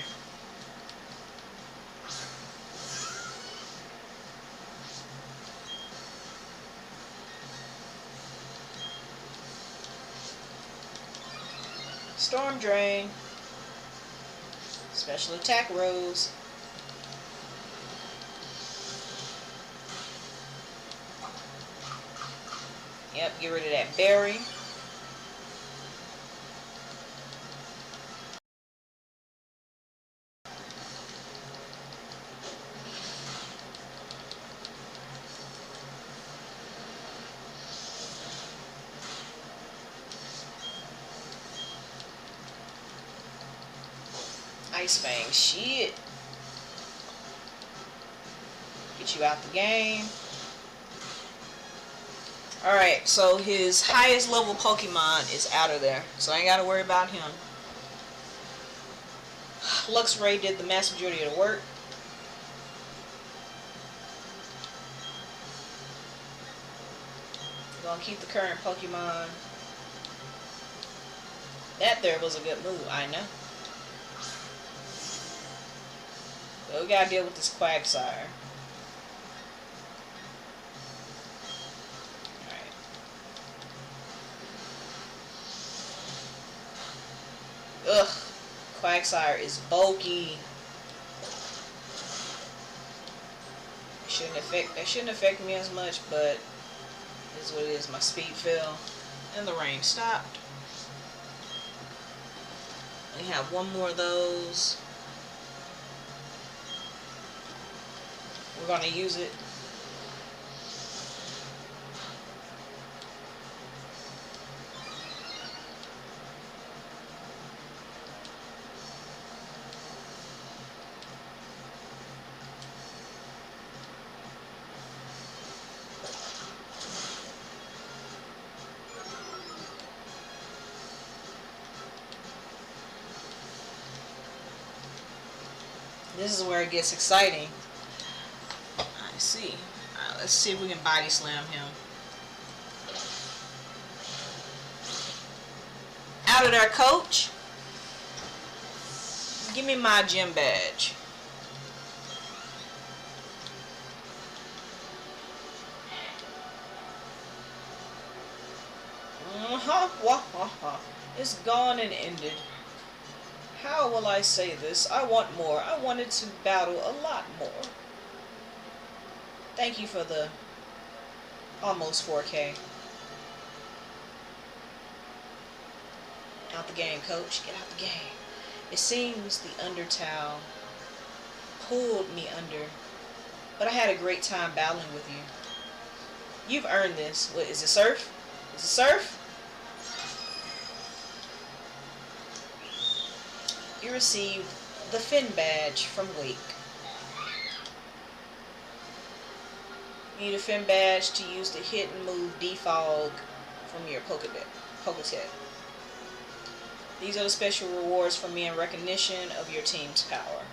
Speaker 1: Storm Drain. Special attack Rose. Yep, get rid of that berry. Ice Fang, shit. Get you out the game. Alright, so his highest level Pokemon is out of there. So I ain't gotta worry about him. Luxray did the mass majority of the work. We're gonna keep the current Pokemon. That there was a good move, I know. But we gotta deal with this Quagsire. Ugh, Quagsire is bulky. That shouldn't affect me as much, but it is what it is. My speed fell, and the rain stopped. We have one more of those. We're gonna use it. This is where it gets exciting. I see. Let's see if we can body slam him. Out of there, coach. Give me my gym badge. It's gone and ended. How will I say this? I want more. I wanted to battle a lot more. Thank you for the almost 4K. Out the game, coach. Get out the game. It seems the Undertale pulled me under, but I had a great time battling with you. You've earned this. What is it, Surf? Is it Surf? You received the Fin badge from Wake. You need a Fin badge to use the hidden move Defog from your Poketech. These are the special rewards for me in recognition of your team's power.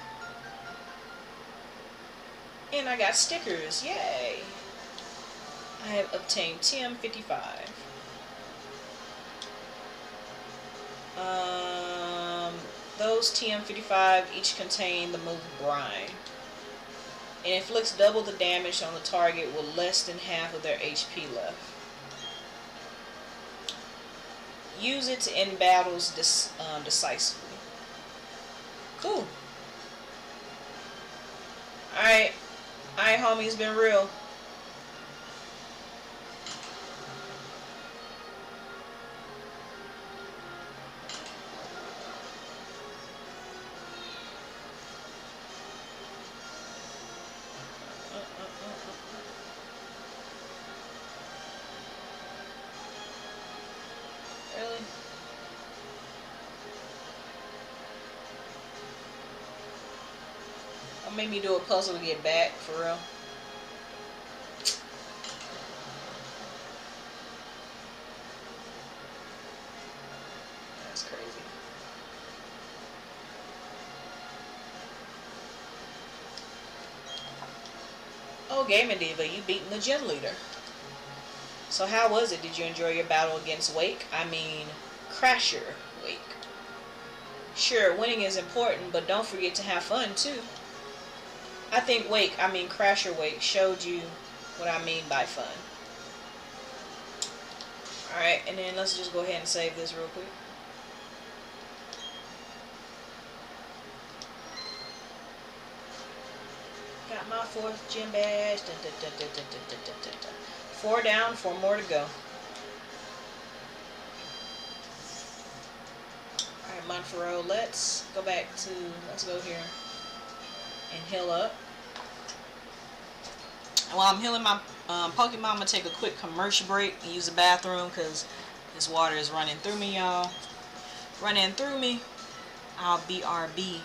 Speaker 1: And I got stickers, yay! I have obtained TM55. Those TM55 each contain the move Brine. And inflicts double the damage on the target with less than half of their HP left. Use it to end battles decisively. Cool. Alright, homie, it's been real. Really? Or make me do a puzzle to get back, for real. That's crazy. Oh, GamingDiva, you beating the gym leader. So how was it? Did you enjoy your battle against Wake? I mean, Crasher Wake. Sure, winning is important, but don't forget to have fun too. I think Crasher Wake showed you what I mean by fun. Alright, and then let's just go ahead and save this real quick. Got my 4th gym badge. Dun, dun, dun, dun, dun, dun, dun, dun, dun. 4 down, 4 more to go. Alright, Monferro, let's go here and heal up. And while I'm healing my Pokemon, I'm going to take a quick commercial break and use the bathroom because this water is running through me, y'all. Running through me. I'll BRB.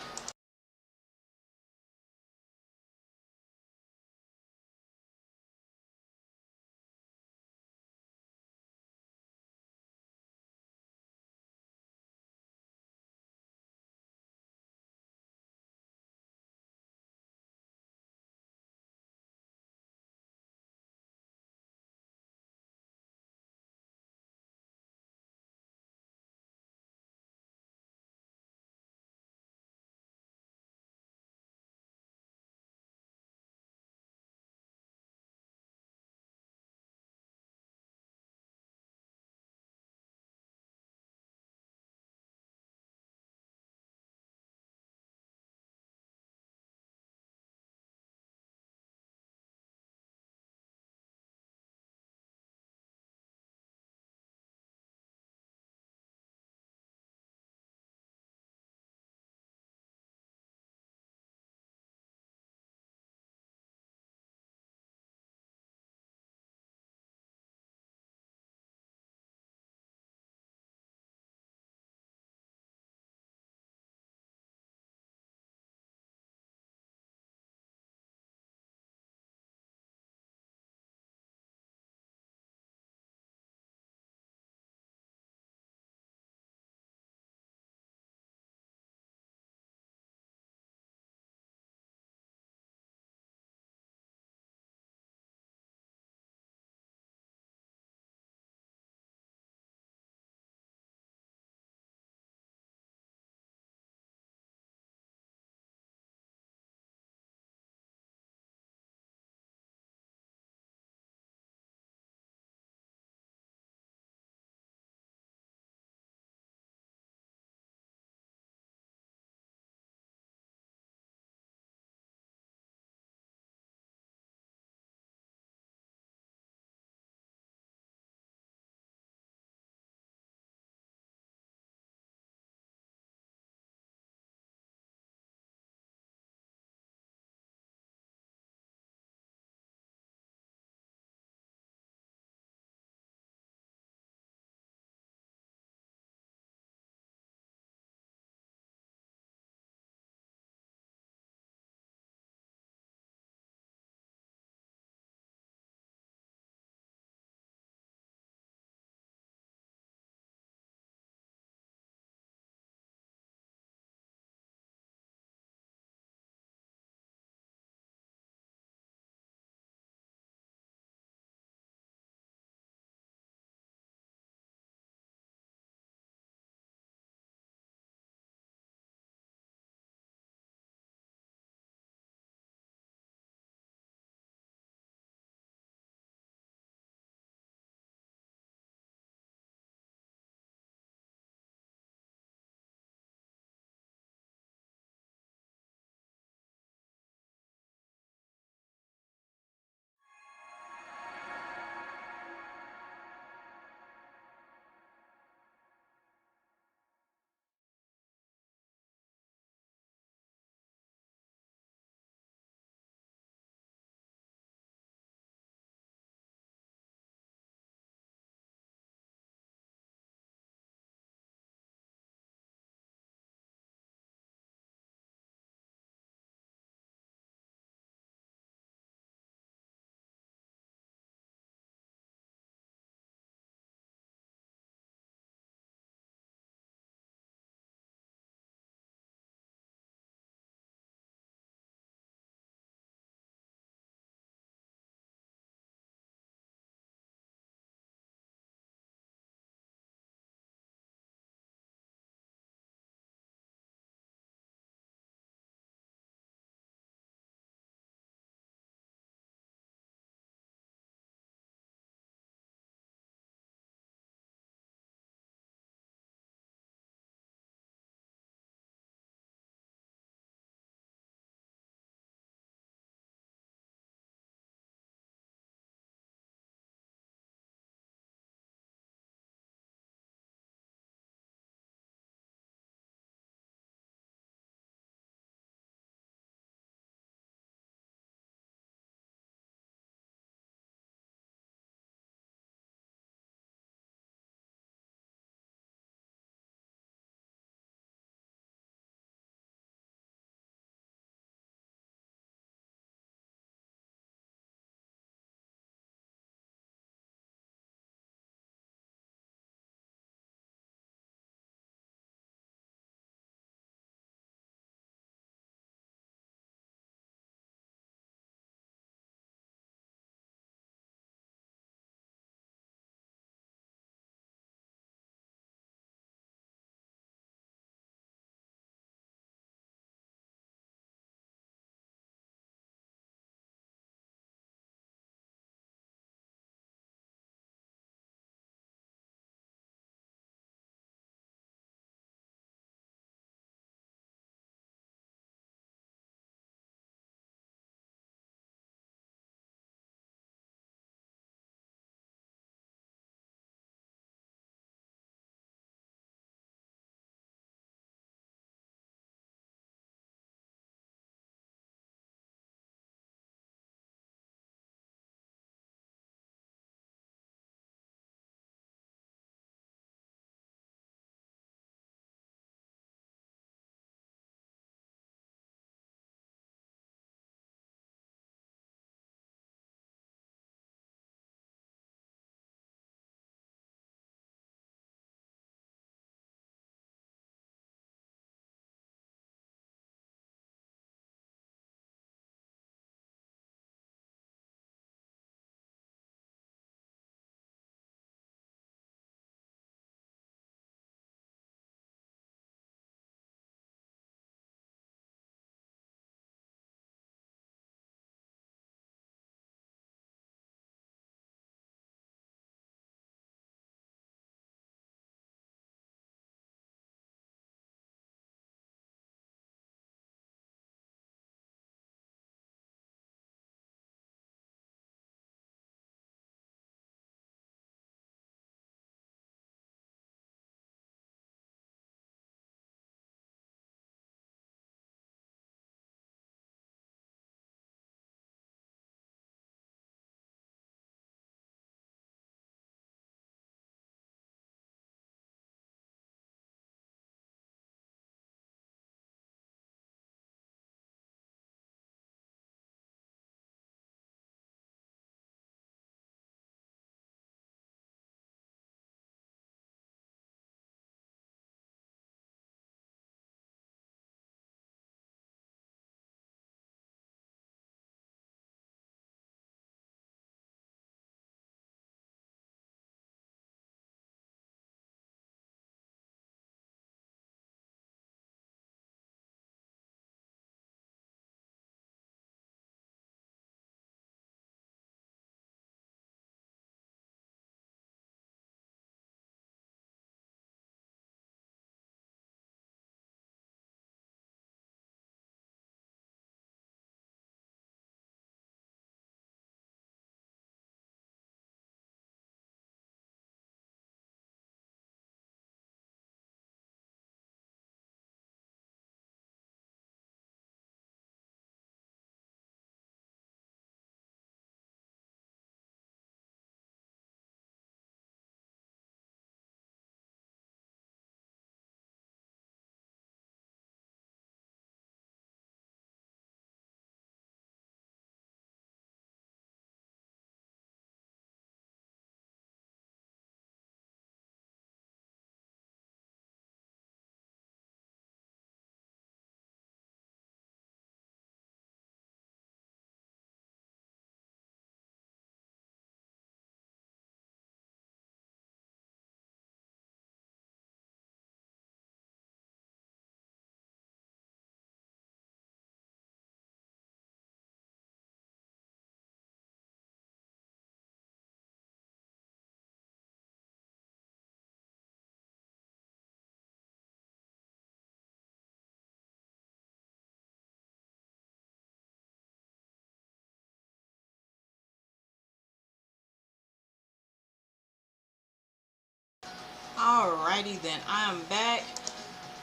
Speaker 1: Alrighty then, I am back.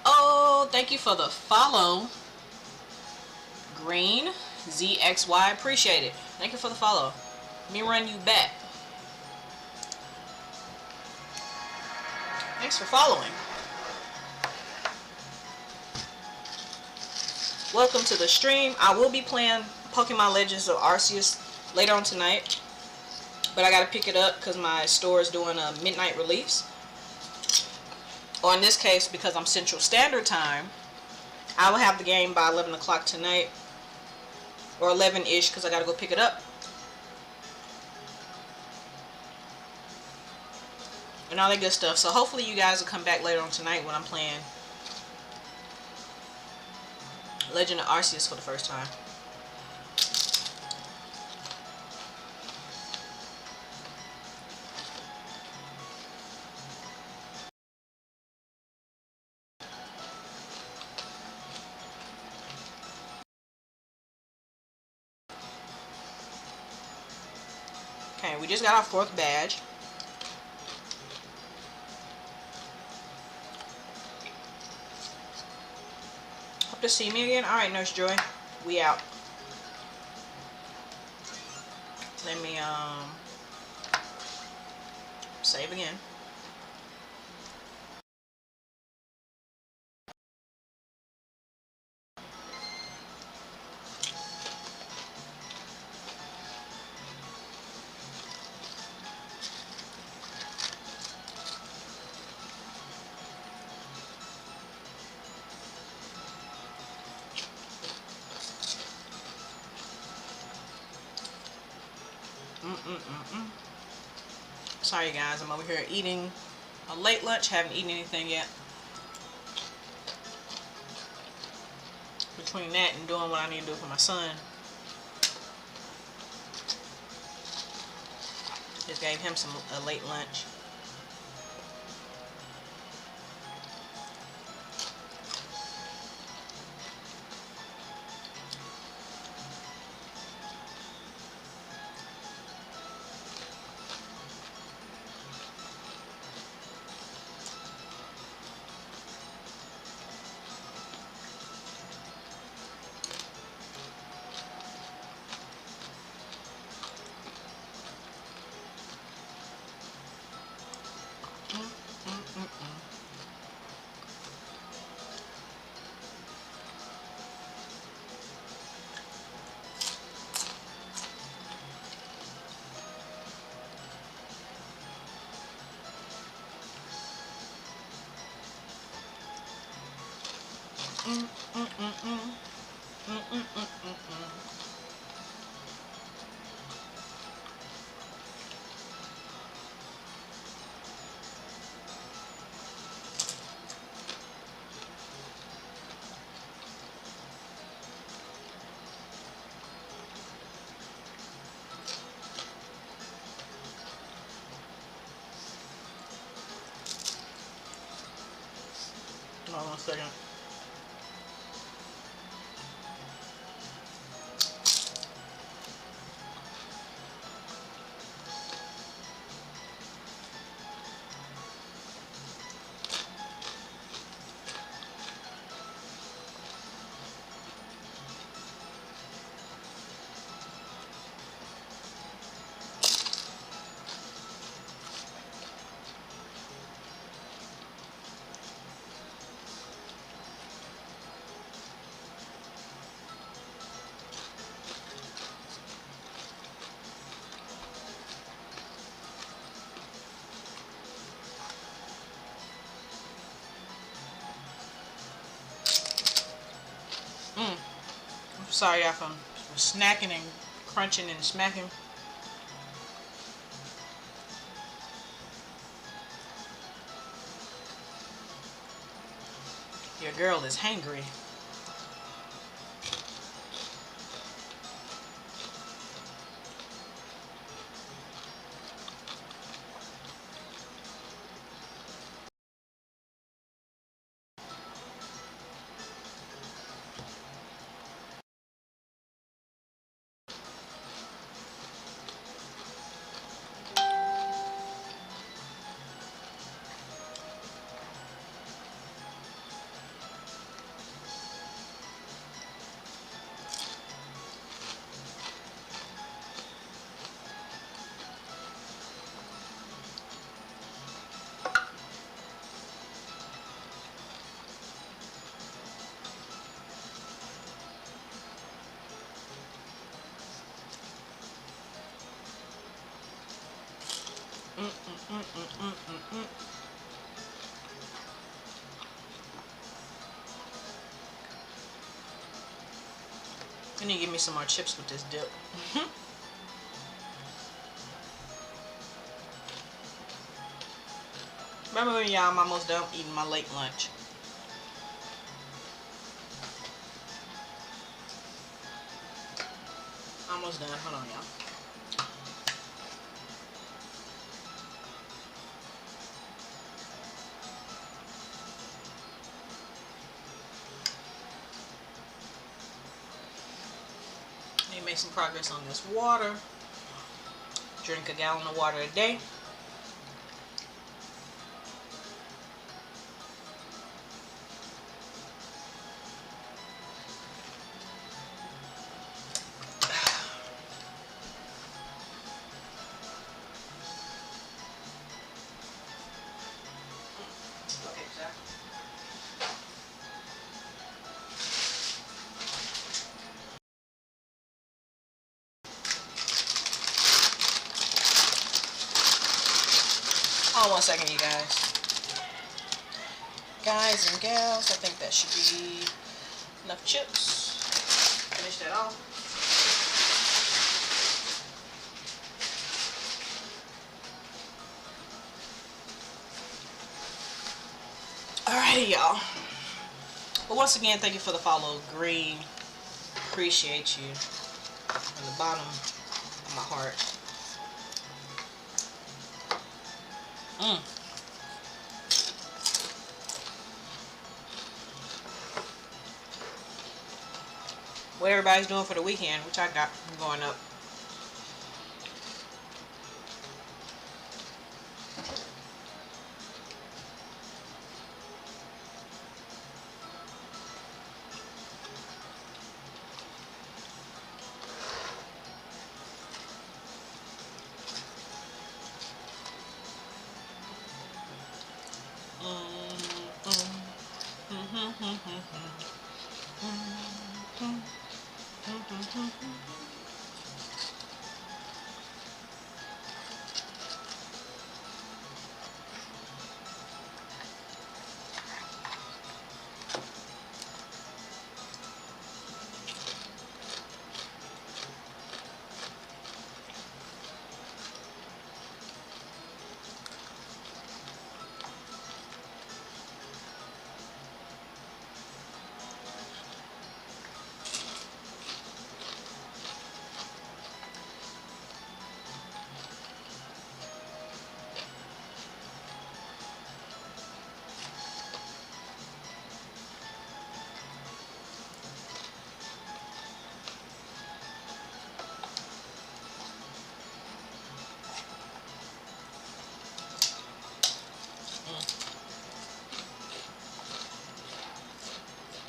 Speaker 1: Oh, thank you for the follow. Green ZXY, appreciate it. Thank you for the follow. Let me run you back. Thanks for following. Welcome to the stream. I will be playing Pokemon Legends of Arceus later on tonight, but I gotta pick it up because my store is doing a midnight release. Or in this case, because I'm Central Standard Time, I will have the game by 11 o'clock tonight, or 11-ish, because I gotta go pick it up. And all that good stuff. So hopefully you guys will come back later on tonight when I'm playing Legend of Arceus for the first time. Okay, we just got our 4th badge. Hope to see me again. Alright, Nurse Joy. We out. Let me save again. Sorry guys, I'm over here eating a late lunch. Haven't eaten anything yet. Between that and doing what I need to do for my son, just gave him a late lunch. Hold on a second. Sorry, I'm snacking and crunching and smacking. Your girl is hangry. I need to give me some more chips with this dip. Remember when y'all, I'm almost done eating my late lunch. Almost done. Hold on, y'all. Need to make some progress on this water. Drink a gallon of water a day. Hold on 1 second, you guys. Guys and gals, I think that should be enough chips. Finish that off. Alrighty, y'all. But once again, thank you for the follow, Green. Appreciate you from the bottom of my heart. What everybody's doing for the weekend, which I got going up.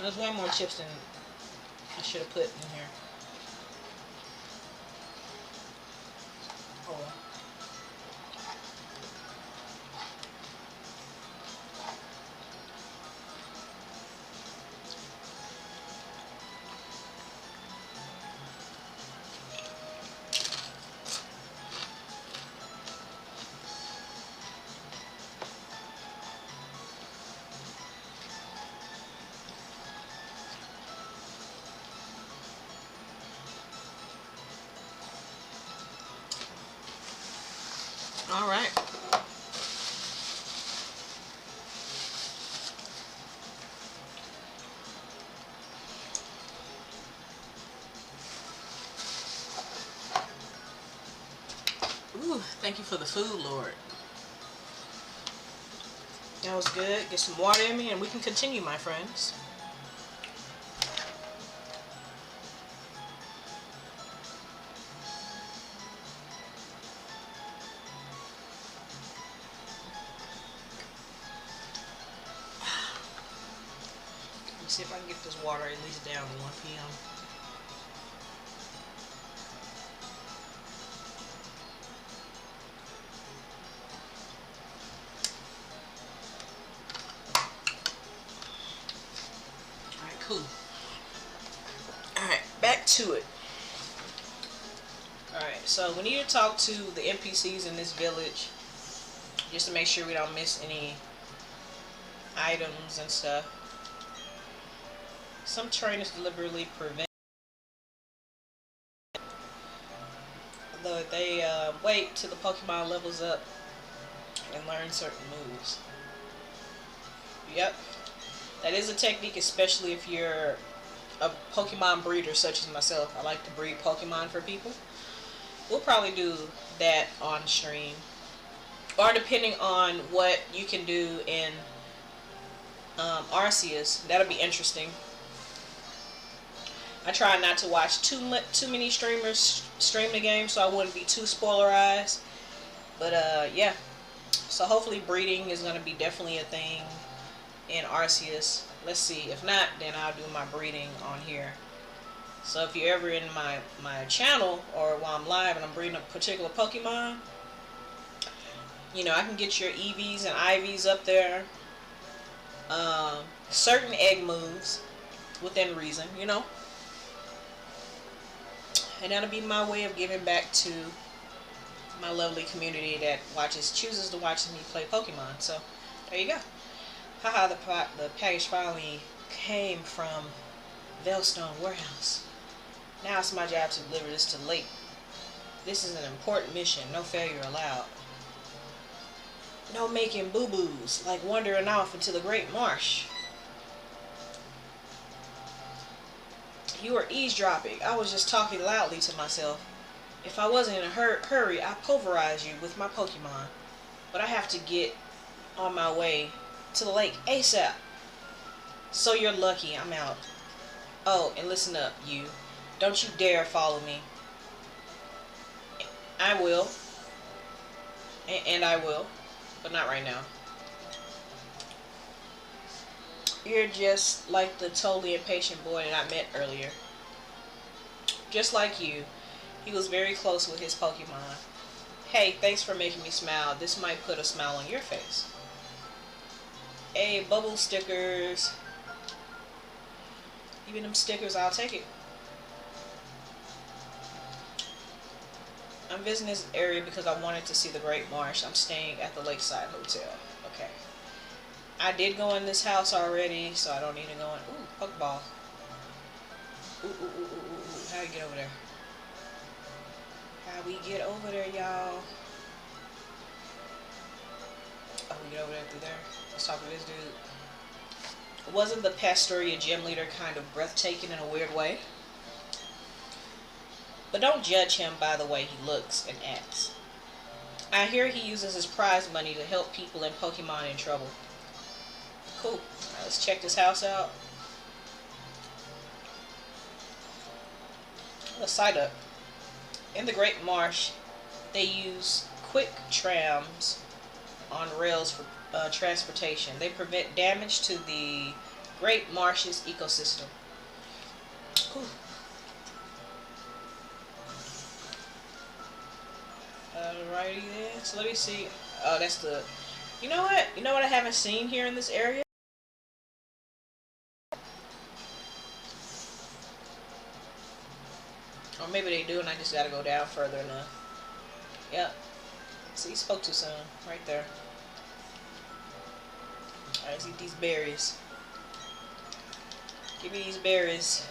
Speaker 1: There's way more chips than I should have put in here. Oh well. All right. Ooh, thank you for the food, Lord. That was good. Get some water in me and we can continue, my friends. Let me see if I can get this water at least down to 1 p.m. Alright, cool. Alright, back to it. Alright, so we need to talk to the NPCs in this village just to make sure we don't miss any items and stuff. Some trainers deliberately prevent, though they wait till the Pokemon levels up and learn certain moves. Yep, that is a technique, especially if you're a Pokemon breeder such as myself. I like to breed Pokemon for people. We'll probably do that on stream, or depending on what you can do in Arceus. That'll be interesting. I try not to watch too many streamers stream the game, so I wouldn't be too spoilerized. But yeah, so hopefully breeding is going to be definitely a thing in Arceus. Let's see. If not, then I'll do my breeding on here. So if you're ever in my channel, or while I'm live and I'm breeding a particular Pokemon, you know, I can get your EVs and IVs up there. Certain egg moves within reason, you know. And that'll be my way of giving back to my lovely community that chooses to watch me play Pokemon. So there you go. Haha, the package finally came from Veilstone Warehouse. Now it's my job to deliver this to Lake. This is an important mission. No failure allowed. No making boo-boos, like wandering off into the Great Marsh. You were eavesdropping. I was just talking loudly to myself. If I wasn't in a hurry, I'd pulverize you with my Pokemon. But I have to get on my way to the lake ASAP. So you're lucky I'm out. Oh, and listen up, you. Don't you dare follow me. I will. And I will. But not right now. You're just like the totally impatient boy that I met earlier. Just like you, he was very close with his Pokemon. Hey, thanks for making me smile. This might put a smile on your face. Hey, bubble stickers. Even them stickers, I'll take it. I'm visiting this area because I wanted to see the Great Marsh. I'm staying at the Lakeside Hotel. Okay. I did go in this house already, so I don't need to go in. Ooh, Pokeball. Ooh, ooh, ooh, ooh, ooh. How do you get over there? How we get over there, y'all? Oh, we get over there through there. Let's talk to this dude. Wasn't the Pastoria gym leader kind of breathtaking in a weird way? But don't judge him by the way he looks and acts. I hear he uses his prize money to help people in Pokemon in trouble. Cool. Right, let's check this house out. Let's side up. In the Great Marsh, they use quick trams on rails for transportation. They prevent damage to the Great Marsh's ecosystem. Cool. Alrighty then. So let me see. Oh, that's the. You know what? You know what I haven't seen here in this area? Or maybe they do and I just gotta go down further enough. Yep. See, he spoke too soon. Right there. Alright, let's eat these berries. Give me these berries.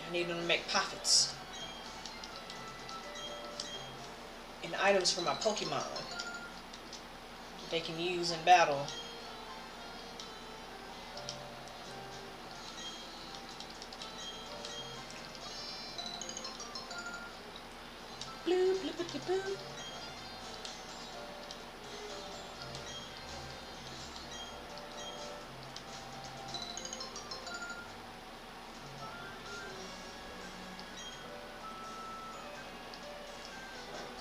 Speaker 1: I need them to make profits. And items for my Pokemon that they can use in battle. Bloop, bloop, bloop, bloop.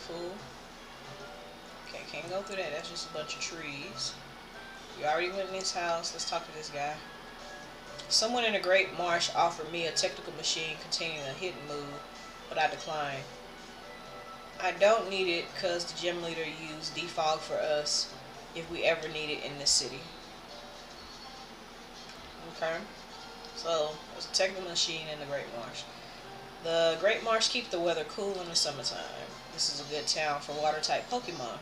Speaker 1: Cool. Okay, can't go through that. That's just a bunch of trees. We already went in this house. Let's talk to this guy. Someone in the Great Marsh offered me a technical machine containing a hidden move, but I declined. I don't need it because the gym leader used defog for us if we ever need it in this city. Okay. So, there's a technical machine in the Great Marsh. The Great Marsh keep the weather cool in the summertime. This is a good town for water-type Pokemon.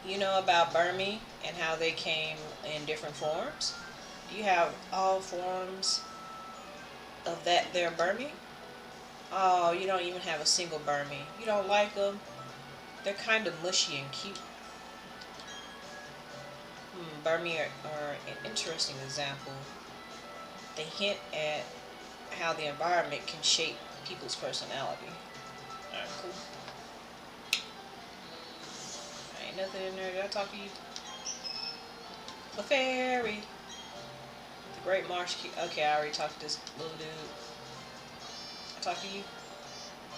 Speaker 1: You know about Burmy and how they came in different forms? Do you have all forms of that there Burmy? Oh, you don't even have a single Burmy. You don't like them? They're kind of mushy and cute. Burmy are an interesting example. They hint at how the environment can shape people's personality. Alright, cool. Ain't nothing in there. Did I talk to you? The fairy. The Great Marsh. Okay, I already talked to this little dude. I talked to you.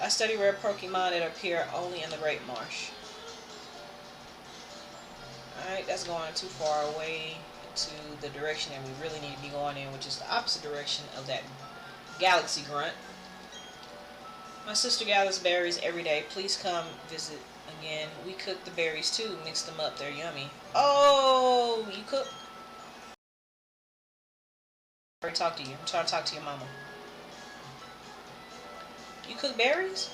Speaker 1: I study rare Pokemon that appear only in the Great Marsh. Alright, that's going too far away to the direction that we really need to be going in, which is the opposite direction of that galaxy grunt. My sister gathers berries every day. Please come visit again. We cook the berries too. Mix them up. They're yummy. Oh, you cook? I already talked to you. I'm trying to talk to your mama. You cook berries?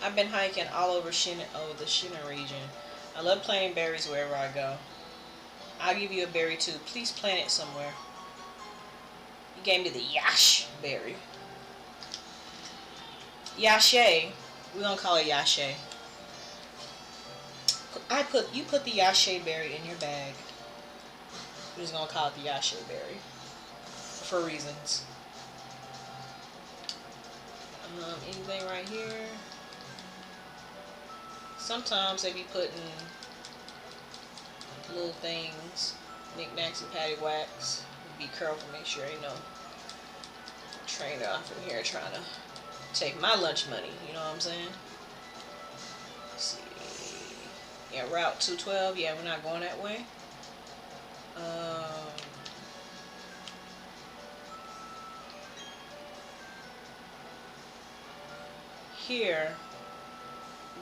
Speaker 1: I've been hiking all over the Shinna region. I love planting berries wherever I go. I'll give you a berry too. Please plant it somewhere. You gave me the Yash berry. Yashe. We're gonna call it Yashe. You put the Yashe berry in your bag. We're just gonna call it the Yashe berry. For reasons. Anything right here? Sometimes they be putting little things, knickknacks and paddywhacks. Be careful, make sure ain't no trainer off in here trying to take my lunch money, you know what I'm saying? Let's see. Yeah, Route 212, yeah, we're not going that way. Here,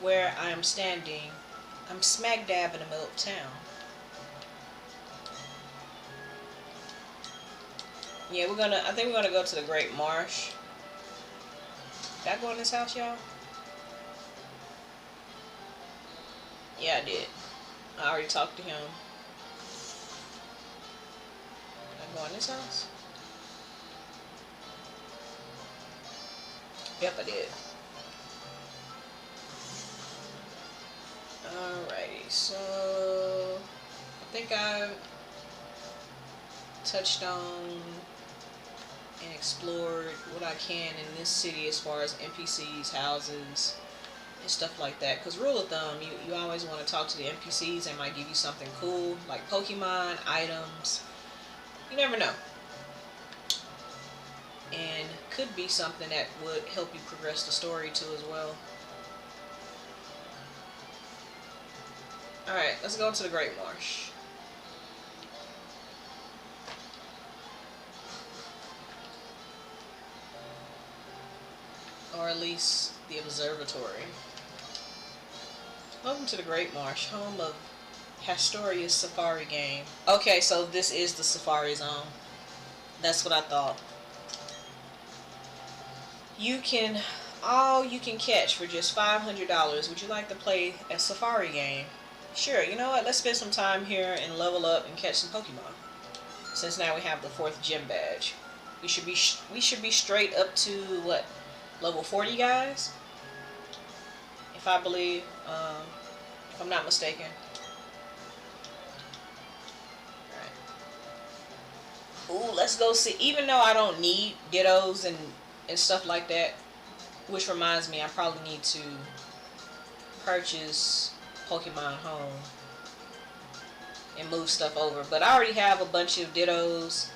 Speaker 1: where I'm standing, I'm smack dab in the middle of town. Yeah, I think we're gonna go to the Great Marsh. Did I go in this house, y'all? Yeah, I did. I already talked to him. Did I go in this house? Yep, I did. Alrighty, so I think I've touched on and explored what I can in this city as far as NPCs, houses, and stuff like that. Because rule of thumb, you always want to talk to the NPCs. They might give you something cool, like Pokemon, items. You never know. And could be something that would help you progress the story too as well. Alright, let's go to the Great Marsh. Or at least the observatory. Welcome to the Great Marsh, home of Hastoria's Safari game. Okay, so this is the Safari Zone. That's what I thought. You can catch for just $500. Would you like to play a Safari game? Sure, you know what? Let's spend some time here and level up and catch some Pokemon. Since now we have the 4th gym badge. We should be straight up to what? Level 40, guys? If I believe, if I'm not mistaken. Alright. Ooh, let's go see. Even though I don't need Dittos and stuff like that, which reminds me, I probably need to purchase Pokemon Home and move stuff over. But I already have a bunch of Dittos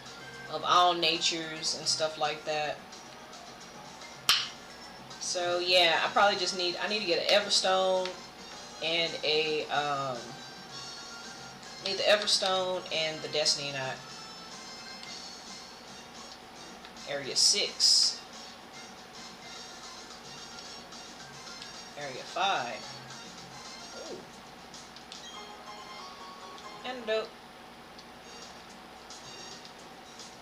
Speaker 1: of all natures and stuff like that. So yeah, I need to get an Everstone and need the Everstone and the Destiny Knot. Area 6. Area 5. Ooh. Antidote.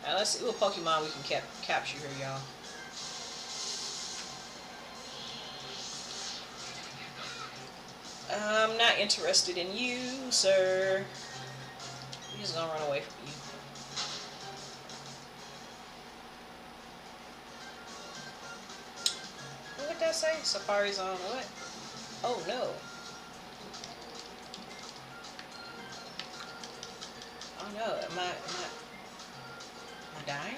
Speaker 1: Now let's see what Pokemon we can capture here, y'all. I'm not interested in you, sir. I'm just gonna run away from you. What did that say? Safari's on what? Oh no. Oh no. Am I dying?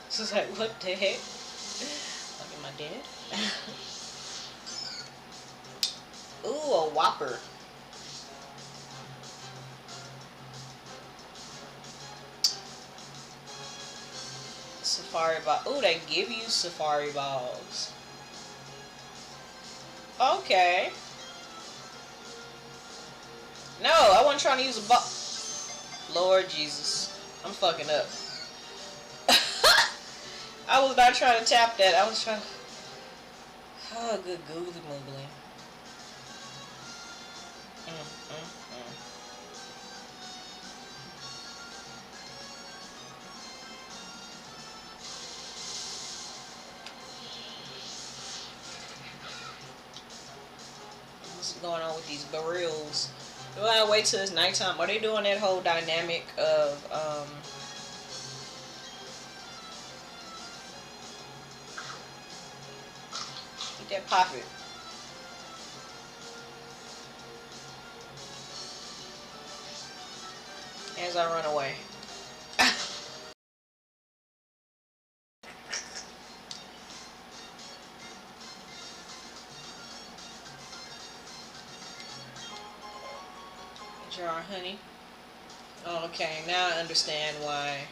Speaker 1: So it's like, what the heck? Like, am I dead? Ooh, a Whopper. Safari ball. Ooh, they give you Safari balls. Okay. No, I wasn't trying to use a ball. Lord Jesus. I'm fucking up. I was not trying to tap that. I was trying to... Oh, good googly moogly. What's going on with these barrels? Do I wait till it's nighttime? Are they doing that whole dynamic of eat that poppet? As I run away. Jar of honey. Oh, okay, now I understand why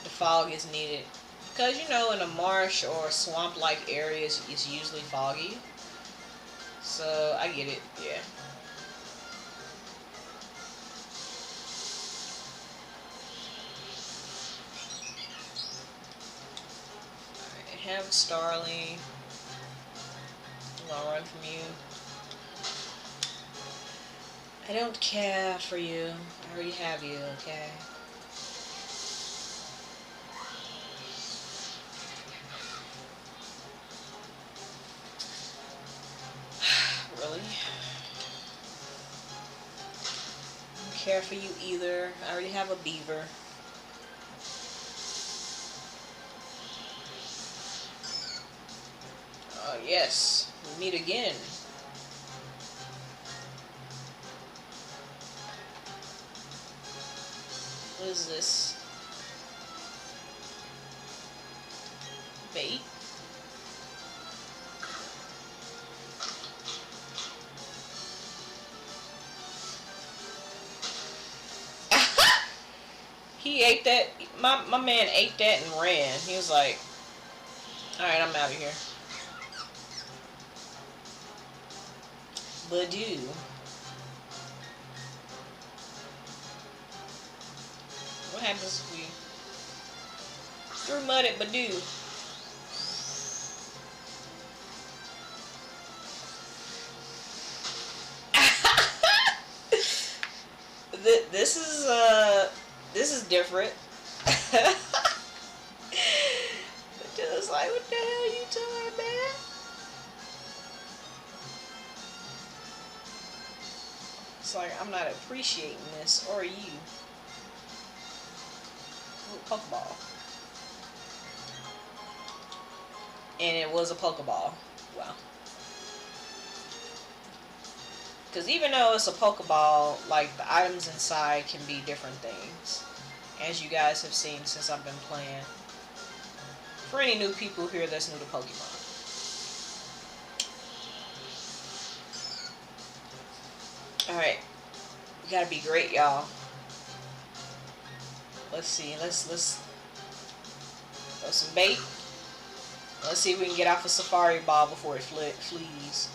Speaker 1: the fog is needed. Because, you know, in a marsh or swamp-like areas, it's usually foggy. So, I get it, yeah. Alright, have Starling. I'm gonna run from you. I don't care for you. I already have you, okay? Really? I don't care for you either. I already have a beaver. Yes. We meet again. What is this? Bait? He ate that. My man ate that and ran. He was like, alright, I'm out of here. Badoo. What happens if we threw mud at Badoo? This is different. Just like, what the hell you doing, man? It's like, I'm not appreciating this, or you. Ooh, Pokeball. And it was a Pokeball. Wow. Because even though it's a Pokeball, like, the items inside can be different things. As you guys have seen since I've been playing. For any new people here that's new to Pokemon. Alright. We gotta be great, y'all. Let's see. Let's throw some bait. Let's see if we can get off a Safari Ball before it flees.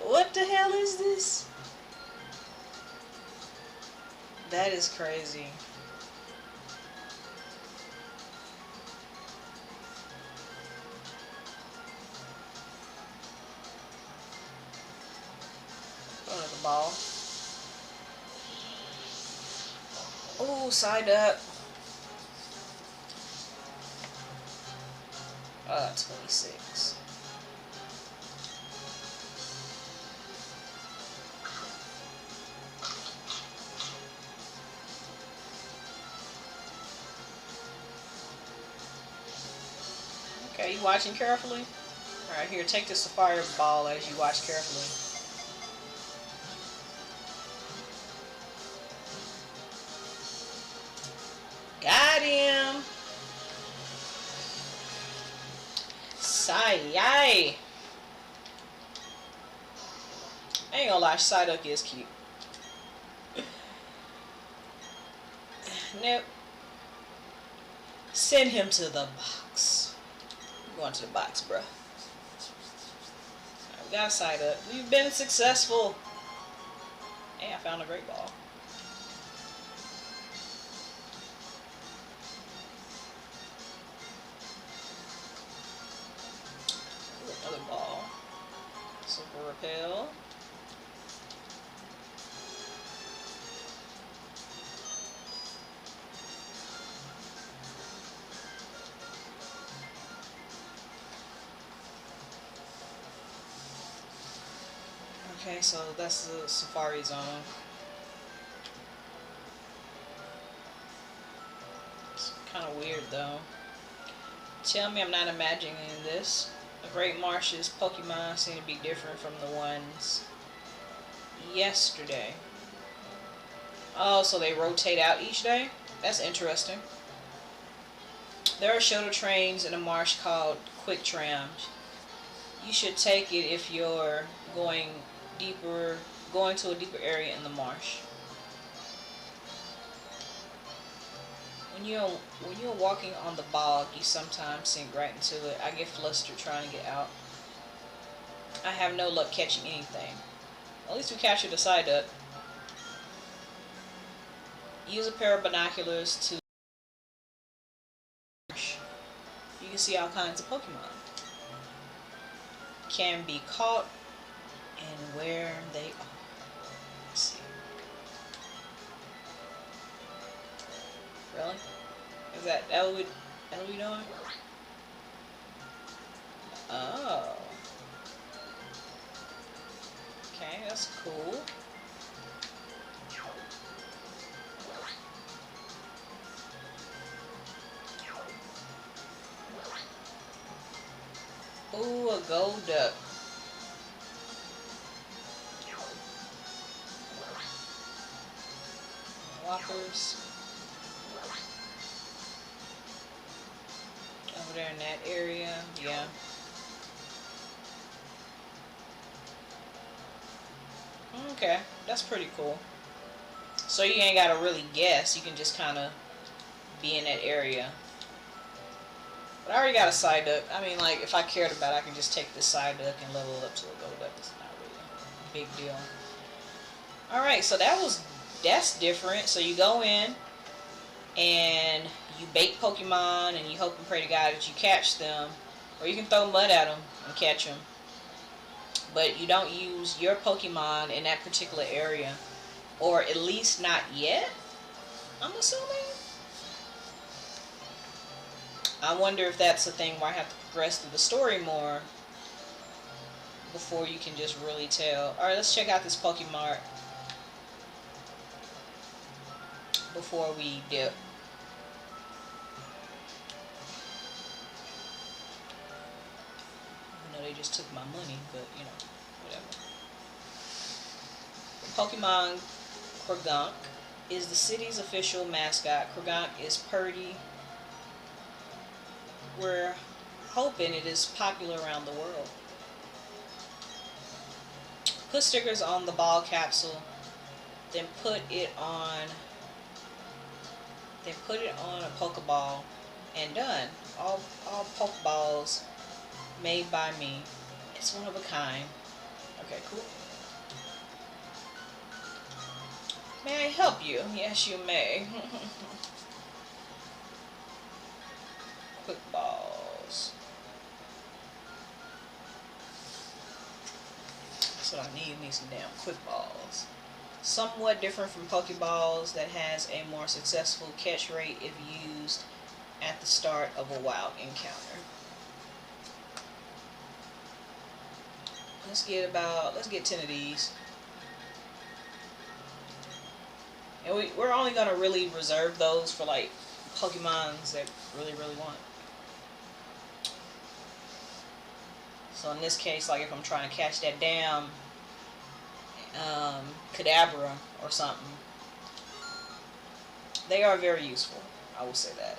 Speaker 1: What the hell is this? That is crazy. ball. Oh, side up. 26. Okay, you watching carefully? Alright, here, take the safari ball as you watch carefully. Got him! Sai-yai! I ain't gonna lie, Psyduck is cute. Nope. Send him to the box. I'm going to the box, bruh. Right, we got a Psyduck. We've been successful. Hey, I found a great ball. Ooh, another ball. Super repel. Okay, so that's the safari zone. It's kind of weird though. Tell me I'm not imagining this. The Great Marsh's Pokemon seem to be different from the ones yesterday. Oh, so they rotate out each day? That's interesting. There are shuttle trains in the marsh called quick trams. You should take it if you're going to a deeper area in the marsh. When you're walking on the bog, you sometimes sink right into it. I get flustered trying to get out. I have no luck catching anything. At least we captured a Psyduck. Use a pair of binoculars to you can see all kinds of Pokemon. Can be caught and where they are. Let's see. Really? Is that what we doing? Oh. Okay, that's cool. Ooh, a gold duck. Whoppers. Over there in that area, yeah. Okay, that's pretty cool. So you ain't gotta really guess, you can just kinda be in that area. But I already got a Psyduck. I mean, like, if I cared about it, I can just take this Psyduck and level it up to a Golduck. It's not really a big deal. Alright, so that's different. So you go in and you bait Pokemon and you hope and pray to God that you catch them. Or you can throw mud at them and catch them. But you don't use your Pokemon in that particular area. Or at least not yet, I'm assuming. I wonder if that's the thing where I have to progress through the story more before you can just really tell. Alright, let's check out this Pokemon before we dip. I know they just took my money, but you know, whatever. Pokemon Krugunk is the city's official mascot. Krugunk is purdy. We're hoping it is popular around the world. Put stickers on the ball capsule, then put it on a Pokeball, and done. All Pokeballs made by me. It's one of a kind. Okay, cool. May I help you? Yes, you may. Quick balls. That's what I need. I need some damn quick balls. Somewhat different from Pokeballs that has a more successful catch rate if used at the start of a wild encounter. Let's get 10 of these. And we're only gonna really reserve those for like Pokemons that really want. So in this case, like if I'm trying to catch that damn Kadabra or something, they are very useful. I will say that.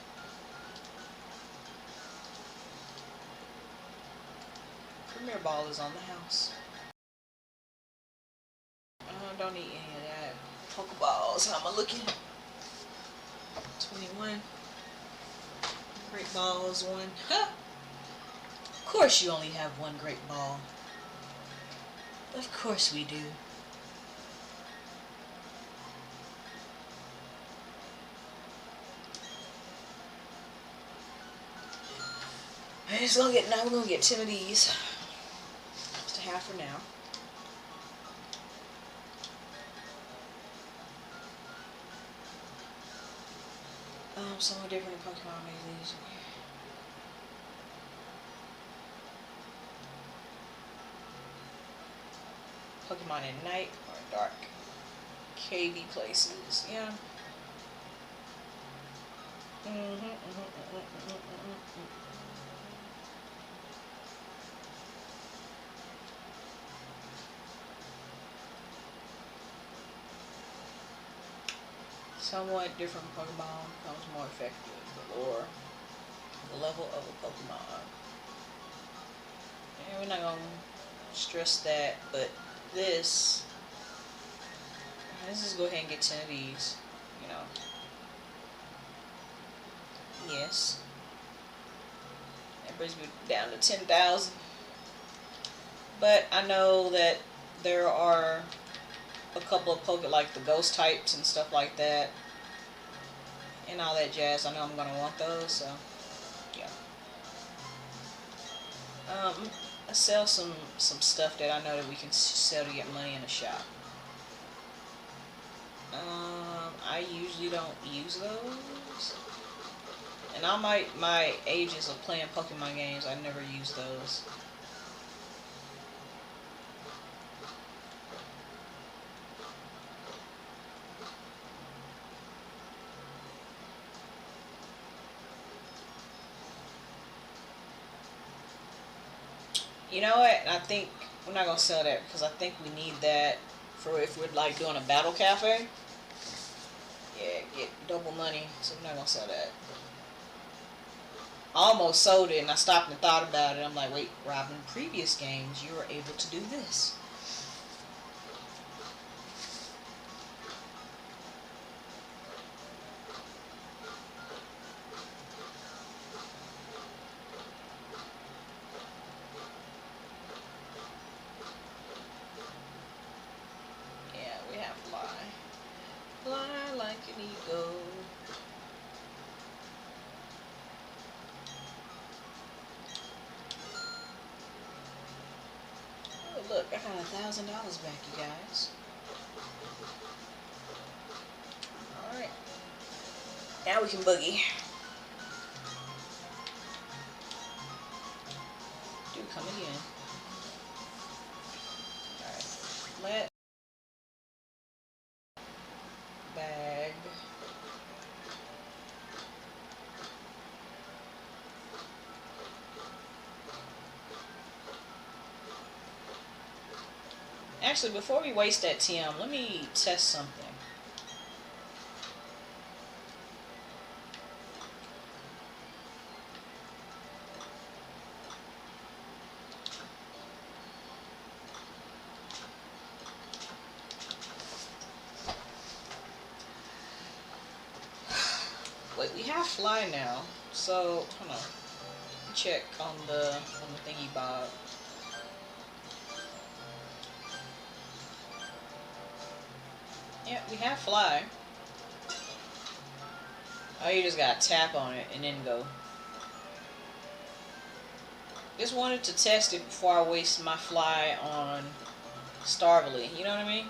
Speaker 1: Premier Ball is on the house. Don't need any of that. Pokeballs. How am I looking? 21. Great Balls, 1. Huh! Of course you only have one Great Ball. Of course we do. We're gonna get 10 of these. Just a half for now. Somewhat different in Pokemon these. Pokemon at night or dark. Cavey places, yeah. Somewhat different Pokemon becomes more effective. The lore, the level of a Pokemon. And we're not gonna stress that, but let's just go ahead and get 10 of these, you know. Yes. That brings me down to 10,000. But I know that there are a couple of like the ghost types and stuff like that. And all that jazz. I know I'm gonna want those, so yeah. I sell some stuff that I know that we can sell to get money in the shop. I usually don't use those. And all my ages of playing Pokemon games, I never use those. You know what? I think we're not gonna sell that because I think we need that for if we're like doing a battle cafe. Yeah, get double money, so we're not gonna sell that. I almost sold it and I stopped and thought about it. I'm like, wait, Rob, in previous games you were able to do this. Yeah, we have fly. Fly like an eagle. Oh, look, I got $1,000 back, you guys. Alright. Now we can boogie. Dude, come again. Alright. Let bag. Actually, before we waste that TM, let me test something. Wait, we have fly now, so hold on. Check on the thingy bob. Yeah, we have fly. Oh, you just gotta tap on it and then go. Just wanted to test it before I waste my fly on Starvely, you know what I mean?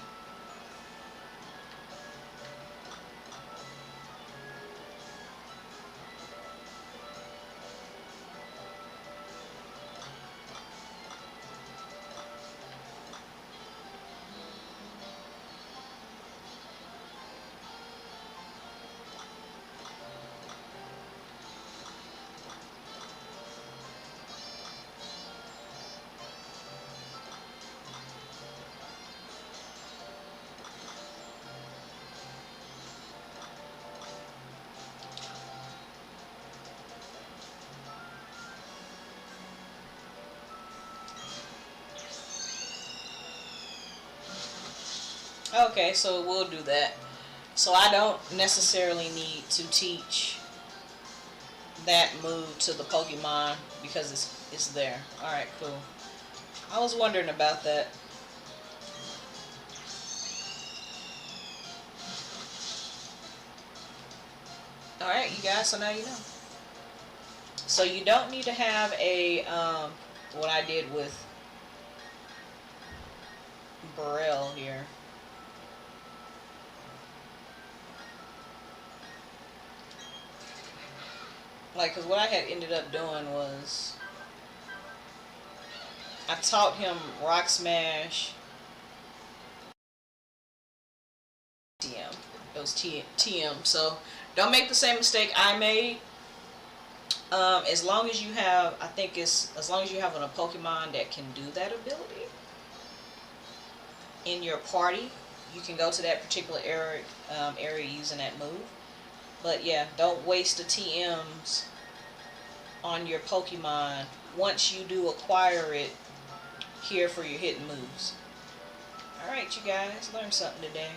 Speaker 1: Okay, so we'll do that. So I don't necessarily need to teach that move to the Pokemon because it's there. Alright, cool. I was wondering about that. Alright, you guys, so now you know. So you don't need to have a, what I did with Burrell here. Like, because what I had ended up doing was I taught him Rock Smash TM. It was TM. So don't make the same mistake I made. As long as you have, I think it's, as long as you have a Pokemon that can do that ability in your party, you can go to that particular area using that move. But yeah, don't waste the TMs on your Pokemon once you do acquire it here for your hidden moves. Alright, you guys, learned something today.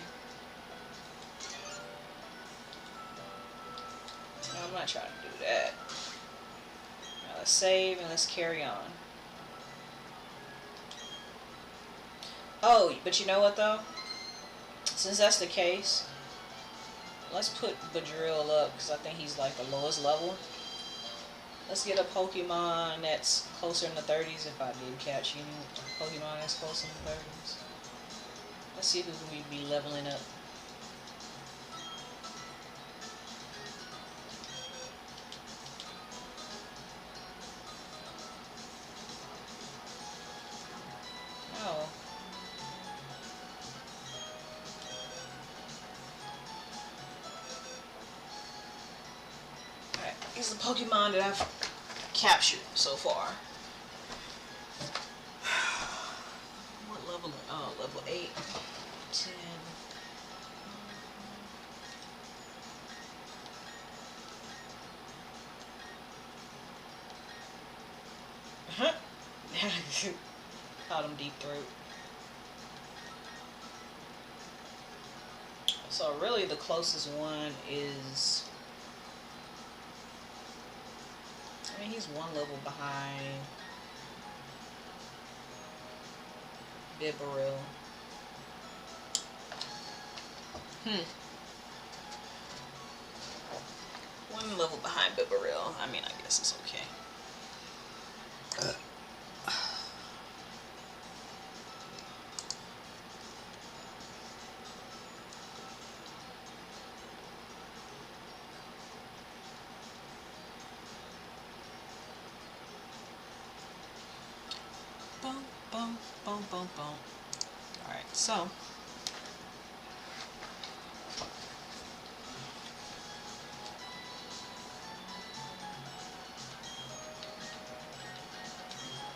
Speaker 1: No, I'm not trying to do that. Now let's save and let's carry on. Oh, but you know what though? Since that's the case, let's put Badrill up because I think he's like the lowest level. Let's get a Pokemon that's closer in the 30s if I did catch any Pokemon that's close in the 30s. Let's see who can we be leveling up. Oh. Alright, these are the Pokemon that I've captured so far. What level? Oh, level 8, 10. Caught him deep throat. So really the closest one is, I mean, he's one level behind Bibarel. One level behind Bibarel. I mean, I guess it's okay. Boom, boom, boom, boom, boom. Alright, so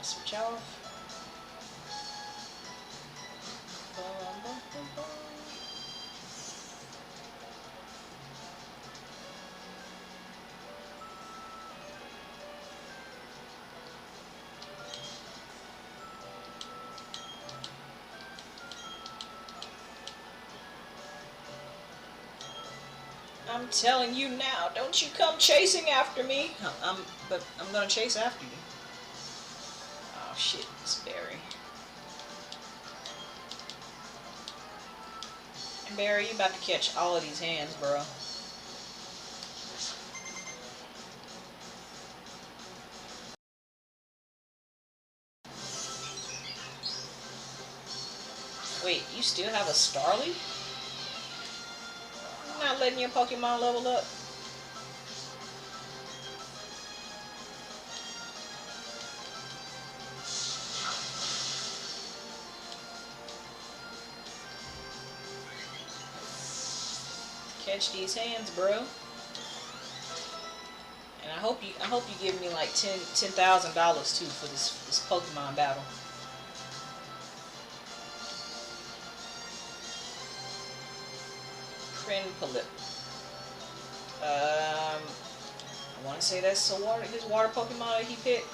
Speaker 1: switch off. Boom, boom, boom, boom. I'm telling you now, don't you come chasing after me. But I'm gonna chase after you. Oh shit, it's Barry. And Barry, you about to catch all of these hands, bro. Wait, you still have a Starly? You're not letting your Pokemon level up? Catch these hands, bro. And I hope you give me like $10,000 too for this Pokemon battle. Prinpalip. I want to say that's his water Pokemon that he picked.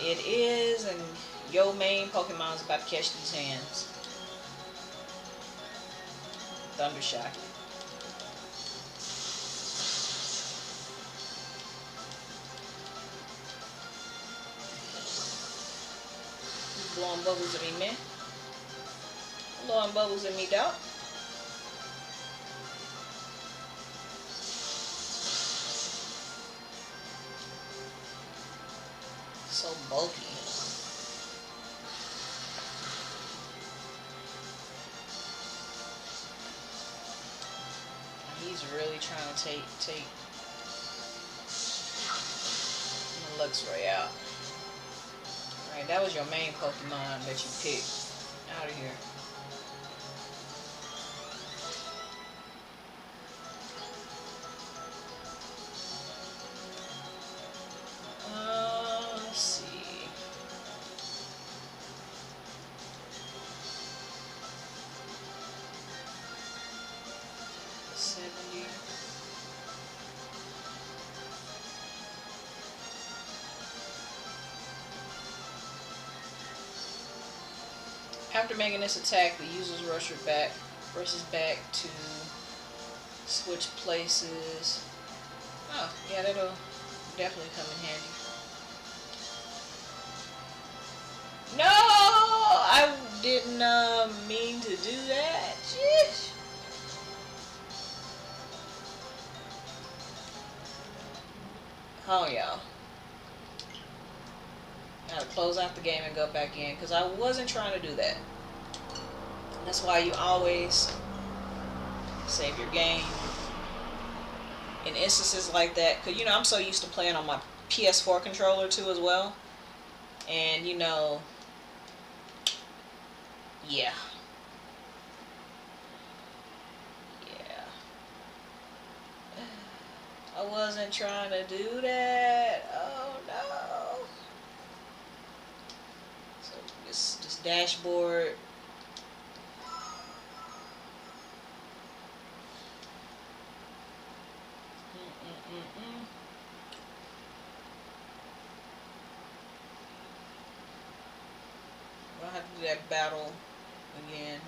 Speaker 1: It is, and your main Pokemon is about to catch these hands. Thundershock. Blowing bubbles at me, man. Blowing bubbles at me, dog. So bulky. He's really trying to take the Luxray out. Alright, that was your main Pokemon that you picked. Out of here. Let's see. After making this attack, the user's rushes back to switch places. Oh, yeah, that'll definitely come in handy. No! I didn't mean to do that. Jeez. Oh, yeah. Gotta close out the game and go back in, because I wasn't trying to do that. That's why you always save your game in instances like that. Because, you know, I'm so used to playing on my PS4 controller too as well. And, you know, yeah. I wasn't trying to do that. Oh, no. So, this dashboard. I'll have to do that battle again.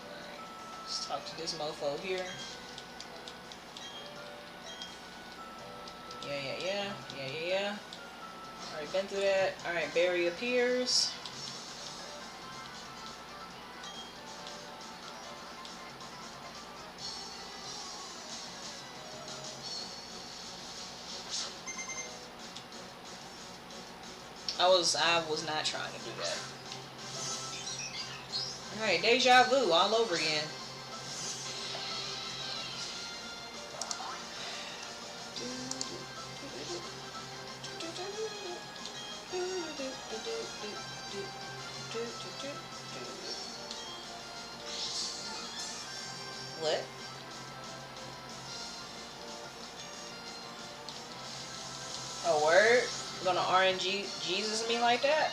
Speaker 1: Alright, let's talk to this mofo here. Yeah. Alright, been through that. Alright, Barry appears. I was not trying to do that. Alright, deja vu all over again. What? A word? Gonna RNG Jesus me like that?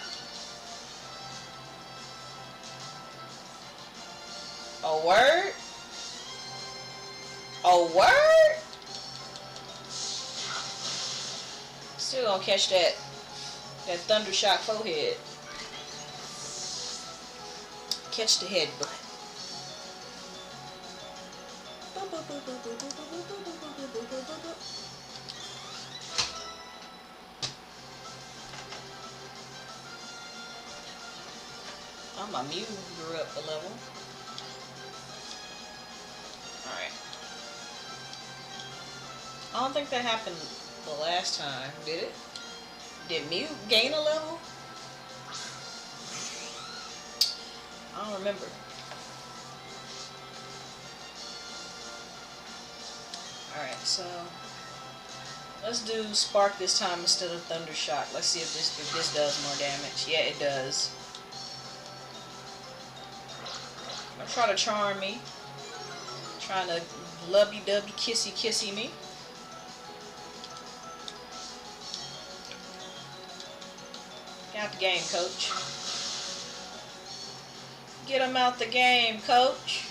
Speaker 1: A word? A word? Still gonna catch that Thundershock forehead. Catch the head butt. Oh, my Mew grew up a level. Alright. I don't think that happened the last time, did it? Did Mew gain a level? I don't remember. Alright, so let's do Spark this time instead of Thunder Shock. Let's see if this does more damage. Yeah, it does. I'm trying to charm me. Trying to lovey-dovey, kissy me. Get out the game, coach. Get him out the game, coach.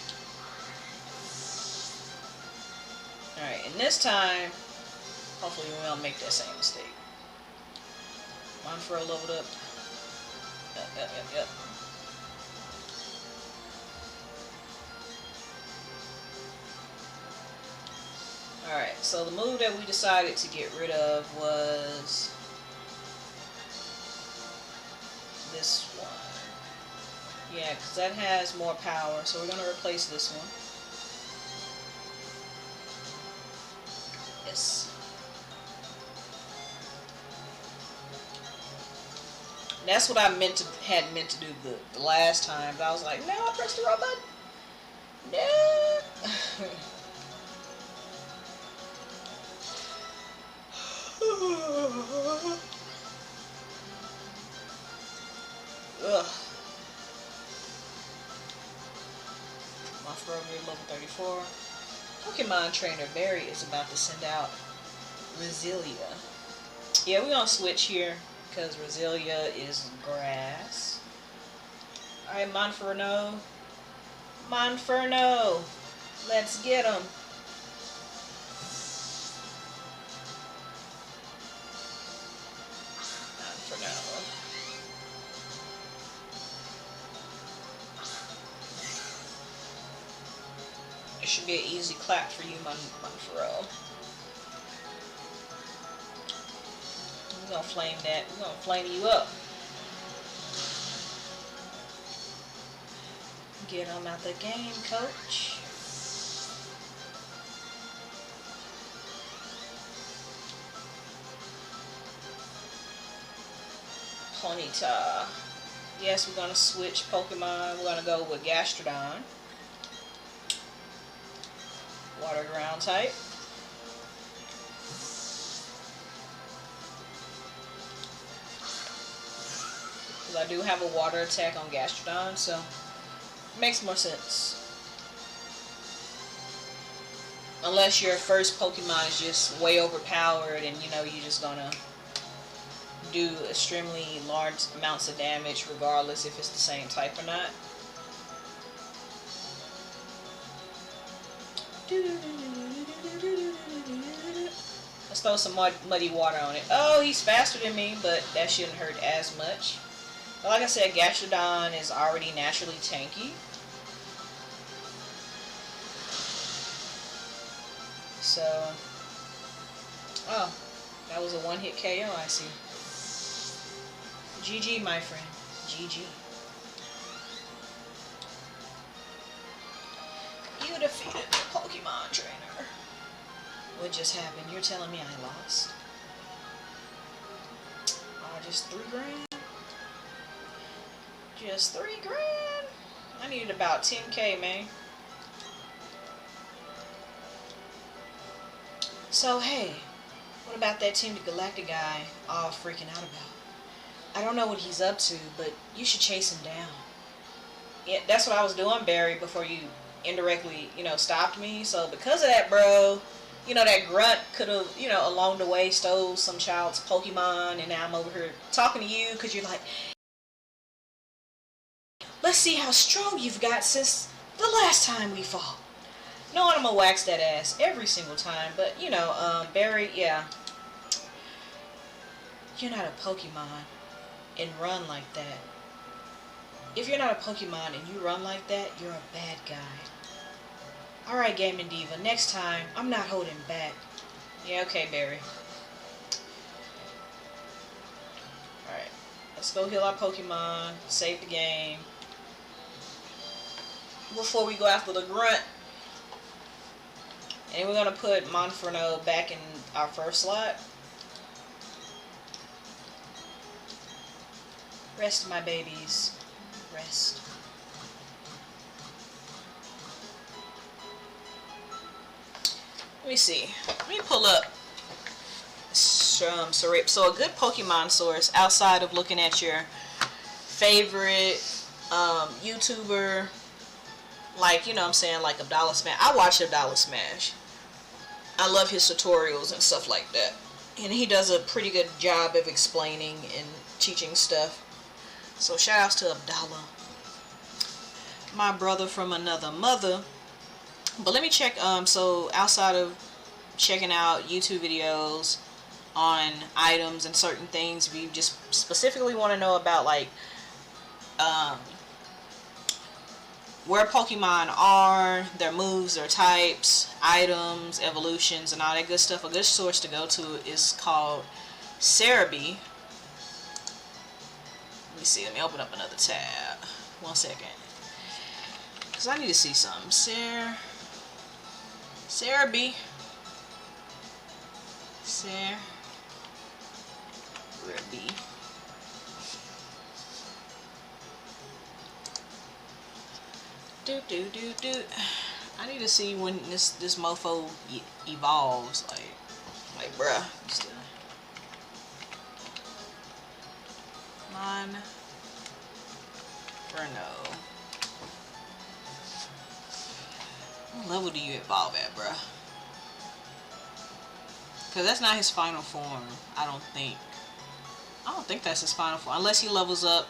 Speaker 1: Alright, and this time, hopefully we don't make that same mistake. Monfro leveled up. Yep. Alright, so the move that we decided to get rid of was this one. Yeah, because that has more power, so we're going to replace this one. Yes. That's what I had meant to do the last time, but I was like, no, I pressed the wrong button. No. Ugh. My Ferrari level 34. Pokemon Trainer Barry is about to send out Roselia. Yeah, we're gonna switch here because Roselia is grass. Alright, Monferno. Let's get him. Monferno. It should be an easy clap for you, Monferno. We're gonna flame that. We're gonna flame you up. Get him out the game, coach. Ponyta. Yes, we're gonna switch Pokemon. We're gonna go with Gastrodon. Water ground type. Because I do have a water attack on Gastrodon, so it makes more sense. Unless your first Pokemon is just way overpowered and you know you're just gonna do extremely large amounts of damage regardless if it's the same type or not. Let's throw some muddy water on it. Oh, he's faster than me, but that shouldn't hurt as much. But like I said, Gastrodon is already naturally tanky. So, oh, that was a one-hit KO, I see. GG, my friend. GG. You defeated the Pokemon trainer. What just happened? You're telling me I lost? Oh, just $3 grand? Just $3 grand? I needed about 10K, man. So, hey, what about that Team Galactic guy all freaking out about? I don't know what he's up to, but you should chase him down. Yeah, that's what I was doing, Barry, before you indirectly, stopped me. So because of that, bro, that grunt could have, along the way stole some child's Pokemon, and now I'm over here talking to you because you're like, let's see how strong you've got since the last time we fought. No, I'm gonna wax that ass every single time, but Barry, yeah, you're not a Pokemon and run like that. If you're not a Pokemon and you run like that, you're a bad guy. Alright, Gaming Diva, next time, I'm not holding back. Yeah, okay, Barry. Alright, let's go heal our Pokemon, save the game. Before we go after the grunt. And we're going to put Monferno back in our first slot. Rest, my babies. Rest. Let me see. Let me pull up some. So a good Pokemon source outside of looking at your favorite YouTuber, like, you know what I'm saying, like Abdallah Smash. I watch Abdallah Smash. I love his tutorials and stuff like that. And he does a pretty good job of explaining and teaching stuff. So shout outs to Abdallah, my brother from another mother. But let me check, so outside of checking out YouTube videos on items and certain things, if you just specifically want to know about, like, where Pokemon are, their moves, their types, items, evolutions, and all that good stuff, a good source to go to is called Cerebi. Let me see, let me open up another tab. 1 second. Because I need to see something. Cerebi. Do. I need to see when this mofo evolves. Like bruh. Monferno. What level do you evolve at, bruh? Because that's not his final form, I don't think. I don't think that's his final form. Unless he levels up.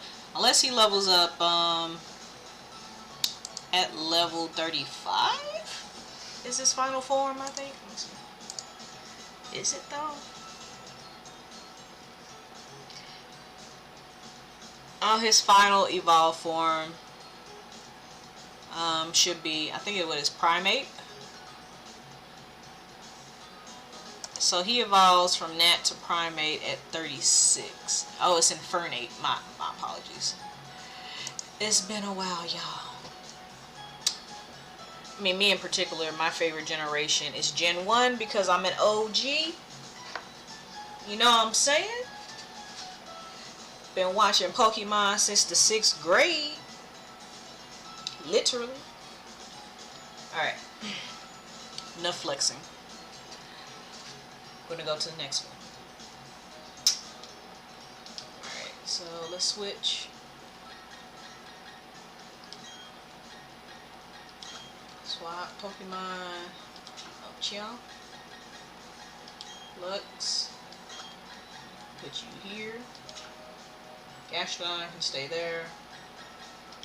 Speaker 1: At level 35? Is his final form, I think? Let me see. Is it, though? Oh, his final evolved form should be, I think it was his primate. So he evolves from Nat to primate at 36. Oh, it's Infernape. My apologies. It's been a while, y'all. I mean, me in particular, my favorite generation is Gen 1 because I'm an OG. You know what I'm saying? Been watching Pokemon since the 6th grade. Literally. Alright. Enough flexing. We're gonna go to the next one. Alright, so let's switch. Swap Pokemon. Chion. Lux. Put you here. Gastrodon can stay there.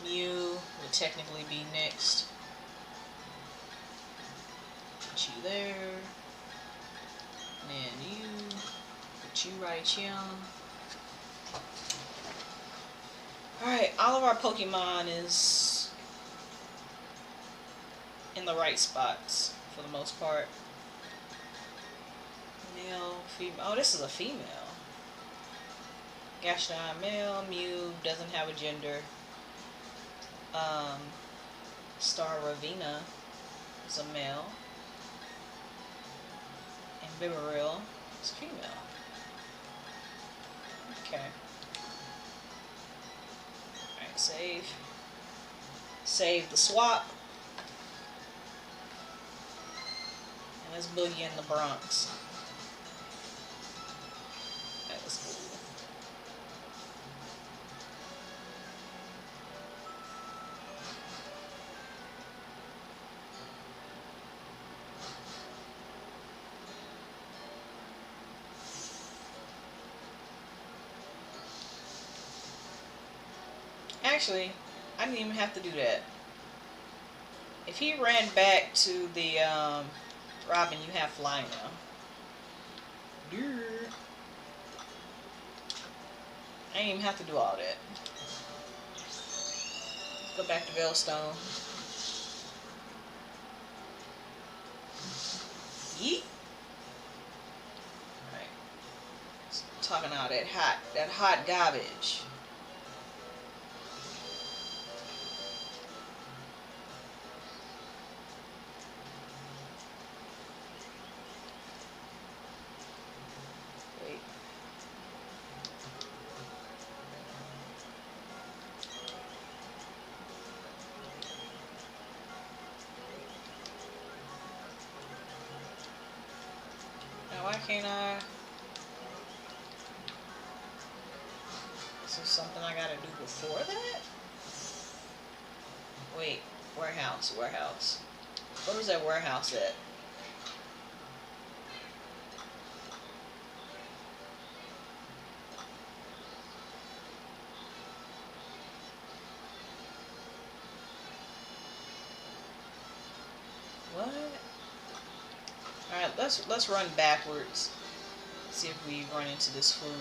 Speaker 1: Mew would technically be next. Put you there. And then you. Put you right here. Alright, all of our Pokemon is in the right spots for the most part. Male, female. Oh, this is a female. Gastrodon male. Mew doesn't have a gender. Staravina is a male. And Bibarel is female. Okay. Alright, save. Save the swap. And let's boogie in the Bronx. That was cool. Actually, I didn't even have to do that. If he ran back to the Robin, you have fly now. I didn't even have to do all that. Go back to Veilstone. Yeet. Alright. Talking all that hot garbage. can't I? Is there something I gotta do before that? Wait, warehouse. Where was that warehouse at? What? Alright, let's run backwards. See if we run into this fool.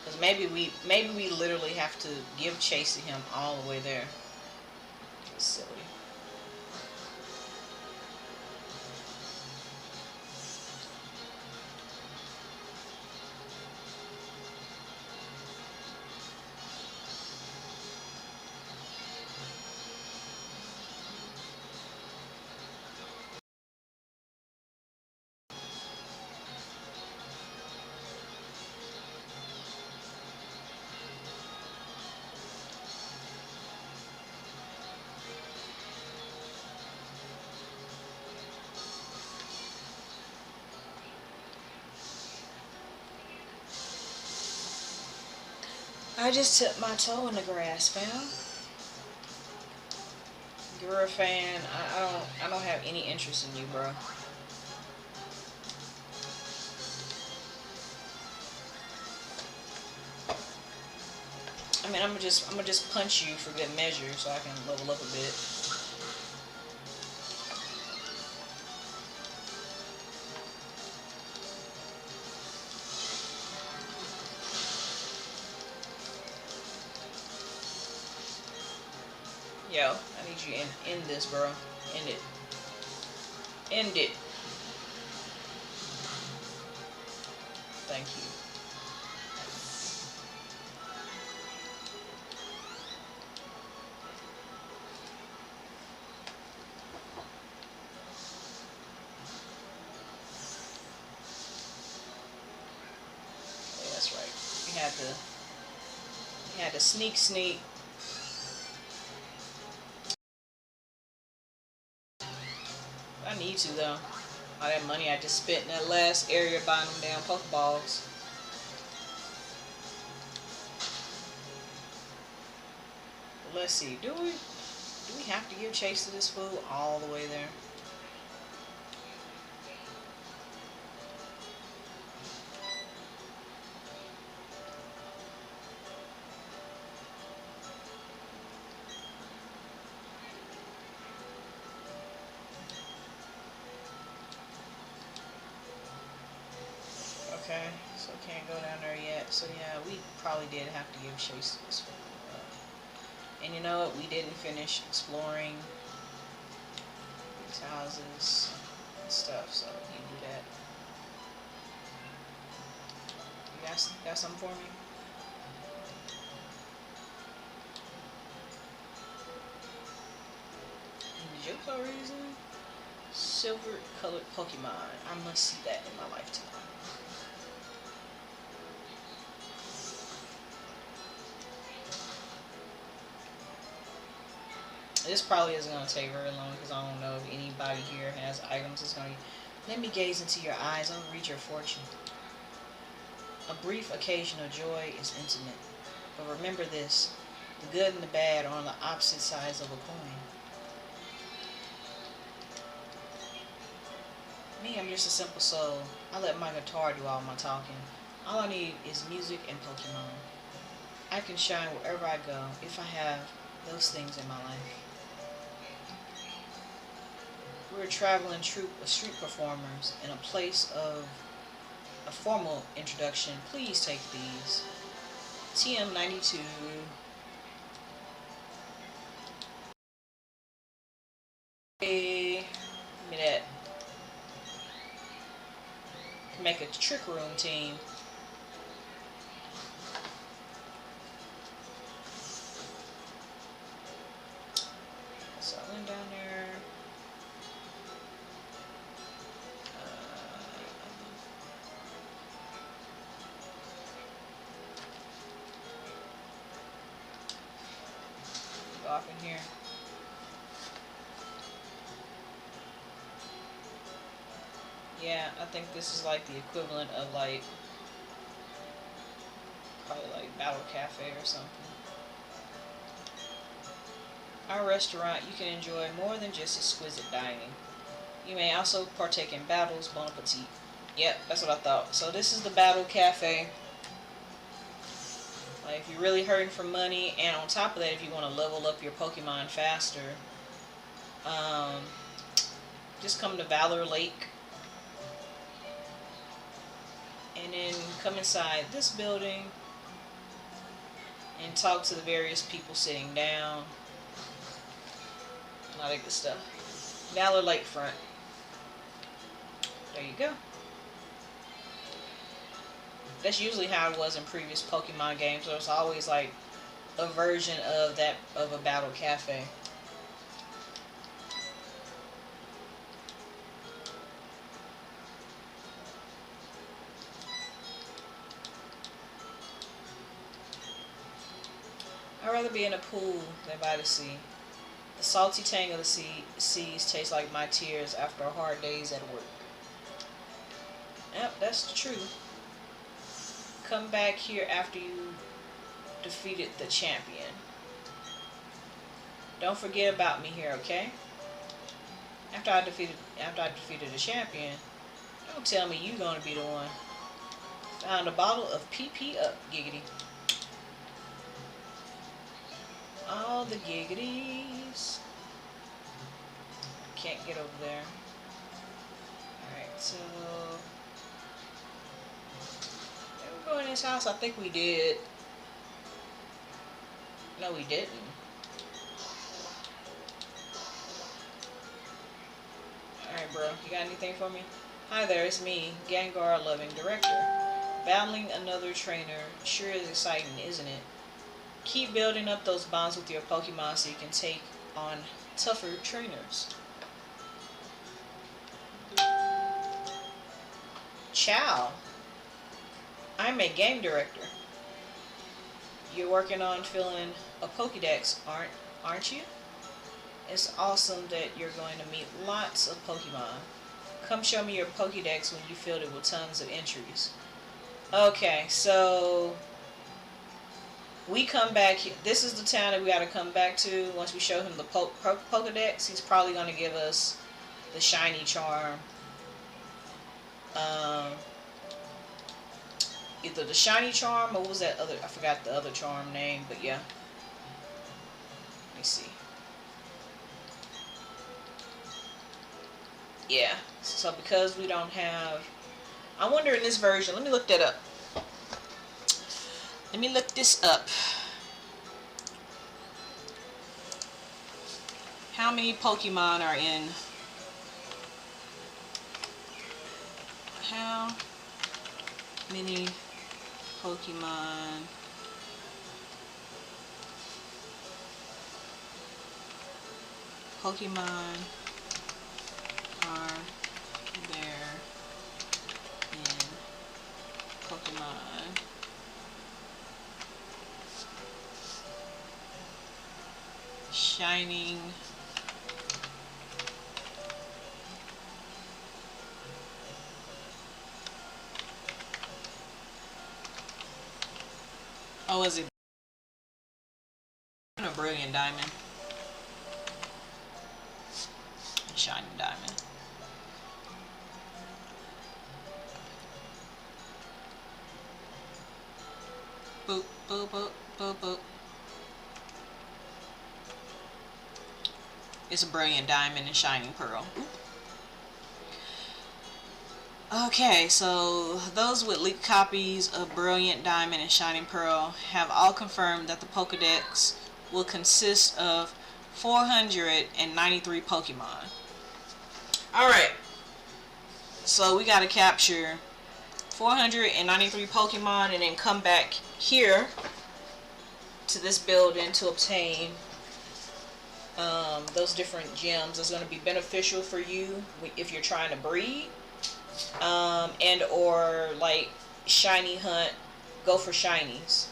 Speaker 1: Cause maybe we literally have to give chase to him all the way there. It's silly. I just tipped my toe in the grass, fam. You're a fan. I don't have any interest in you, bro. I mean, I'm gonna just punch you for good measure, so I can level up a bit. Yo, I need you to end this, bro. End it. End it. Thank you. Yeah, that's right. You had to sneak. I need to though. All that money I just spent in that last area buying them damn Pokeballs. Let's see. Do we have to give chase to this fool all the way there? Okay, so can't go down there yet. So yeah, we probably did have to give chase to this fool. And you know what? We didn't finish exploring these houses and stuff, so you do that. You got something for me? Johto reason? Silver colored Pokemon. I must see that in my lifetime. This probably isn't going to take very long because I don't know if anybody here has items that's going to... Let me gaze into your eyes. I'll read your fortune. A brief occasional joy is intimate. But remember this. The good and the bad are on the opposite sides of a coin. Me, I'm just a simple soul. I let my guitar do all my talking. All I need is music and Pokemon. I can shine wherever I go if I have those things in my life. We're a traveling troupe of street performers in a place of a formal introduction. Please take these. TM92. Hey, give me that. Make a trick room team. So I went down there. Go off in here. Yeah, I think this is like the equivalent of like probably like Battle Cafe or something. Our restaurant, you can enjoy more than just exquisite dining. You may also partake in battles. Bon appetit. Yep, that's what I thought. So this is the Battle Cafe. Like if you're really hurting for money, and on top of that, if you want to level up your Pokemon faster, um, just come to Valor Lake, and then come inside this building and talk to the various people sitting down. A lot of good stuff. Valor Lakefront. There you go. That's usually how it was in previous Pokemon games. There was always like a version of that of a Battle Cafe. I'd rather be in a pool than by the sea. The salty tang of the seas tastes like my tears after a hard day's at work. Yep, that's the truth. Come back here after you defeated the champion. Don't forget about me here, okay? After I defeated the champion, don't tell me you gonna be the one. Found a bottle of PP up, giggity. All the giggities. Can't get over there. Alright, so did we go in this house? I think we did. No, we didn't. Alright, bro. You got anything for me? Hi there, it's me, Gengar Loving Director. Battling another trainer sure is exciting, isn't it? Keep building up those bonds with your Pokemon so you can take on tougher trainers. Ciao. I'm a game director. You're working on filling a Pokédex, aren't you? It's awesome that you're going to meet lots of Pokemon. Come show me your Pokédex when you filled it with tons of entries. Okay, so we come back. This is the town that we got to come back to. Once we show him the Pokédex, he's probably going to give us the shiny charm. Either the shiny charm or what was that other? I forgot the other charm name, but yeah. Let me see. Yeah. So because we don't have, I wonder in this version. Let me look that up. Let me look this up. How many Pokemon are in? How many Pokemon are there in Pokemon Shining Oh, is it a Brilliant Diamond? Shining Diamond. Boop, boop, boop, boop, boop. It's a Brilliant Diamond and Shining Pearl. Okay, so those with leaked copies of Brilliant Diamond and Shining Pearl have all confirmed that the Pokédex will consist of 493 Pokemon. Alright, so we gotta capture 493 Pokemon and then come back here to this building to obtain those different gems. That's going to be beneficial for you if you're trying to breed and or like shiny hunt, go for shinies.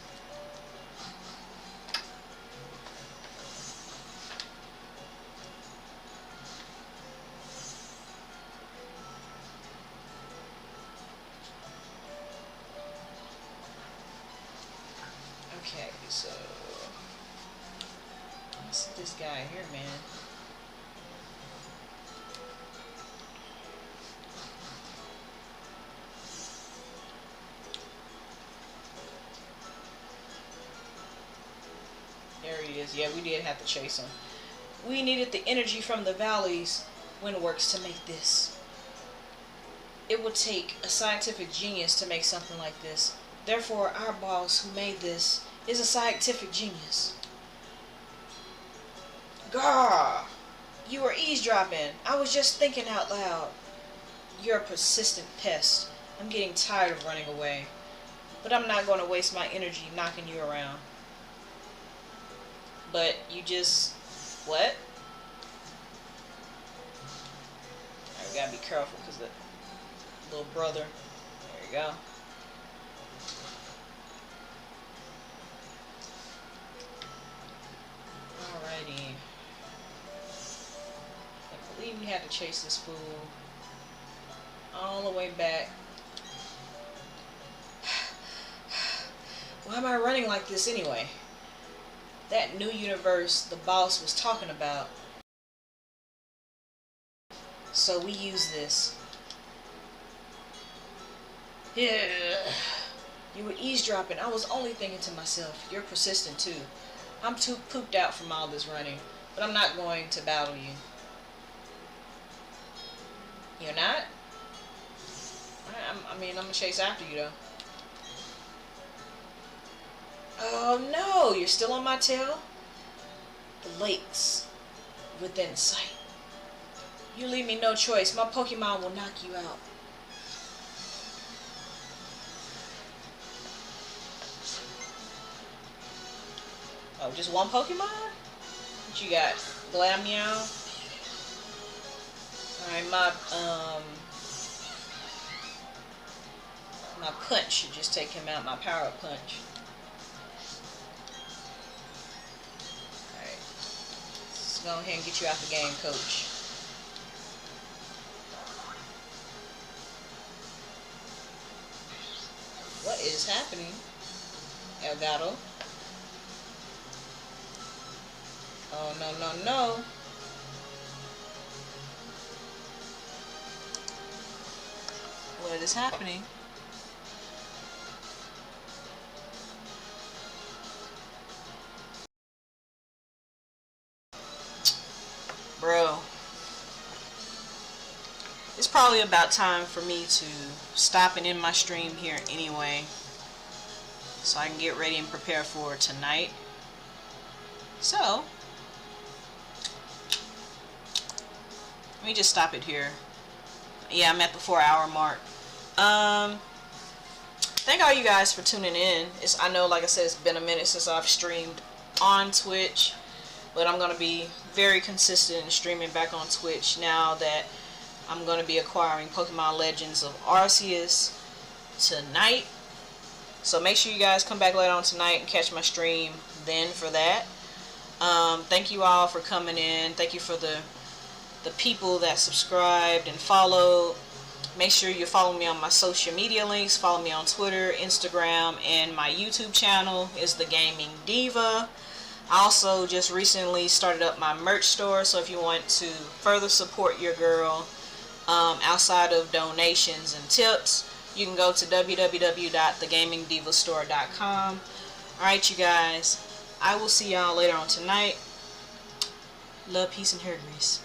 Speaker 1: So let's see this guy here, man. There he is. Yeah, we did have to chase him. We needed the energy from the valleys windworks to make this. It would take a scientific genius to make something like this. Therefore, our boss who made this is a scientific genius. Gah! You were eavesdropping. I was just thinking out loud. You're a persistent pest. I'm getting tired of running away. But I'm not going to waste my energy knocking you around. But you just... what? Alright, we gotta be careful because the little brother... there you go. Alrighty. I believe we had to chase this fool all the way back. Why am I running like this anyway? That new universe the boss was talking about. So we use this. Yeah. You were eavesdropping. I was only thinking to myself, you're persistent too. I'm too pooped out from all this running, but I'm not going to battle you. You're not? I mean, I'm gonna chase after you though. Oh no, you're still on my tail? The lake's within sight. You leave me no choice. My Pokemon will knock you out. Oh, just one Pokemon? What you got? Glameow? Alright, my punch should just take him out. My power punch. Alright. Let's go ahead and get you out the game, coach. What is happening? Elgato. Oh, no, no, no. What is happening? Bro. It's probably about time for me to stop and end my stream here anyway. So I can get ready and prepare for tonight. So, let me just stop it here. Yeah, I'm at the 4-hour mark. Thank all you guys for tuning in. I know, like I said, it's been a minute since I've streamed on Twitch, but I'm going to be very consistent in streaming back on Twitch now that I'm going to be acquiring Pokemon Legends of Arceus tonight. So make sure you guys come back later on tonight and catch my stream then for that. Thank you all for coming in. Thank you for the people that subscribed and followed. Make sure you follow me on my social media links. Follow me on Twitter, Instagram, and my YouTube channel is TheGamingDiva. I also just recently started up my merch store, so if you want to further support your girl outside of donations and tips, you can go to www.thegamingdivastore.com. Alright, you guys. I will see y'all later on tonight. Love, peace, and hair grease.